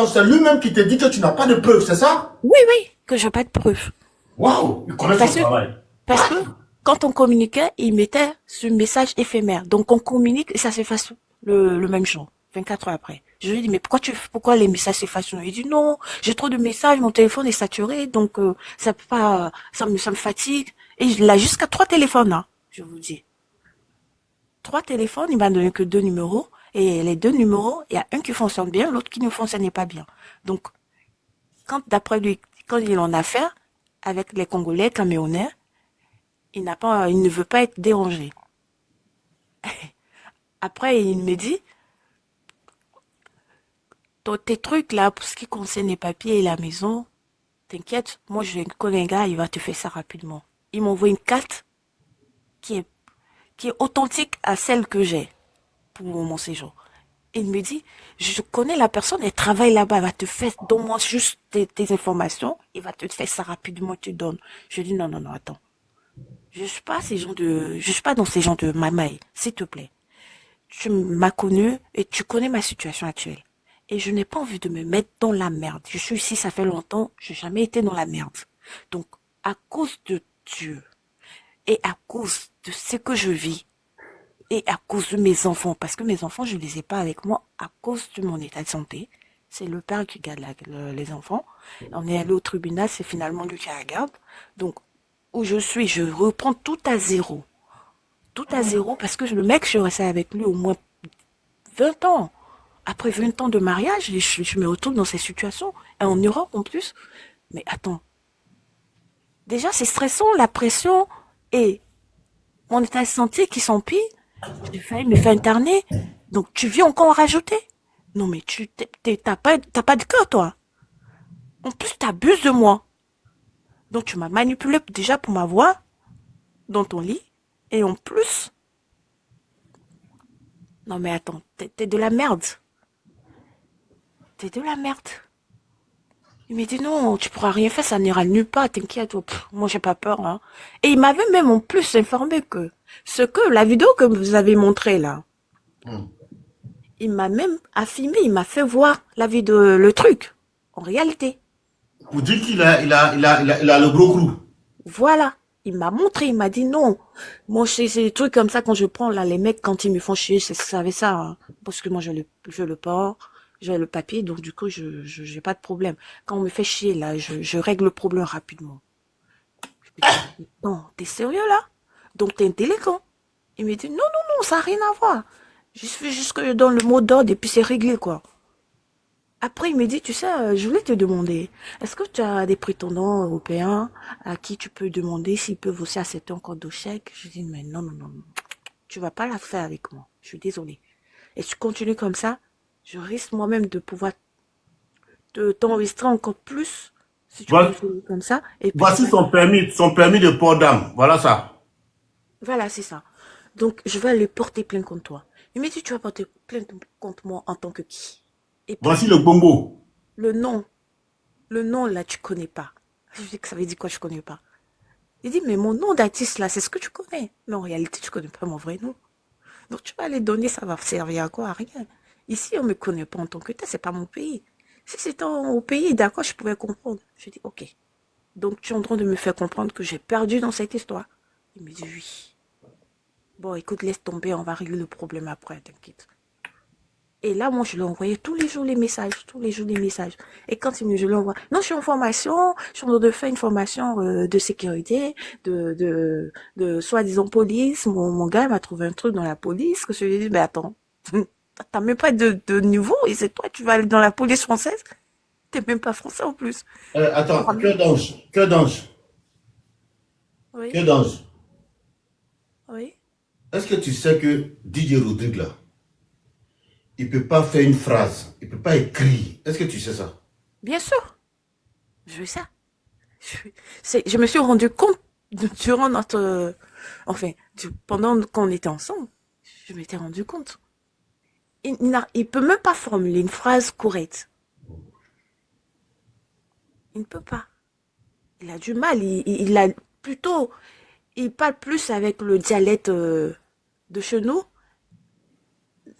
c'est lui-même qui te dit que tu n'as pas de preuves, c'est ça? Oui, que j'ai pas de preuves. Waouh, il connaît son travail. Parce que quand on communiquait, il mettait ce message éphémère. Donc on communique et ça s'efface le même jour, 24 heures après. Je lui dis, mais pourquoi les messages s'effacent? Il dit, non, j'ai trop de messages, mon téléphone est saturé, donc ça peut pas, ça me fatigue. Et il a jusqu'à 3 téléphones, hein, je vous dis. 3 téléphones, il m'a donné que 2 numéros. Et les 2 numéros, il y a un qui fonctionne bien, l'autre qui ne fonctionnait pas bien. Donc, d'après lui, quand il en a affaire avec les Congolais, Camerounais, il ne veut pas être dérangé. Après, il me dit, tes trucs là, pour ce qui concerne les papiers et la maison, t'inquiète, moi je connais un gars, il va te faire ça rapidement. Il m'envoie une carte qui est authentique à celle que j'ai pour mon séjour. Il me dit, je connais la personne, elle travaille là-bas, elle va te faire, donne-moi juste tes informations, il va te faire ça rapidement, tu donnes. Je dis, non, non, non, attends. Je suis pas dans ces gens de mamaille, s'il te plaît. Tu m'as connu et tu connais ma situation actuelle. Et je n'ai pas envie de me mettre dans la merde. Je suis ici, ça fait longtemps, je n'ai jamais été dans la merde. Donc, à cause de Dieu et à cause de ce que je vis, et à cause de mes enfants, parce que mes enfants, je ne les ai pas avec moi à cause de mon état de santé. C'est le père qui garde les enfants. On est allé au tribunal, c'est finalement lui qui la garde. Donc, où je suis, je reprends tout à zéro. Tout à zéro, parce que le mec, je suis restée avec lui au moins 20 ans. Après 20 ans de mariage, je me retrouve dans ces situations. Et en Europe, en plus. Mais attends. Déjà, c'est stressant, la pression et mon état de santé qui s'empire. J'ai failli me faire interner. Donc, tu viens encore en rajouter. Non, mais t'as pas de cœur, toi. En plus, t'abuses de moi. Donc, tu m'as manipulé déjà pour m'avoir dans ton lit. Et en plus... Non, mais attends, t'es de la merde. T'es de la merde. Il m'a dit non, tu pourras rien faire, ça n'ira nulle part, t'inquiète. Moi, j'ai pas peur. Hein. Et il m'avait même en plus informé que la vidéo que vous avez montrée là, il m'a même affirmé, il m'a fait voir la vidéo, le truc, en réalité. Vous dites qu'il a le gros crew. Voilà. Il m'a montré, il m'a dit non. Moi, c'est des trucs comme ça quand je prends là, les mecs, quand ils me font chier, c'est ça. Hein. Parce que moi, je le porte. J'ai le papier, donc du coup, j'ai pas de problème. Quand on me fait chier, là, je règle le problème rapidement. Je me dis, non, t'es sérieux, là? Donc, t'es intelligent. Il me dit, non, ça n'a rien à voir. Je suis juste dans le mot d'ordre et puis c'est réglé, quoi. Après, il me dit, tu sais, je voulais te demander, est-ce que tu as des prétendants européens à qui tu peux demander s'ils peuvent aussi accepter encore de chèque? Je dis, mais non. Tu vas pas la faire avec moi. Je suis désolée. Et tu continues comme ça, je risque moi-même de pouvoir t'enregistrer encore plus si tu continues comme ça. Et voici son permis de port d'âme. Voilà ça. Voilà, c'est ça. Donc, je vais aller porter plainte contre toi. Il me dit, tu vas porter plainte contre moi en tant que qui? Et puis, voici le bongo. Le nom, là, tu connais pas. Je dis que ça veut dire quoi, je connais pas. Il dit, mais mon nom d'artiste, là, c'est ce que tu connais. Mais en réalité, tu connais pas mon vrai nom. Donc, tu vas les donner, ça va servir à quoi? À rien. Ici, on me connaît pas en tant que tel, c'est pas mon pays. Si c'était au pays, d'accord, je pouvais comprendre. Je dis, ok. Donc, tu es en train de me faire comprendre que j'ai perdu dans cette histoire. Il me dit, oui. Bon, écoute, laisse tomber, on va régler le problème après, t'inquiète. Et là, moi, je lui envoyais tous les jours les messages. Et quand je lui envoie, non, je suis en formation, je suis en train de faire une formation de sécurité, de soi-disant police. Mon gars m'a trouvé un truc dans la police, que je lui ai dit, mais attends, t'as même pas de niveau, et c'est toi, tu vas aller dans la police française? T'es même pas français en plus. Attends, cœur d'ange. Oui. Cœur d'ange. Oui. Est-ce que tu sais que Didier Rodrigue, là, il ne peut pas faire une phrase, il ne peut pas écrire. Est-ce que tu sais ça? Bien sûr. Je veux ça. Je me suis rendu compte durant notre... pendant qu'on était ensemble, je m'étais rendu compte. Il peut même pas formuler une phrase correcte. Il ne peut pas. Il a du mal. Il parle plus avec le dialecte de chez nous.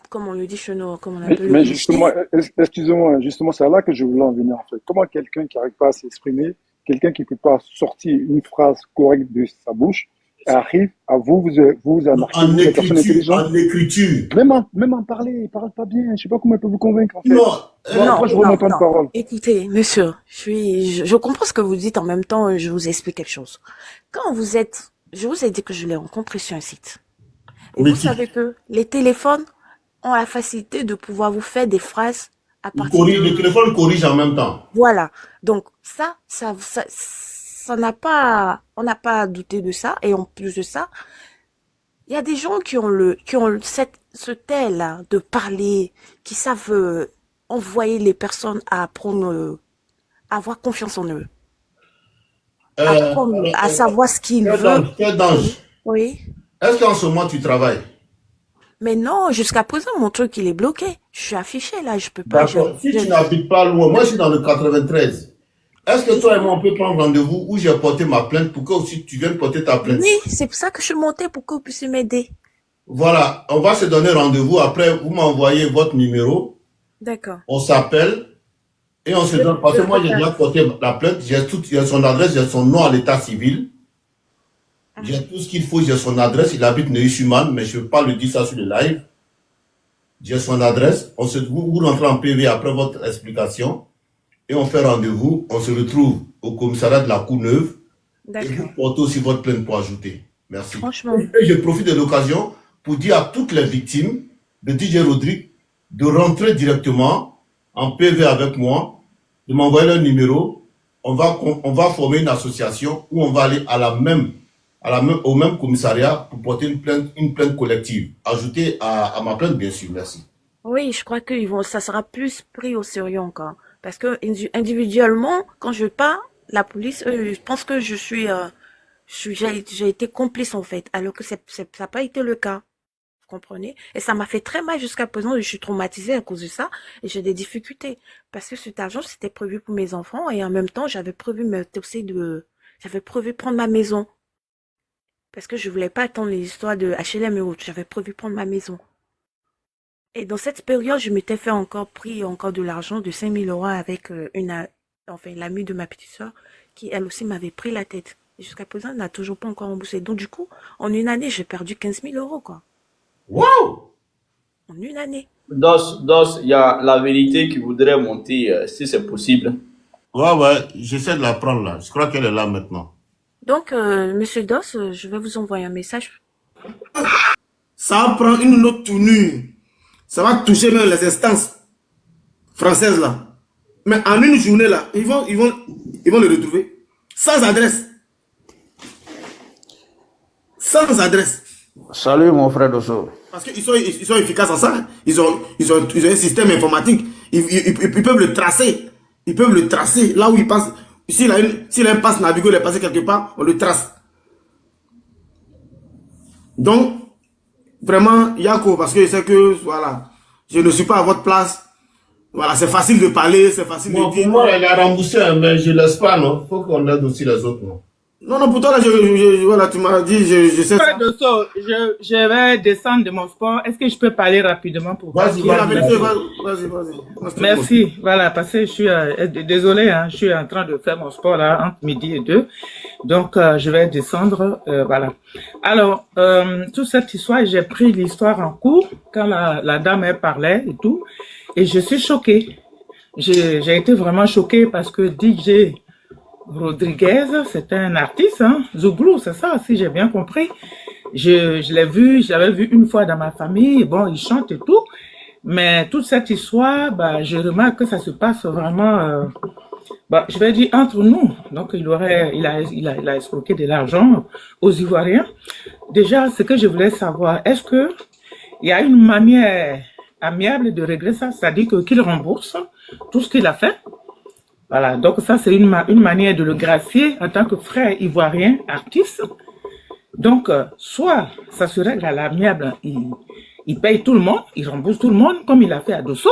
Comme on le dit chez nous, comme on appelle Mais le justement, excusez-moi, justement, c'est là que je voulais en venir en fait. Comment quelqu'un qui n'arrive pas à s'exprimer, quelqu'un qui ne peut pas sortir une phrase correcte de sa bouche, arrive à vous marquer en les personnes intelligentes. En écriture. Même en parler, il ne parle pas bien. Je ne sais pas comment il peut vous convaincre en fait. Non, je remets pas de parole. Écoutez, monsieur, je comprends ce que vous dites, en même temps, je vous explique quelque chose. Je vous ai dit que je l'ai rencontré sur un site. Et vous savez que les téléphones ont la facilité de pouvoir vous faire des phrases à partir de... Le téléphone corrige en même temps. Voilà. Donc, ça n'a pas... On n'a pas à douter de ça. Et en plus de ça, il y a des gens qui ont ce tel-là de parler, qui savent envoyer les personnes à apprendre, à avoir confiance en eux. Apprendre à savoir ce qu'ils veulent. Oui. Est-ce qu'en ce moment, tu travailles? Mais non, jusqu'à présent, mon truc, il est bloqué. Je suis affiché, là, je peux pas. D'accord. Si tu n'habites pas loin, moi, je suis dans le 93. Est-ce que toi et moi, on peut prendre rendez-vous où j'ai porté ma plainte pour que aussi tu viennes porter ta plainte? Oui, c'est pour ça que je suis montée, pour que vous puissiez m'aider. Voilà, on va se donner rendez-vous. Après, vous m'envoyez votre numéro. D'accord. On s'appelle et on se donne. Parce que moi, j'ai déjà porté la plainte. J'ai son adresse, j'ai son nom à l'état civil. J'ai tout ce qu'il faut, j'ai son adresse. Il habite Neuschmann, mais je ne peux pas le dire ça sur le live. J'ai son adresse. Vous rentrez en PV après votre explication. Et on fait rendez-vous. On se retrouve au commissariat de la Courneuve. Et vous portez aussi votre plainte pour ajouter. Merci. Franchement. Et je profite de l'occasion pour dire à toutes les victimes de Didier Rodrigue de rentrer directement en PV avec moi, de m'envoyer leur numéro. On va former une association où on va aller au même commissariat pour porter une plainte collective. Ajoutez à ma plainte, bien sûr. Merci. Oui, je crois que ça sera plus pris au sérieux encore. Parce que individuellement, quand je pars, la police, je pense que j'ai été complice en fait, alors que ça n'a pas été le cas. Vous comprenez? Et ça m'a fait très mal jusqu'à présent. Je suis traumatisée à cause de ça et j'ai des difficultés. Parce que cet argent, c'était prévu pour mes enfants et en même temps, j'avais prévu prendre ma maison. Parce que je voulais pas attendre les histoires de HLM et autres. J'avais prévu prendre ma maison. Et dans cette période, je m'étais pris encore de l'argent de 5 000 € avec l'amie de ma petite soeur, qui elle aussi m'avait pris la tête. Et jusqu'à présent, elle n'a toujours pas encore remboursé. Donc du coup, en une année, j'ai perdu 15 000 € quoi. Waouh! En une année. Il y a la vérité qui voudrait monter, si c'est possible. Ouais, j'essaie de la prendre là. Je crois qu'elle est là maintenant. Donc, Monsieur Dos, je vais vous envoyer un message. Ça va prendre une autre tournure. Ça va toucher même les instances françaises là. Mais en une journée là, ils vont le retrouver. Sans adresse. Sans adresse. Salut mon frère Dosso. Parce qu'ils sont efficaces en ça. Ils ont un système informatique. Ils peuvent le tracer. Ils peuvent le tracer là où il passe. S'il a un passe Navigo, il est passé quelque part, on le trace. Donc, vraiment, Yako, parce que je sais que, voilà, je ne suis pas à votre place. Voilà, c'est facile de parler, c'est facile de dire. Pour moi, elle a remboursé, mais je ne laisse pas, non. Il faut qu'on aide aussi les autres, non. Non, pour toi, là, voilà, tu m'as dit, je sais ça. Je vais descendre de mon sport. Est-ce que je peux parler rapidement pour Vas-y. Merci. Voilà, parce que je suis désolé, hein, je suis en train de faire mon sport là entre midi et 2. Donc, je vais descendre. Voilà. Alors, toute cette histoire, j'ai pris l'histoire en cours quand la dame elle parlait et tout, et je suis choquée. J'ai été vraiment choquée parce que DJ Rodriguez, c'est un artiste, hein, Zouglou, c'est ça, si j'ai bien compris. Je l'ai vu, je l'avais vu une fois dans ma famille, bon, il chante et tout, mais toute cette histoire, je remarque que ça se passe vraiment, je vais dire entre nous. Donc, il a escroqué de l'argent aux Ivoiriens. Déjà, ce que je voulais savoir, est-ce que il y a une manière amiable de régler ça, c'est-à-dire qu'il rembourse tout ce qu'il a fait? Voilà, donc ça c'est une manière de le gracier en tant que frère ivoirien, artiste. Donc, soit ça se règle à l'amiable, il paye tout le monde, il rembourse tout le monde comme il a fait à Dosso,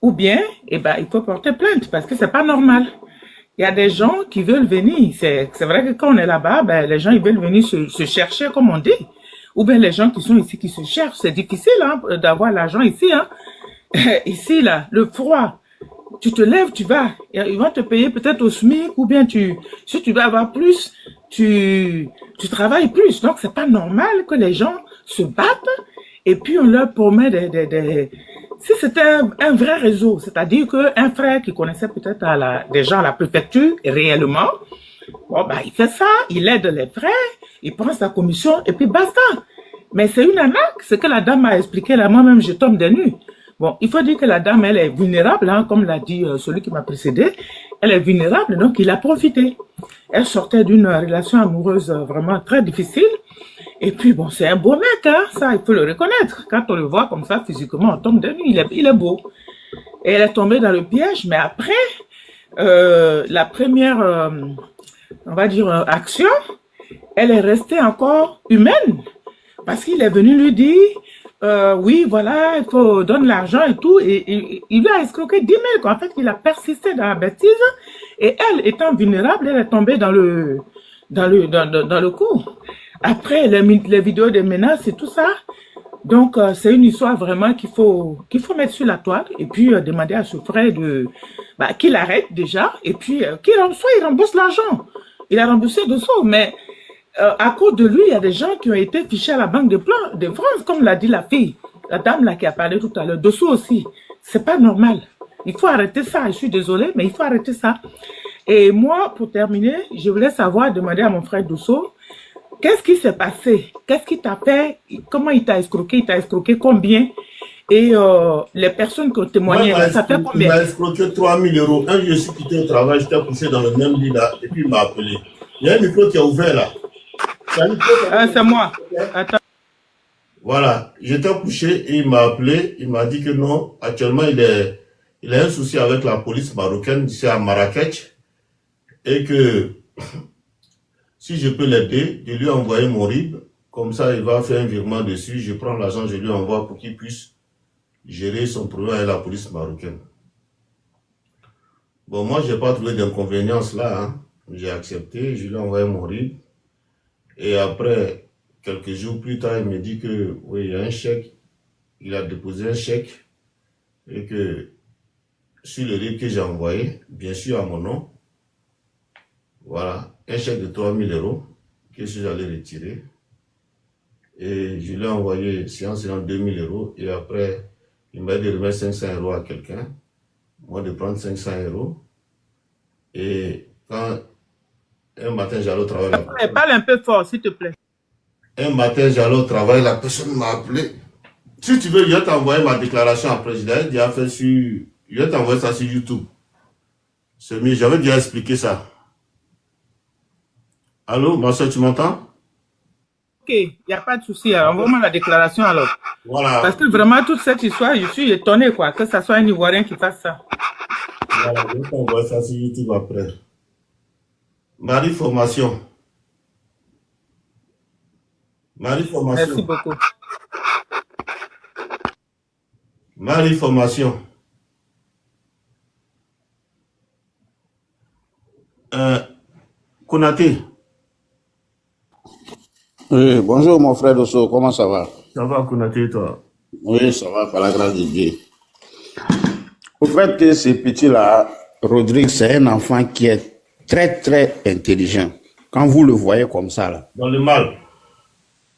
ou bien, il faut porter plainte parce que c'est pas normal. Il y a des gens qui veulent venir, c'est vrai que quand on est là-bas, les gens ils veulent venir se chercher comme on dit, ou bien les gens qui sont ici qui se cherchent, c'est difficile hein, d'avoir l'argent ici. Hein. Ici, là, le froid. Tu te lèves, tu vas, ils vont te payer peut-être au SMIC, ou bien si tu veux avoir plus, tu travailles plus. Donc, c'est pas normal que les gens se battent, et puis on leur promet si c'était un vrai réseau, c'est-à-dire qu'un frère qui connaissait peut-être des gens à la préfecture, réellement, bon, il fait ça, il aide les frères, il prend sa commission, et puis basta. Mais c'est une arnaque, ce que la dame m'a expliqué là, moi-même, je tombe des nues. Bon, il faut dire que la dame, elle est vulnérable, hein, comme l'a dit celui qui m'a précédé. Elle est vulnérable, donc il a profité. Elle sortait d'une relation amoureuse vraiment très difficile. Et puis, bon, c'est un beau mec, hein, ça, il faut le reconnaître. Quand on le voit comme ça, physiquement, on tombe de nuit, il est beau. Et elle est tombée dans le piège, mais après, la première, on va dire, action, elle est restée encore humaine. Parce qu'il est venu lui dire... oui, voilà, il faut donner l'argent et tout. Et il lui a escroqué 10 000, quoi. En fait, il a persisté dans la bêtise. Et elle, étant vulnérable, elle est tombée dans le coup. Après, les vidéos de menaces et tout ça. Donc, c'est une histoire vraiment qu'il faut mettre sur la toile. Et puis, demander à ce frère qu'il arrête déjà. Et puis, il rembourse l'argent. Il a remboursé de ça, mais... à cause de lui, il y a des gens qui ont été fichés à la Banque de France, comme l'a dit la fille, la dame là qui a parlé tout à l'heure. Dessous aussi, c'est pas normal. Il faut arrêter ça. Je suis désolée, mais il faut arrêter ça. Et moi, pour terminer, je voulais demander à mon frère Dosso, qu'est-ce qui s'est passé? Qu'est-ce qu'il t'a fait? Comment il t'a escroqué? Il t'a escroqué combien? Et les personnes qui ont témoigné, ça fait combien? Il m'a escroqué 3 000 €. Un jour, je suis quitté au travail, j'étais couché dans le même lit là, et puis il m'a appelé. Il y a un micro qui est ouvert là. C'est moi. Attends. Voilà, j'étais couché et il m'a appelé, il m'a dit que non, actuellement il a un souci avec la police marocaine ici à Marrakech et que si je peux l'aider, de lui envoyer mon RIB, comme ça il va faire un virement dessus, je prends l'argent, je lui envoie pour qu'il puisse gérer son problème avec la police marocaine. Bon, moi, je n'ai pas trouvé d'inconvénience là. Hein. J'ai accepté, je lui ai envoyé mon RIB. Et après, quelques jours plus tard, il me dit que oui, il y a un chèque. Il a déposé un chèque. Et que sur le RIB que j'ai envoyé, bien sûr à mon nom, voilà, un chèque de 3 000 € que j'allais retirer. Et je lui ai envoyé séance 2 000 €. Et après, il m'a dit de remettre 500 € à quelqu'un. Moi, de prendre 500 €. Et quand un matin, j'allais au travail. Parle un peu fort, s'il te plaît. Un matin, j'allais au travail, la personne m'a appelé. Si tu veux, je vais t'envoyer ma déclaration après. Je l'avais déjà fait sur. Je vais t'envoyer ça sur YouTube. C'est mieux, j'avais déjà expliqué ça. Allô, ma soeur, tu m'entends? Ok, il n'y a pas de souci. Envoie-moi la déclaration alors. Voilà. Parce que vraiment, toute cette histoire, je suis étonné, quoi, que ce soit un Ivoirien qui fasse ça. Voilà, je vais t'envoyer ça sur YouTube après. Marie Formation. Marie Formation. Merci beaucoup. Marie Formation. Konaté. Oui, bonjour mon frère Dosso, comment ça va? Ça va, Konaté, toi? Oui, ça va, par la grâce de Dieu. Au fait que ce petit-là, Rodrigue, c'est un enfant qui est très, très intelligent. Quand vous le voyez comme ça, là. Dans le mal.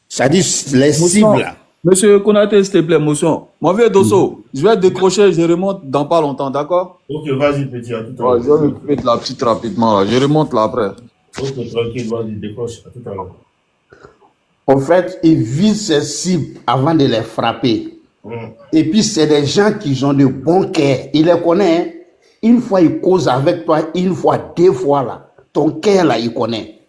Ça dit les cibles, là. Monsieur Konaté, s'il te plaît, motion. Mon vieux Dosso, je vais décrocher, je remonte dans pas longtemps, d'accord? Ok, vas-y, petit, à tout à l'heure. Ouais, je vais m'occuper de la petite rapidement, là. Je remonte là après. Ok, tranquille, vas-y, décroche, à tout à l'heure. En fait, il vise ses cibles avant de les frapper. Et puis, c'est des gens qui ont de bons cœurs. Il les connaît. Hein? Une fois, il cause avec toi, une fois, deux fois, là. Ton cœur, là, il connaît.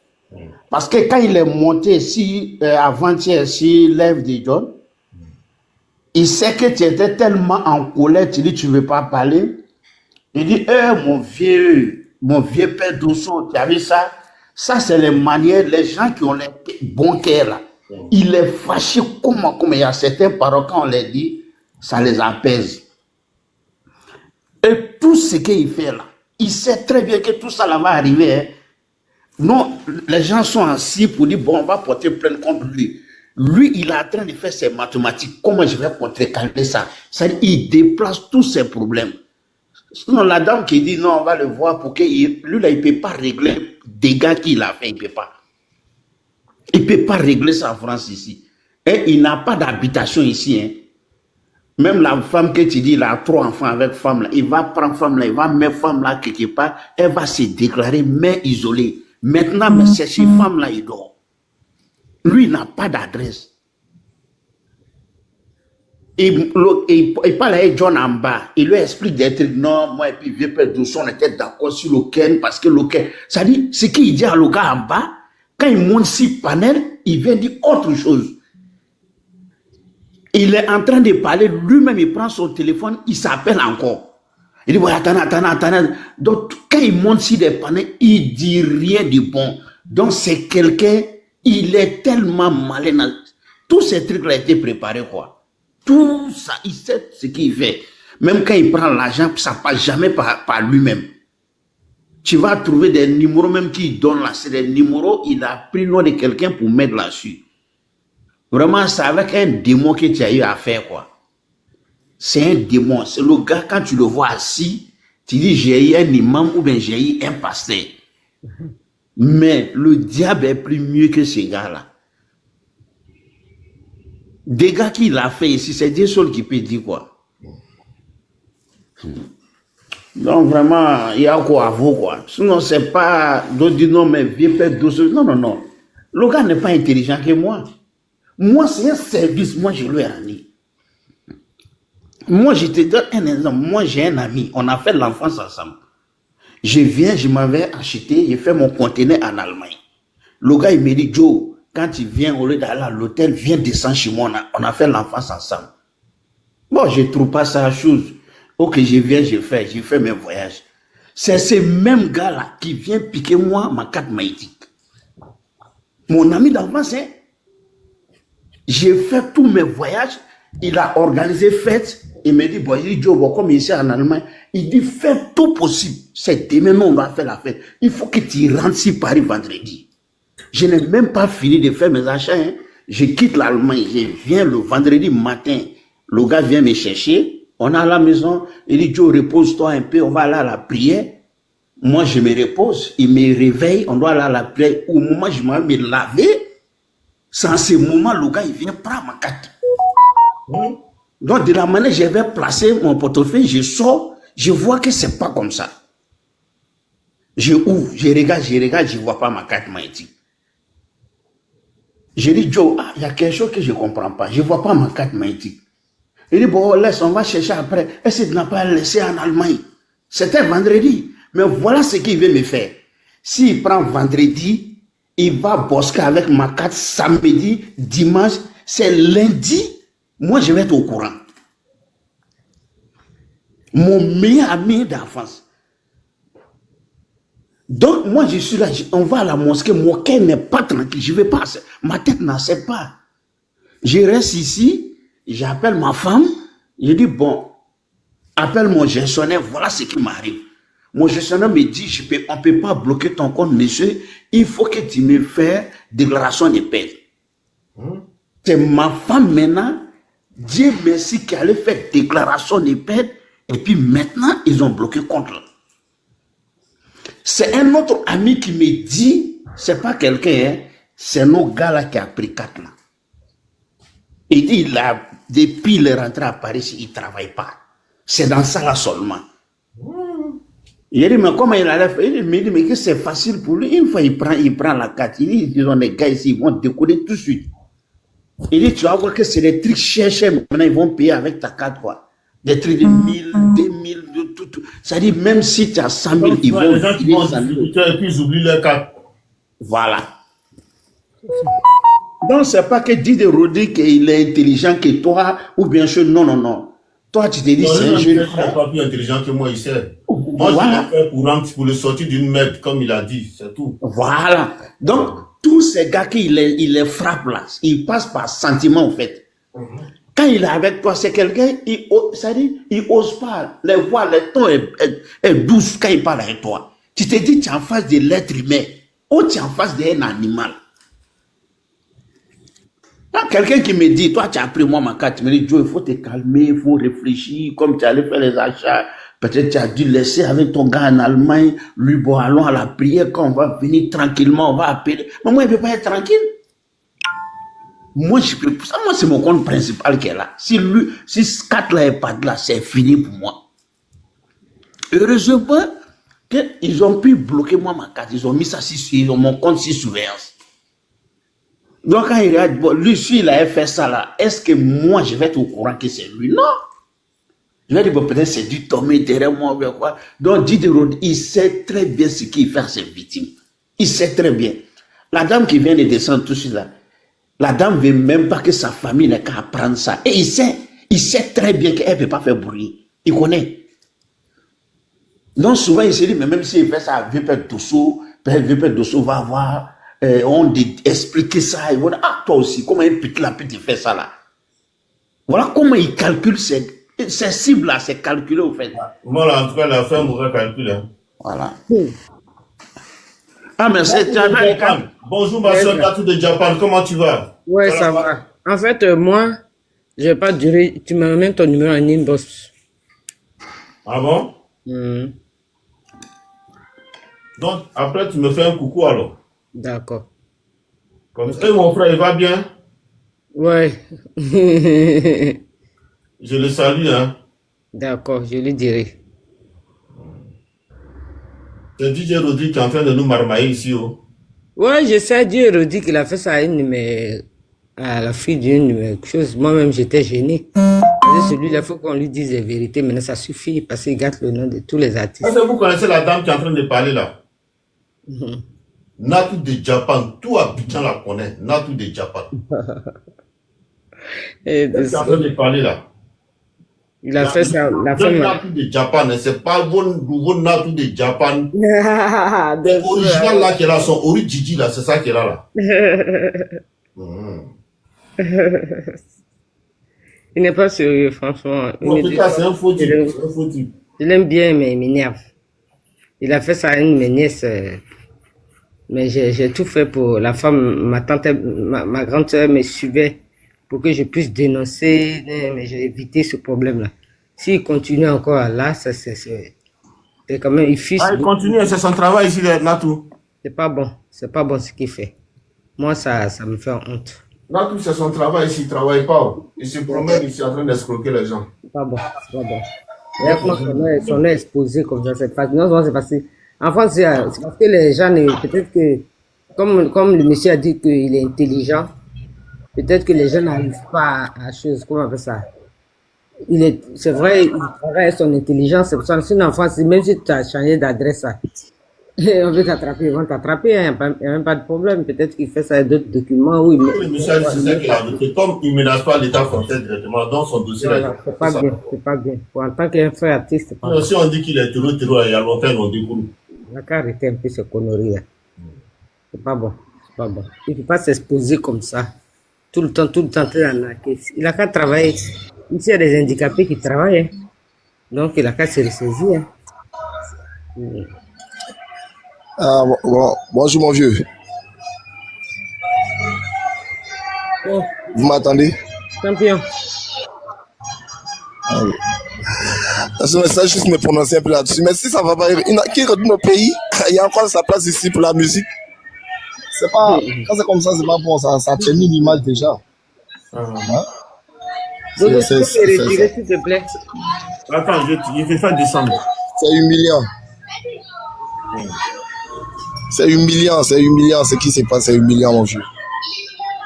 Parce que quand il est monté ici, avant-hier, sur l'œuvre de John, il sait que tu étais tellement en colère, tu dis, tu ne veux pas parler. Il dit, mon vieux père Dosso, tu as vu ça? Ça, c'est les manières, les gens qui ont les bons cœurs, là. Il est fâché comment il y a certains paroles, quand on les dit, ça les apaise. Et tout ce qu'il fait là, il sait très bien que tout ça là va arriver. Hein. Non, les gens sont assis pour dire, bon, on va porter plainte contre lui. Lui, il est en train de faire ses mathématiques. Comment je vais contrecarrer ça? C'est-à-dire, il déplace tous ses problèmes. Sinon, la dame qui dit, non, on va le voir pour que lui, là, il ne peut pas régler les dégâts qu'il a fait. Il ne peut pas. Il ne peut pas régler ça en France ici. Et il n'a pas d'habitation ici. Hein. Même la femme que tu dis, il a 3 enfants avec femme là, il va prendre femme là, il va mettre femme là quelque part, elle va se déclarer mère isolée. Maintenant, mais c'est chez femme là, il dort. Lui, il n'a pas d'adresse. Il parle avec John en bas. Il lui explique des trucs. Non, moi et puis vieux père Dosso, on était d'accord sur le Ken parce que le Ken. Ça dit, ce qu'il dit à le gars en bas, quand il monte sur panel, il vient dire autre chose. Il est en train de parler, lui-même il prend son téléphone, il s'appelle encore. Il dit, ouais, attends. Donc, quand il monte sur des panels, il dit rien de bon. Donc, c'est quelqu'un, il est tellement malin. Tous ces trucs-là étaient préparés, quoi. Tout ça, il sait ce qu'il fait. Même quand il prend l'argent, ça ne passe jamais par lui-même. Tu vas trouver des numéros même qu'il donne là. C'est des numéros, il a pris le nom de quelqu'un pour mettre là-dessus. Vraiment, c'est avec un démon que tu as eu à faire, quoi. C'est un démon. C'est le gars, quand tu le vois assis, tu dis, j'ai eu un imam ou bien j'ai eu un pasteur. Mais le diable est plus mieux que ces gars-là. Des gars qu'il a fait ici, c'est Dieu seul qui peut dire quoi. Donc vraiment, il y a quoi à vous, quoi. Sinon, c'est pas d'autres disent non, mais vieux père Dosso. Non. Le gars n'est pas intelligent que moi. Moi, c'est un service, moi, je lui ai rendu. Moi, je te donne un exemple. Moi, j'ai un ami, on a fait l'enfance ensemble. Je viens, je m'avais acheté, j'ai fait mon conteneur en Allemagne. Le gars, il me dit, Joe, quand il vient, au lieu d'aller à l'hôtel, viens descendre chez moi, on a fait l'enfance ensemble. Bon, je ne trouve pas ça chose. Ok, je viens, je fais mes voyages. C'est ces mêmes gars-là qui viennent piquer moi ma carte maïtique. Mon ami d'enfance, hein, j'ai fait tous mes voyages, il a organisé fête, il me dit, bon, il dit, Joe, bon, comme ici en Allemagne, il dit, fais tout possible. C'est demain, on va faire la fête. Il faut que tu rentres sur Paris vendredi. Je n'ai même pas fini de faire mes achats. Hein. Je quitte l'Allemagne, je viens le vendredi matin. Le gars vient me chercher. On est à la maison. Il dit, Joe, repose-toi un peu, on va aller à la prière. Moi, je me repose. Il me réveille, on doit aller à la prière. Au moment où je m'en vais me laver, c'est en ce moment, le gars, il vient prendre ma carte. Donc, de la manière je vais placer mon portefeuille, je sors, je vois que c'est pas comme ça. Je ouvre, je regarde, je vois pas ma carte magnétique. Je dis, Joe, il y a quelque chose que je comprends pas. Je vois pas ma carte magnétique. Il dit, bon, laisse, on va chercher après. Est-ce que tu n'as pas laissé en Allemagne? C'était vendredi. Mais voilà ce qu'il veut me faire. S'il prend vendredi, il va bosquer avec ma carte samedi, dimanche, c'est lundi. Moi, je vais être au courant. Mon meilleur ami d'enfance. Donc, moi, je suis là, on va à la mosquée, mon cœur n'est pas tranquille, je ne vais pas, ma tête n'accepte pas. Je reste ici, j'appelle ma femme, je dis, bon, appelle mon gestionnaire, voilà ce qui m'arrive. Mon gestionnaire me dit, on ne peut pas bloquer ton compte, monsieur, il faut que tu me fasses déclaration de paie. C'est ma femme maintenant, Dieu merci, qui allait faire déclaration de paie, et puis maintenant, ils ont bloqué compte là. C'est un autre ami qui me dit, c'est pas quelqu'un, hein, c'est nos gars là qui a pris 4 là. Il dit, depuis il est rentré à Paris, il ne travaille pas. C'est dans ça là seulement. Il dit, mais comment il allait faire? Il me dit, mais que c'est facile pour lui. Une fois, il prend la carte. Il dit, ils ont des gars ici, ils vont décoder tout de suite. Il dit, tu vas voir que c'est des trucs chers. Maintenant, ils vont payer avec ta carte, quoi. Des trucs de 1000, 2000, de tout. Ça dit, même si tu as 100 000, ils vont filer 100 000. Et puis ils oublient leur carte. Voilà. Donc, c'est pas que dit de Rodi qu'il est intelligent que toi, ou bien sûr, non. Toi, tu te dis, c'est un jeune frère. Il n'est pas plus intelligent que moi, il sait. Moi, Voilà. je l'ai fait pour le sortir d'une merde, comme il a dit, c'est tout. Voilà. Donc, tous ces gars qui les frappent là, ils passent par sentiment, en fait. Quand il est avec toi, c'est quelqu'un, ça dit, il n'ose pas. Les voix, le ton est douce quand il parle avec toi. Tu te dis, tu es en face de l'être humain, ou tu es en face d'un animal. Quelqu'un qui me dit, toi, tu as pris moi ma carte, tu me dis, Joe, il faut te calmer, il faut réfléchir, comme tu allais faire les achats. Peut-être tu as dû laisser avec ton gars en Allemagne, lui, bon, allons à la prière, quand on va venir tranquillement, on va appeler. Mais moi, il ne peut pas être tranquille. Moi, c'est mon compte principal qui est là. Si ce 4 là n'est pas là, c'est fini pour moi. Heureusement qu'ils ont pu bloquer moi ma carte. Ils ont mis ça ils ont mon compte sur surveillance. Donc, quand il regarde, bon, lui, si il a fait ça là, est-ce que moi, je vais être au courant que c'est lui? Non. Je vais dire, bon, peut-être c'est du Tomé derrière moi ou quoi. Donc, Diderot, il sait très bien ce qu'il fait à ses victimes. Il sait très bien. La dame qui vient de descendre tout de suite là, la dame ne veut même pas que sa famille n'ait qu'à apprendre ça. Et il sait très bien qu'elle ne peut pas faire bruit. Il connaît. Donc souvent, il se dit, mais même s'il fait ça, Vipet Dosso va avoir, on dit, expliquer ça. Il va dire, ah, toi aussi, comment une petite la petite fait ça là? Voilà comment il calcule ces cibles là, c'est calculé au fait. Moi, là, en tout cas, il a fait un mauvais calcul. Hein. Voilà. Ah, mais c'est... Bonjour, ma soeur Katou de Japan, comment tu vas? Ouais, ça va. En fait, moi, je vais pas durer. Tu m'amènes ton numéro en inbox. Ah bon? Donc, après, tu me fais un coucou alors. D'accord. Comme ça, mon frère, il va bien? Ouais. Je le salue, hein. D'accord, je lui dirai. C'est DJ Rodrigue qui est en train de nous marmailler ici, oh. Ouais, je sais, Dieu redit qu'il a fait ça à la fille d'une chose. Moi-même, j'étais gêné. Celui-là, il faut qu'on lui dise la vérité. Maintenant, ça suffit parce qu'il gâte le nom de tous les artistes. Est-ce que vous connaissez la dame qui est en train de parler là? Natou de Japan, tout Abidjan la connaît. Natou de Japan. Qu'est-ce que tu es en train de parler là? Il a fait ça. La femme. Natou de Japan, c'est pas le nouveau Natou de Japan. L'original là qui est là, son Ori Gigi là, c'est ça qui est là. Il n'est pas sérieux, franchement. En tout cas, c'est un faux type. Je l'aime bien, mais il m'énerve. Il a fait ça à une de mes nièces. Mais j'ai tout fait pour la femme. Ma tante, ma grande sœur me suivait pour que je puisse dénoncer. Mais j'ai évité ce problème-là. S'il continue encore là, ça c'est quand même... Il continue, c'est son travail ici, Natou. C'est pas bon. C'est pas bon ce qu'il fait. Moi, ça me fait honte. Natou, c'est son travail ici, il ne travaille pas. Il se promène ici en train d'escroquer les gens. C'est pas bon, c'est pas bon. Et son nez exposé comme ça, c'est pas... Non, c'est parce que... En France, c'est parce que les gens, peut-être que... Comme le monsieur a dit qu'il est intelligent, peut-être que les gens n'arrivent pas à chose, comment on appelle ça? C'est vrai, il travaille son intelligence, c'est pour ça. Sinon, en France, même si tu as changé d'adresse, on veut t'attraper, ils vont t'attraper, il n'y a même pas de problème. Peut-être qu'il fait ça avec d'autres documents. Oui, mais... Le monsieur a dit comme il ne menace pas l'État français directement dans son dossier. Voilà, c'est pas bien, c'est pas bien. Pour en tant qu'un frère artiste, c'est pas bien. Si on dit qu'il est terroriste, il y a longtemps, on découvre. Il a qu'à arrêter un peu ces conneries. C'est pas bon, c'est pas bon. Il ne peut pas s'exposer comme ça. Tout le temps, il a qu'à travailler. Ici, il y a des handicapés qui travaillent. Donc, il a qu'à se ressaisir. Ah, bon, bonjour mon vieux. Oh. Vous m'attendez? Champion. Ah oui. Ce message, juste me prononcer un peu là-dessus. Mais si ça va pas, qui retourne au pays, il y a encore sa place ici pour la musique. C'est pas, quand c'est comme ça, c'est pas bon, ça termine l'image déjà. Hein? Donc, est-ce que tu peux retirer, s'il te plaît? Attends, je vais faire descendre. C'est humiliant. C'est humiliant, ce qui se passe, c'est humiliant, mon vieux.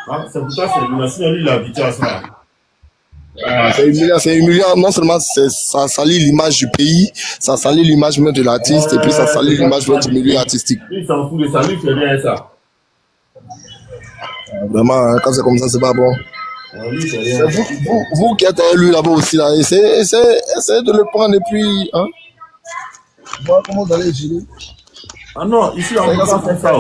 Ah, c'est pour ça que c'est humiliant, sinon lui, il a habitué à ça. Ah, c'est humiliant, non seulement ça salit l'image du pays, ça salit l'image même de l'artiste, et puis ça salit l'image même du milieu artistique. Il s'en fout de ça, lui, c'est bien ça. Vraiment, quand c'est comme ça, c'est pas bon. Vous qui êtes élu là-bas aussi, là, essayez de le prendre et puis, hein? Voilà comment vous allez gérer. Ah non, ici, on ne peut pas faire ça.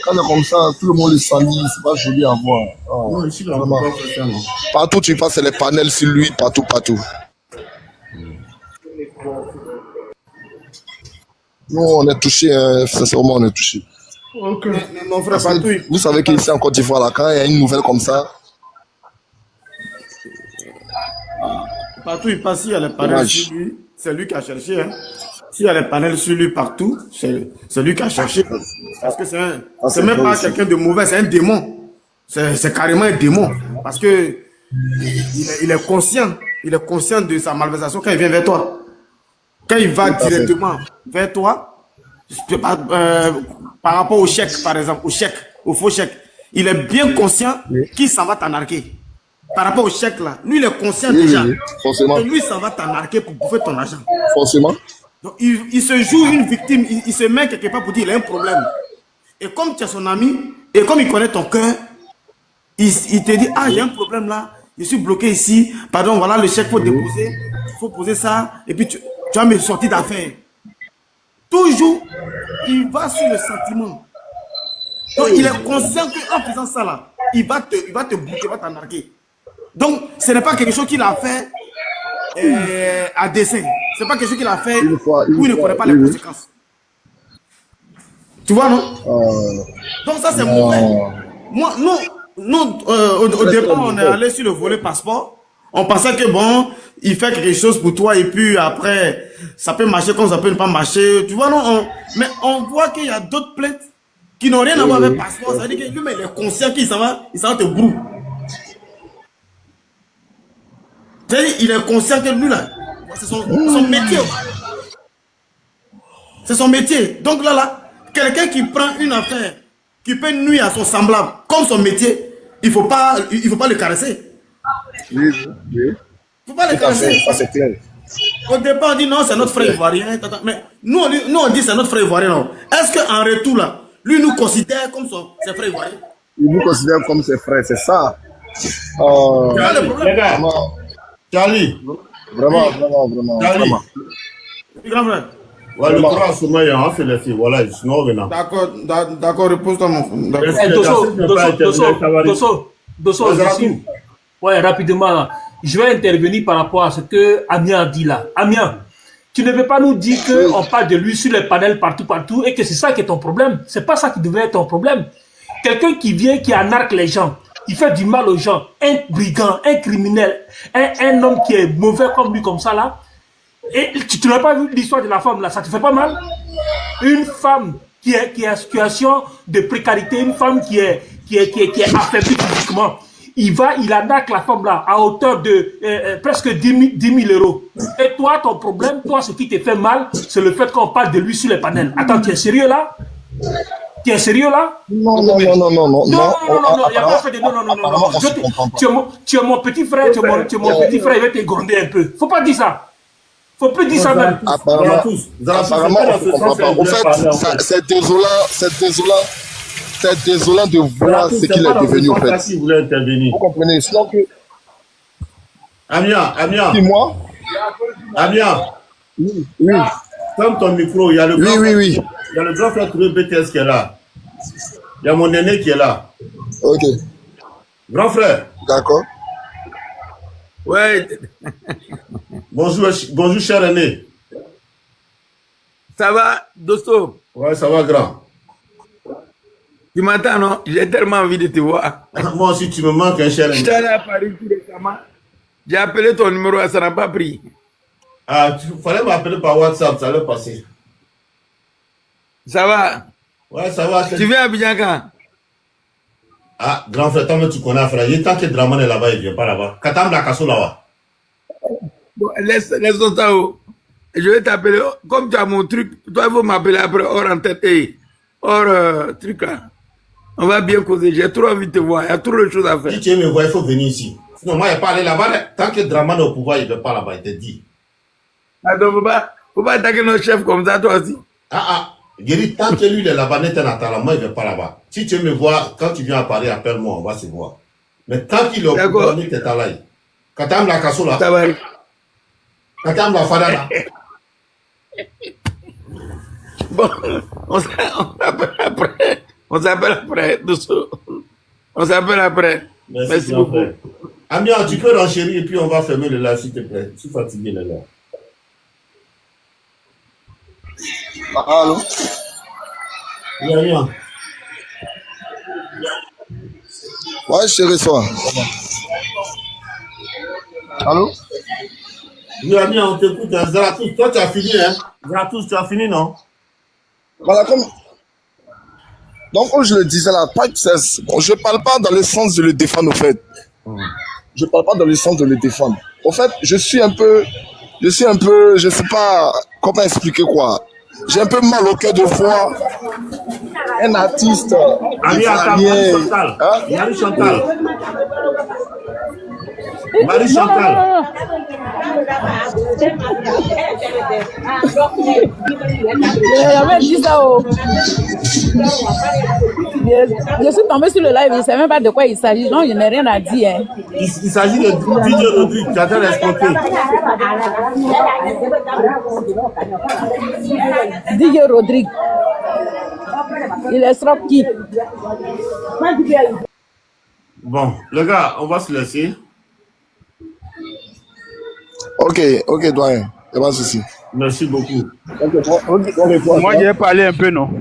Quand c'est comme ça, tout le monde le salit, c'est pas joli à voir. Non, ici, on ne peut pas faire ça, non. Partout tu passes, c'est les panels sur lui, partout. Nous, on est touchés, sincèrement, on est touchés. Ok, mon frère Patou. Vous savez qu'ici en Côte d'Ivoire, là, quand il y a une nouvelle comme ça, Partout, il passe, il y a les panels sur lui, c'est lui qui a cherché. Hein. S'il y a les panels sur lui partout, c'est lui qui a cherché. Parce que c'est même pas quelqu'un de mauvais, c'est un démon. C'est carrément un démon. Parce que il est conscient de sa malversation quand il vient vers toi. Quand il va directement vers toi, par rapport au chèque, par exemple, au faux chèque, il est bien conscient qu'il s'en va t'anarquer. Par rapport au chèque là, lui il est conscient déjà. Forcément. Et lui ça va t'anarquer pour bouffer ton argent. Forcément. Donc il se joue une victime, il se met quelque part pour dire il a un problème. Et comme tu es son ami, et comme il connaît ton cœur, il te dit ah il y a un problème là, je suis bloqué ici, pardon voilà le chèque faut déposer, il faut poser ça, et puis tu vas me sortir d'affaires. Toujours, il va sur le sentiment. Donc il est conscient qu'en faisant ça là, il va te bouger, il va t'anarquer. Donc, ce n'est pas quelque chose qu'il a fait à dessein. Ce n'est pas quelque chose qu'il a fait où il ne connaît pas les conséquences. Tu vois, non? Donc, ça, c'est mauvais. Moi, au départ, on est allé sur le volet passeport. On pensait que, bon, il fait quelque chose pour toi et puis après, ça peut marcher comme ça peut ne pas marcher. Tu vois, non? Mais on voit qu'il y a d'autres plaintes qui n'ont rien à voir avec le passeport. Ça veut dire que lui, il est conscient qu'il s'en va te brouiller. Il est conscient que lui là, c'est son métier. C'est son métier. Donc là, quelqu'un qui prend une affaire, qui peut nuire à son semblable, comme son métier, il faut pas le caresser. Oui. Il ne faut pas le caresser. Ça c'est clair. Au départ, on dit non, c'est notre frère ivoirien. Mais nous, on dit c'est notre frère ivoirien. Non. Est-ce qu'en retour, là, lui nous considère comme ses frères ivoiriens? Il vous considère comme ses frères, c'est ça. Les gars, Charlie. Vraiment. Charlie. Grand frère. Ouais, le trois sommeil, on fait les filles. Voilà, sinon, venant. D'accord, repose-toi, mon frère. Dosso, ouais, rapidement, je vais intervenir par rapport à ce que Amiens a dit là. Amiens, tu ne veux pas nous dire qu'on parle de lui sur les panels partout et que c'est ça qui est ton problème. C'est pas ça qui devrait être ton problème. Quelqu'un qui vient, qui arnaque les gens, il fait du mal aux gens, un brigand, un criminel, un homme qui est mauvais comme lui, comme ça là. Et tu n'as pas vu l'histoire de la femme là, ça te fait pas mal? Une femme qui est en situation de précarité, une femme qui est affaiblie physiquement, il arnaque la femme là à hauteur de presque 10 000 euros. Et toi, ton problème, ce qui te fait mal, c'est le fait qu'on parle de lui sur les panels. Attends, tu es sérieux là? Tu es sérieux là? Non, il n'y a pas fait de non. Tu es mon petit frère, tu es mon petit frère, il va te gronder un peu. Faut pas dire ça. Faut plus dire ça même. Apparemment, on ne comprend pas. En fait, c'est désolant de voir ce qu'il est devenu, en fait. Si vous voulez intervenir. Vous comprenez? Sinon que... Amia. Dis-moi. Amia. Oui. Comme ton micro, il y a le grand oui. Il y a le grand frère Touré BTS qui est là. Il y a mon aîné qui est là. Ok. Grand frère. D'accord. Ouais. Bonjour, cher aîné. Ça va, Dosto? Ouais, ça va, grand. Tu m'entends, non? J'ai tellement envie de te voir. Moi aussi, tu me manques, un cher aîné. Je suis allé à Paris tout récemment. J'ai appelé ton numéro, ça n'a pas pris. Ah, il fallait m'appeler par WhatsApp, ça allait passer. Ça va? Ouais, ça va. Tu viens à Abidjan quand? Ah, grand frère, toi, tu connais, frère. Il tant que Draman est là-bas, il ne vient pas là-bas. Katam la Kasso là-bas. Bon, laisse ça où. Je vais t'appeler. Comme tu as mon truc, toi, il faut m'appeler après, hors en tête. Hors truc là. On va bien causer. J'ai trop envie de te voir. Il y a trop de choses à faire. Si tu veux me voir, il faut venir ici. Sinon, moi, il n'y a pas aller là-bas. Tant que Draman est au pouvoir, il ne va pas là-bas, il te dit. Attends, faut pas attaquer notre chef comme ça, toi aussi. Guéri, tant que lui, il est là-bas, net en attendant, moi, il ne va pas là-bas. Si tu veux me voir, quand tu viens à Paris, appelle-moi, on va se voir. Mais tant qu'il est au pouvoir, il est là. Katam la Kasso là. Katam la Fada là. Bon, on s'appelle après. On s'appelle après. Merci beaucoup. Amia, tu peux renchérir et puis on va fermer le live, s'il te plaît. Je suis fatigué, les gars. Allô? Oui, Amia. Ouais, chérie, toi. Allô? Oui, Amia, on t'écoute. Zaratus, toi, tu as fini, hein? Zaratus, tu as fini, non? Voilà, comme... Donc, comme je le disais là, bon, je ne parle pas dans le sens de le défendre, au fait. Je ne parle pas dans le sens de le défendre. Au fait, je suis un peu, je ne sais pas comment expliquer quoi. J'ai un peu mal au cœur de voir un artiste ivoirien. Marie Chantal. Marie Chantal. J'avais dit ça. Je suis tombé sur le live, je ne sais même pas de quoi il s'agit. Non, je n'ai rien à dire. Hein. Il s'agit de DJ Rodrigue qui a été escroqué. DJ Rodrigue. Il escroque qui? Bon, les gars, on va se laisser. Ok, doyen. Il n'y a pas de souci. Merci beaucoup. Moi, j'ai parlé un peu, non?